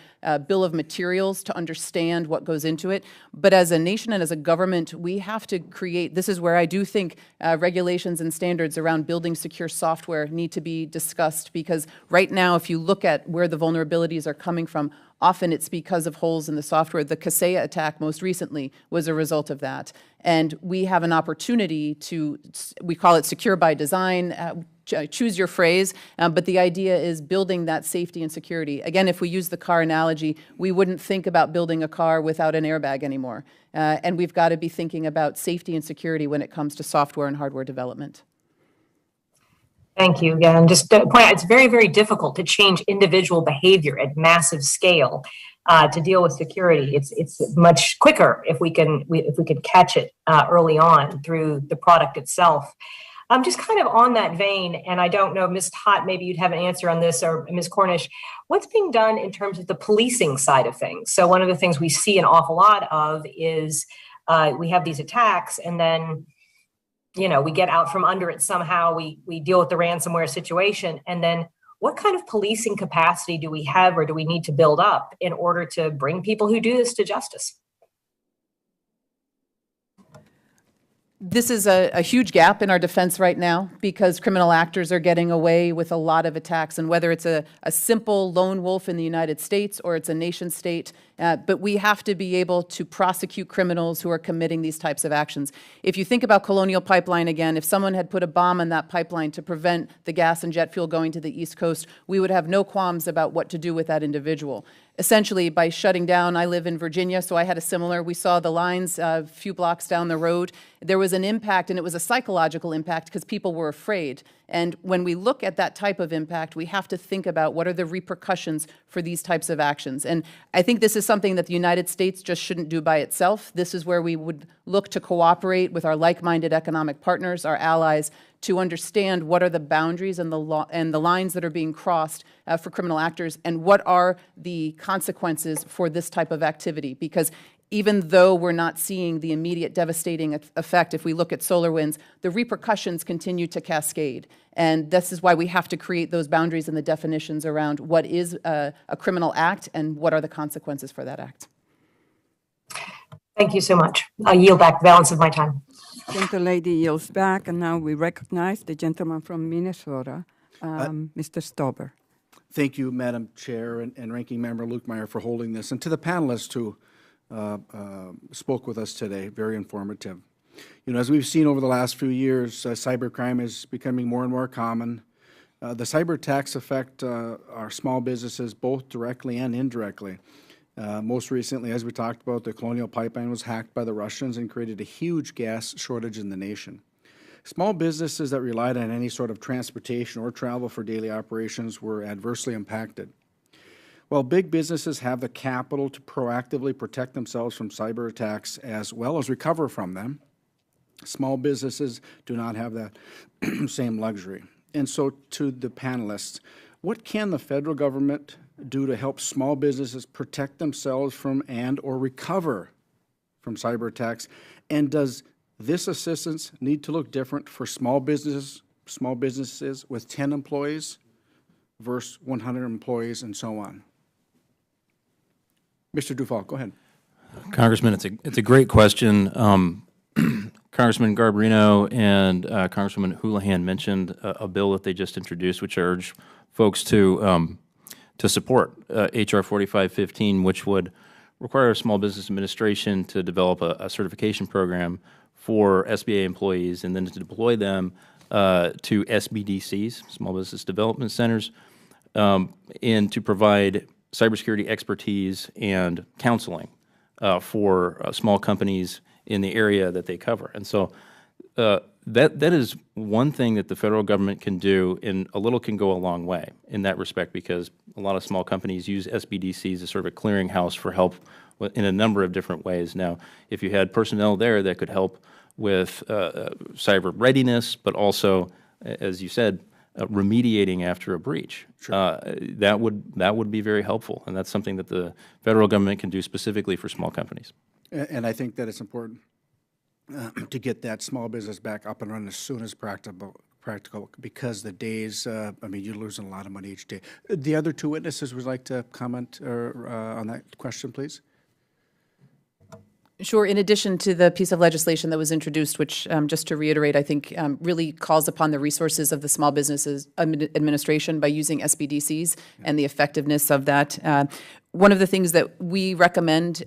Speaker 5: bill of materials to understand what goes into it. But as a nation and as a government, we have to create, this is where I do think regulations and standards around building secure software need to be discussed, because right now, if you look at where the vulnerabilities are coming from, often it's because of holes in the software. The Kaseya attack most recently was a result of that. And we have an opportunity to, we call it secure by design, choose your phrase, but the idea is building that safety and security. Again, if we use the car analogy, we wouldn't think about building a car without an airbag anymore. And we've got to be thinking about safety and security when it comes to software and hardware development.
Speaker 19: Thank you. Yeah, and just to point out, it's very, very difficult to change individual behavior at massive scale to deal with security. It's much quicker if we can catch it early on through the product itself. Just kind of on that vein, and I don't know, Ms. Tott, maybe you'd have an answer on this, or Ms. Cornish, what's being done in terms of the policing side of things? So one of the things we see an awful lot of is we have these attacks, and then we get out from under it somehow, we deal with the ransomware situation, and then what kind of policing capacity do we have or do we need to build up in order to bring people who do this to justice?
Speaker 5: This is a huge gap in our defense right now, because criminal actors are getting away with a lot of attacks, and whether it's a simple lone wolf in the United States or it's a nation state, but we have to be able to prosecute criminals who are committing these types of actions. If you think about Colonial Pipeline again, if someone had put a bomb on that pipeline to prevent the gas and jet fuel going to the East Coast, we would have no qualms about what to do with that individual. Essentially, by shutting down, I live in Virginia, so I had a similar, we saw the lines a few blocks down the road. There was an impact, and it was a psychological impact because people were afraid. And when we look at that type of impact, we have to think about what are the repercussions for these types of actions. And I think this is something that the United States just shouldn't do by itself. This is where we would look to cooperate with our like-minded economic partners, our allies, to understand what are the boundaries and the lines that are being crossed for criminal actors, and what are the consequences for this type of activity. Because even though we're not seeing the immediate devastating effect, if we look at SolarWinds, the repercussions continue to cascade. And this is why we have to create those boundaries and the definitions around what is a criminal act and what are the consequences for that act.
Speaker 19: Thank you so much. I'll yield back the balance of my time.
Speaker 1: Gentlelady yields back, and now we recognize the gentleman from Minnesota, Mr. Stober.
Speaker 20: Thank you, Madam Chair and Ranking Member Lukemire, for holding this, and to the panelists who spoke with us today. Very informative. You know, as we've seen over the last few years, cybercrime is becoming more and more common. The cyber attacks affect our small businesses both directly and indirectly. Most recently, as we talked about, the Colonial Pipeline was hacked by the Russians and created a huge gas shortage in the nation. Small businesses that relied on any sort of transportation or travel for daily operations were adversely impacted. While big businesses have the capital to proactively protect themselves from cyber attacks as well as recover from them, small businesses do not have that same luxury. And so to the panelists, what can the federal government do to help small businesses protect themselves from and or recover from cyber attacks? And does this assistance need to look different for small businesses with 10 employees versus 100 employees and so on? Mr. Dufault, go ahead.
Speaker 6: Congressman, it's a great question. Congressman Garbarino and Congresswoman Houlihan mentioned a bill that they just introduced, which I urge folks to support, H.R. 4515, which would require a Small Business Administration to develop a certification program for SBA employees and then to deploy them to SBDCs, Small Business Development Centers, and to provide cybersecurity expertise and counseling for small companies in the area that they cover. And so that is one thing that the federal government can do, and a little can go a long way in that respect, because a lot of small companies use SBDCs as sort of a clearinghouse for help in a number of different ways. Now, if you had personnel there that could help with cyber readiness, but also, as you said, remediating after a breach, that would be very helpful, and that's something that the federal government can do specifically for small companies.
Speaker 20: And I think that it's important to get that small business back up and running as soon as practical, because the days, I mean, you're losing a lot of money each day. The other two witnesses would like to comment on that question, please.
Speaker 5: Sure. In addition to the piece of legislation that was introduced, which, just to reiterate, I think really calls upon the resources of the Small Business Administration by using SBDCs and the effectiveness of that. One of the things that we recommend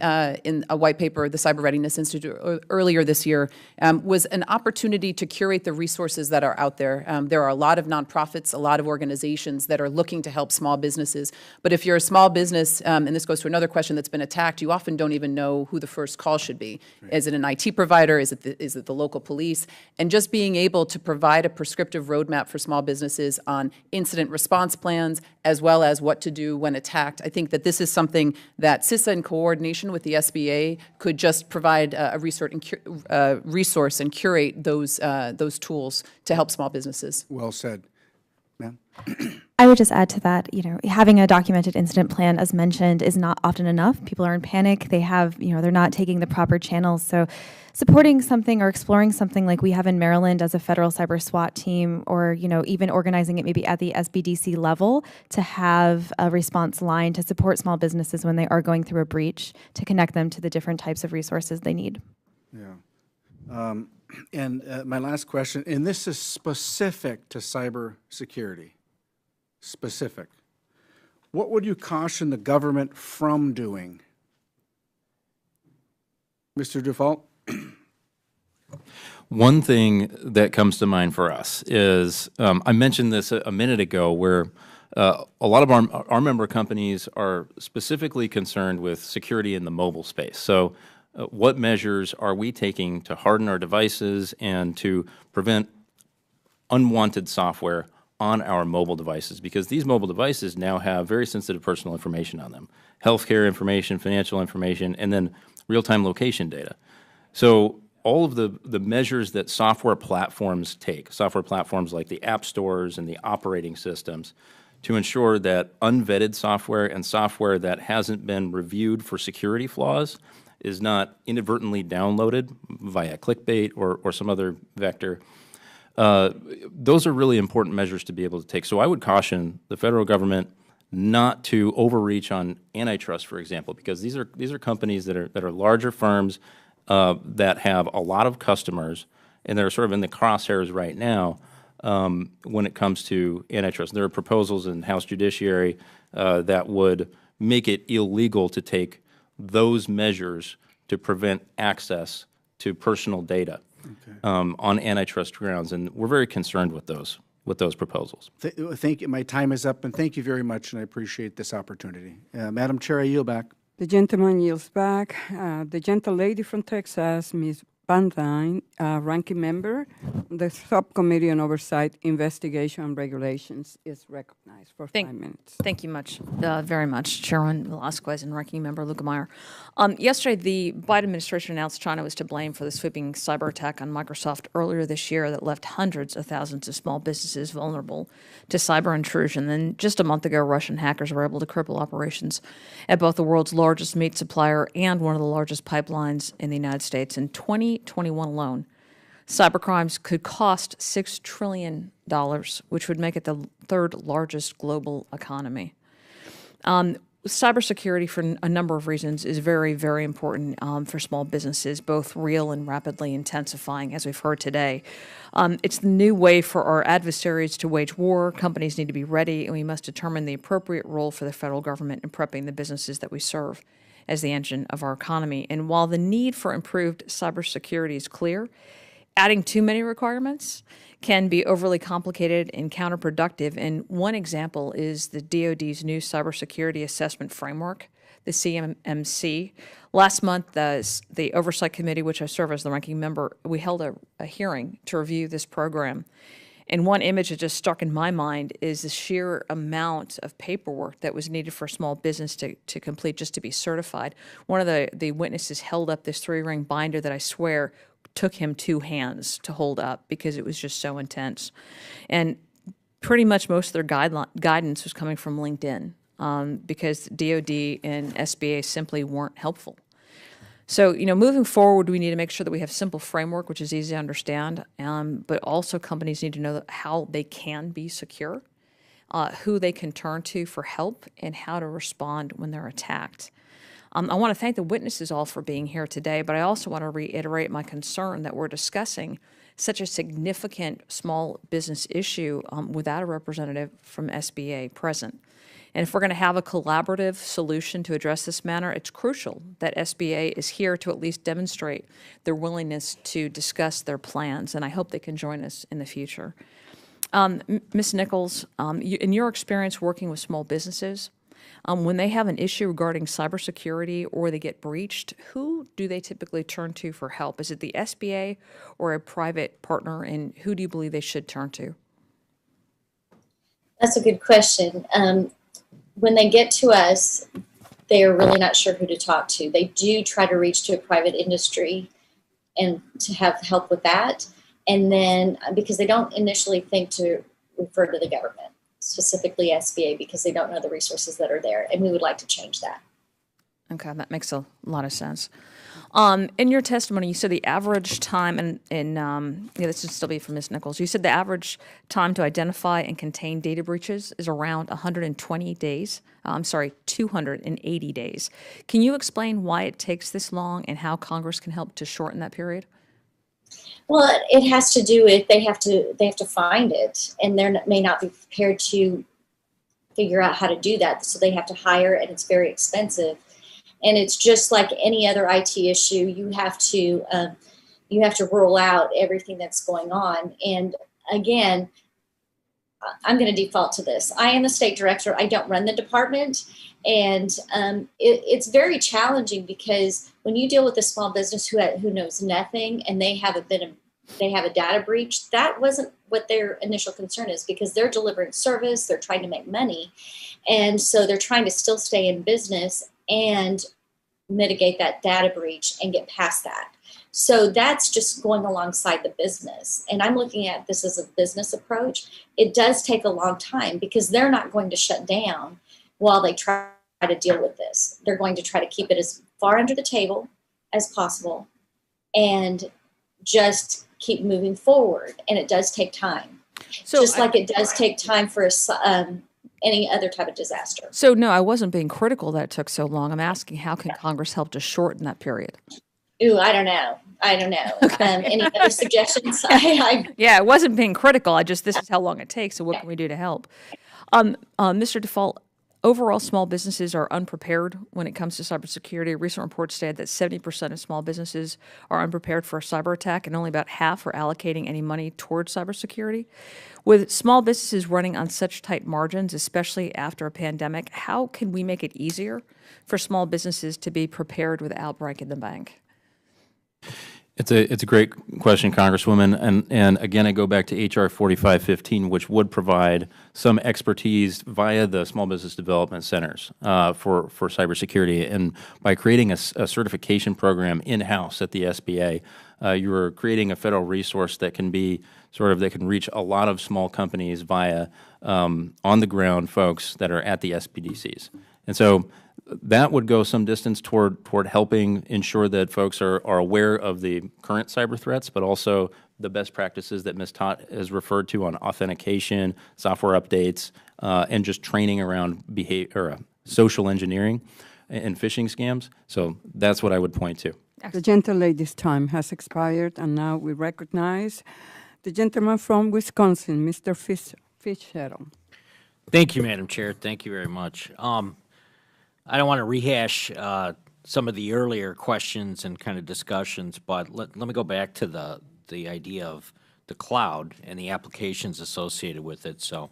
Speaker 5: in a white paper, the Cyber Readiness Institute, earlier this year, was an opportunity to curate the resources that are out there. There are a lot of nonprofits, a lot of organizations that are looking to help small businesses. But if you're a small business, and this goes to another question that's been attacked, you often don't even know who the first call should be. Right. Is it an IT provider? Is it the local police? And just being able to provide a prescriptive roadmap for small businesses on incident response plans, as well as what to do when attacked, I think that this is something that CISA, in coordination with the SBA, could just provide a resource and curate those tools to help small businesses.
Speaker 20: Well said. Ma'am?
Speaker 3: I would just add to that, having a documented incident plan, as mentioned, is not often enough. People are in panic. They have, they're not taking the proper channels. So supporting something or exploring something like we have in Maryland as a federal cyber SWAT team, or, even organizing it maybe at the SBDC level to have a response line to support small businesses when they are going through a breach, to connect them to the different types of resources they need.
Speaker 20: Yeah. And my last question, and this is specific to cybersecurity. Specific. What would you caution the government from doing? Mr. Dufault?
Speaker 6: One thing that comes to mind for us is, I mentioned this a minute ago, where a lot of our member companies are specifically concerned with security in the mobile space. So what measures are we taking to harden our devices and to prevent unwanted software on our mobile devices? Because these mobile devices now have very sensitive personal information on them, healthcare information, financial information, and then real-time location data. So all of the measures that software platforms take, software platforms like the app stores and the operating systems, to ensure that unvetted software and software that hasn't been reviewed for security flaws is not inadvertently downloaded via clickbait or some other vector. Those are really important measures to be able to take. So I would caution the federal government not to overreach on antitrust, for example, because these are companies that are larger firms that have a lot of customers, and they're sort of in the crosshairs right now when it comes to antitrust. There are proposals in House Judiciary that would make it illegal to take those measures to prevent access to personal data on antitrust grounds, and we're very concerned with those proposals.
Speaker 20: Thank you. My time is up, and thank you very much, and I appreciate this opportunity. Madam Chair, I yield back.
Speaker 1: The gentleman yields back. The gentlelady from Texas, Ms. Van Dyne, ranking member, the Subcommittee on Oversight, Investigation, and Regulations, is recognized for 5 minutes.
Speaker 21: Thank you very much, Chairman Velasquez and Ranking Member Lukemeyer. Yesterday, the Biden administration announced China was to blame for the sweeping cyber attack on Microsoft earlier this year that left hundreds of thousands of small businesses vulnerable to cyber intrusion. Then just a month ago, Russian hackers were able to cripple operations at both the world's largest meat supplier and one of the largest pipelines in the United States. In 2021 alone, cybercrimes could cost $6 trillion, which would make it the third largest global economy. Cybersecurity, for a number of reasons, is very, very important for small businesses, both real and rapidly intensifying, as we've heard today. It's the new way for our adversaries to wage war. Companies need to be ready, and we must determine the appropriate role for the federal government in prepping the businesses that we serve as the engine of our economy. And while the need for improved cybersecurity is clear, adding too many requirements can be overly complicated and counterproductive. And one example is the DoD's new Cybersecurity Assessment Framework, the CMMC. Last month, the Oversight Committee, which I serve as the ranking member, we held a hearing to review this program. And one image that just stuck in my mind is the sheer amount of paperwork that was needed for a small business to complete just to be certified. One of the witnesses held up this 3-ring binder that I swear took him 2 hands to hold up because it was just so intense. And pretty much most of their guidance was coming from LinkedIn because DoD and SBA simply weren't helpful. So, moving forward, we need to make sure that we have a simple framework, which is easy to understand, but also companies need to know how they can be secure, who they can turn to for help, and how to respond when they're attacked. I want to thank the witnesses all for being here today, but I also want to reiterate my concern that we're discussing such a significant small business issue without a representative from SBA present. And if we're going to have a collaborative solution to address this matter, it's crucial that SBA is here to at least demonstrate their willingness to discuss their plans, and I hope they can join us in the future. Ms. Nichols, in your experience working with small businesses, when they have an issue regarding cybersecurity or they get breached, who do they typically turn to for help? Is it the SBA or a private partner, and who do you believe they should turn to?
Speaker 4: That's a good question. When they get to us, they are really not sure who to talk to. They do try to reach to a private industry and to have help with that. And then because they don't initially think to refer to the government, specifically SBA, because they don't know the resources that are there. And we would like to change that.
Speaker 21: Okay, that makes a lot of sense. In your testimony, you said the average time, this would still be from Ms. Nichols, you said the average time to identify and contain data breaches is around 120 days. 280 days. Can you explain why it takes this long and how Congress can help to shorten that period?
Speaker 4: Well, it has to do with they have to find it, and they may not be prepared to figure out how to do that. So they have to hire, and it's very expensive. And it's just like any other IT issue. You have to roll out everything that's going on. And again, I'm going to default to this. I am the state director. I don't run the department. And it's very challenging because when you deal with a small business who knows nothing and they have a data breach, that wasn't what their initial concern is, because they're delivering service, they're trying to make money. And so they're trying to still stay in business and mitigate that data breach and get past that. So that's just going alongside the business. And I'm looking at this as a business approach. It does take a long time because they're not going to shut down while they try to deal with this. They're going to try to keep it as far under the table as possible and just keep moving forward. And it does take time. So just like it does take time for any other type of disaster.
Speaker 21: So no, I wasn't being critical that it took so long. I'm asking how can Congress help to shorten that period?
Speaker 4: Ooh, I don't know. I don't know. Any other suggestions?
Speaker 21: Yeah, it wasn't being critical. This is how long it takes. So what can we do to help? Mr. Default, overall, small businesses are unprepared when it comes to cybersecurity. A recent report stated that 70% of small businesses are unprepared for a cyber attack, and only about half are allocating any money towards cybersecurity. With small businesses running on such tight margins, especially after a pandemic, how can we make it easier for small businesses to be prepared without breaking the bank?
Speaker 6: It's a great question, Congresswoman, and again, I go back to HR 4515, which would provide some expertise via the small business development centers for cybersecurity, and by creating a certification program in-house at the SBA, you are creating a federal resource that can be that can reach a lot of small companies via on-the-ground folks that are at the SBDCs, and so that would go some distance toward helping ensure that folks are aware of the current cyber threats, but also the best practices that Ms. Tott has referred to on authentication, software updates, and just training around social engineering and phishing scams. So that's what I would point to.
Speaker 1: The gentlelady's time has expired, and now we recognize the gentleman from Wisconsin, Mr. Fitzgerald.
Speaker 2: Thank you, Madam Chair. Thank you very much. I don't want to rehash some of the earlier questions and kind of discussions, but let me go back to the idea of the cloud and the applications associated with it. So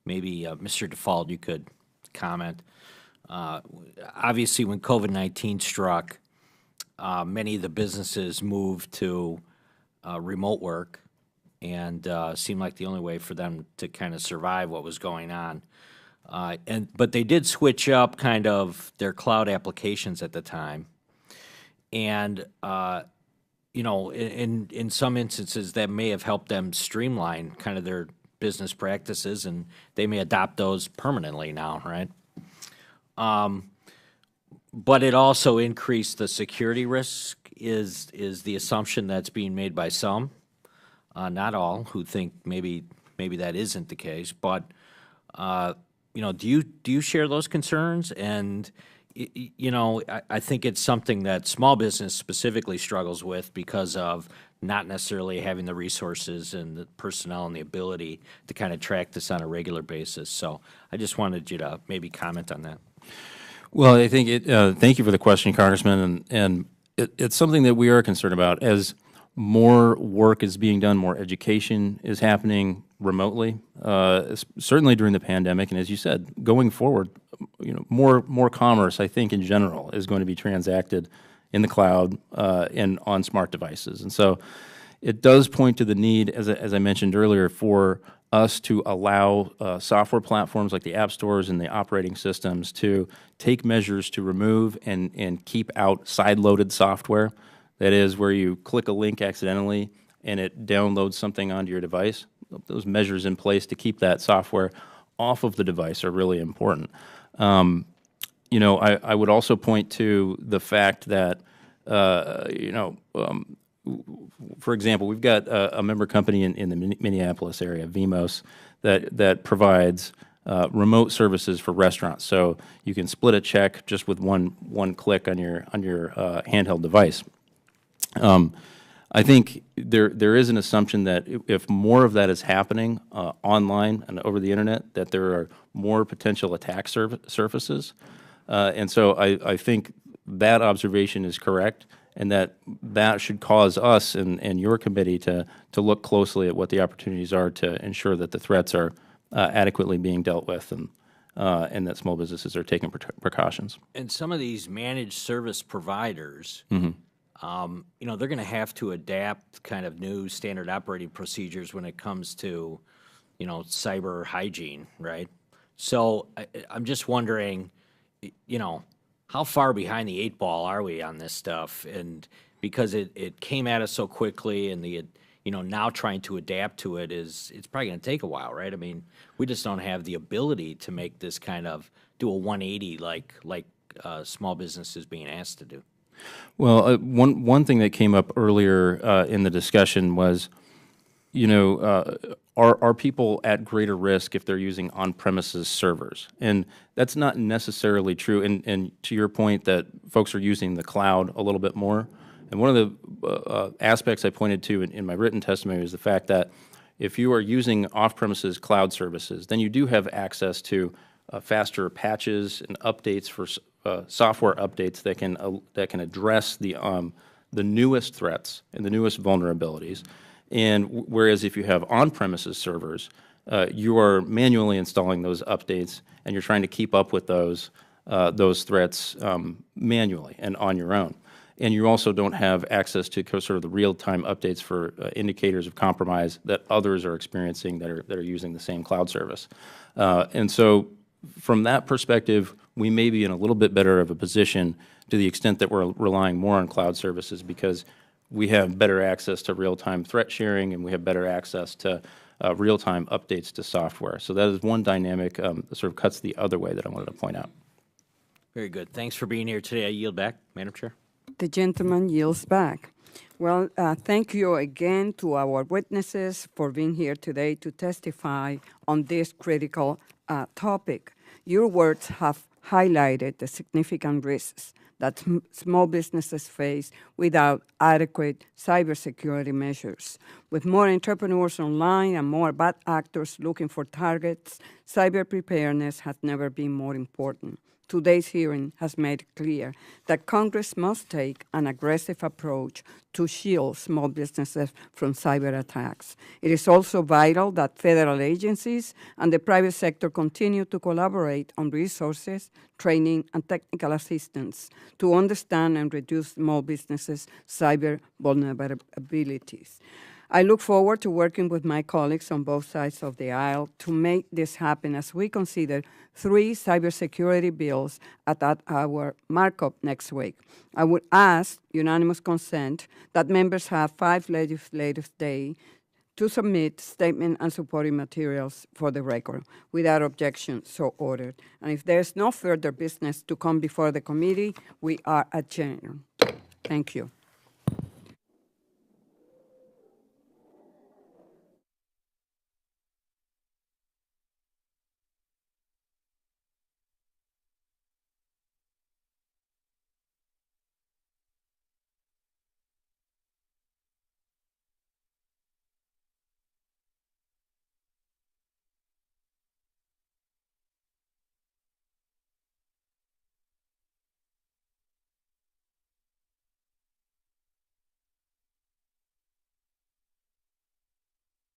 Speaker 2: maybe, Mr. Default, you could comment. Obviously, when COVID-19 struck, many of the businesses moved to remote work, and seemed like the only way for them to kind of survive what was going on. But they did switch up kind of their cloud applications at the time, and in some instances that may have helped them streamline kind of their business practices, and they may adopt those permanently now, right? But it also increased the security risk is the assumption that's being made by some, not all, who think maybe that isn't the case, but. Do you share those concerns? And I think it's something that small business specifically struggles with because of not necessarily having the resources and the personnel and the ability to kind of track this on a regular basis. So I just wanted you to maybe comment on that.
Speaker 6: Well, I think thank you for the question, Congressman, and it's something that we are concerned about. As more work is being done, more education is happening remotely, certainly during the pandemic, and as you said, going forward, more commerce, I think, in general, is going to be transacted in the cloud and on smart devices. And so it does point to the need, as I mentioned earlier, for us to allow software platforms like the app stores and the operating systems to take measures to remove and keep out side-loaded software. That is, where you click a link accidentally and it downloads something onto your device. Those measures in place to keep that software off of the device are really important. I would also point to the fact that, for example, we've got a member company in the Minneapolis area, Vimos, that provides remote services for restaurants. So you can split a check just with one click on your handheld device. I think there is an assumption that if more of that is happening online and over the internet, that there are more potential attack surfaces. And so I think that observation is correct, and that should cause us and your committee to look closely at what the opportunities are to ensure that the threats are adequately being dealt with, and that small businesses are taking precautions.
Speaker 2: And some of these managed service providers, they're going to have to adapt kind of new standard operating procedures when it comes to, cyber hygiene, right? So I'm just wondering, how far behind the 8 ball are we on this stuff? And because it came at us so quickly, and now trying to adapt to it's probably going to take a while, right? I mean, we just don't have the ability to make this kind of do a 180 like small businesses being asked to do.
Speaker 6: Well, one thing that came up earlier in the discussion was, are people at greater risk if they're using on-premises servers? And that's not necessarily true. And to your point that folks are using the cloud a little bit more, And one of the aspects I pointed to in my written testimony is the fact that if you are using off-premises cloud services, then you do have access to faster patches and updates for software updates that can address the newest threats and the newest vulnerabilities. And whereas if you have on-premises servers, you are manually installing those updates, and you're trying to keep up with those threats manually and on your own. And you also don't have access to sort of the real-time updates for indicators of compromise that others are experiencing that are using the same cloud service. And so from that perspective, we may be in a little bit better of a position to the extent that we're relying more on cloud services, because we have better access to real-time threat sharing, and we have better access to real-time updates to software. So that is one dynamic that sort of cuts the other way that I wanted to point out.
Speaker 2: Very good. Thanks for being here today. I yield back, Madam Chair.
Speaker 1: The gentleman yields back. Well, thank you again to our witnesses for being here today to testify on this critical topic. Your words have highlighted the significant risks that small businesses face without adequate cybersecurity measures. With more entrepreneurs online and more bad actors looking for targets, cyber preparedness has never been more important. Today's hearing has made clear that Congress must take an aggressive approach to shield small businesses from cyber attacks. It is also vital that federal agencies and the private sector continue to collaborate on resources, training, and technical assistance to understand and reduce small businesses' cyber vulnerabilities. I look forward to working with my colleagues on both sides of the aisle to make this happen as we consider 3 cybersecurity bills at our markup next week. I would ask unanimous consent that members have 5 legislative days to submit statement and supporting materials for the record. Without objection, so ordered. And if there is no further business to come before the committee, we are adjourned. Thank you.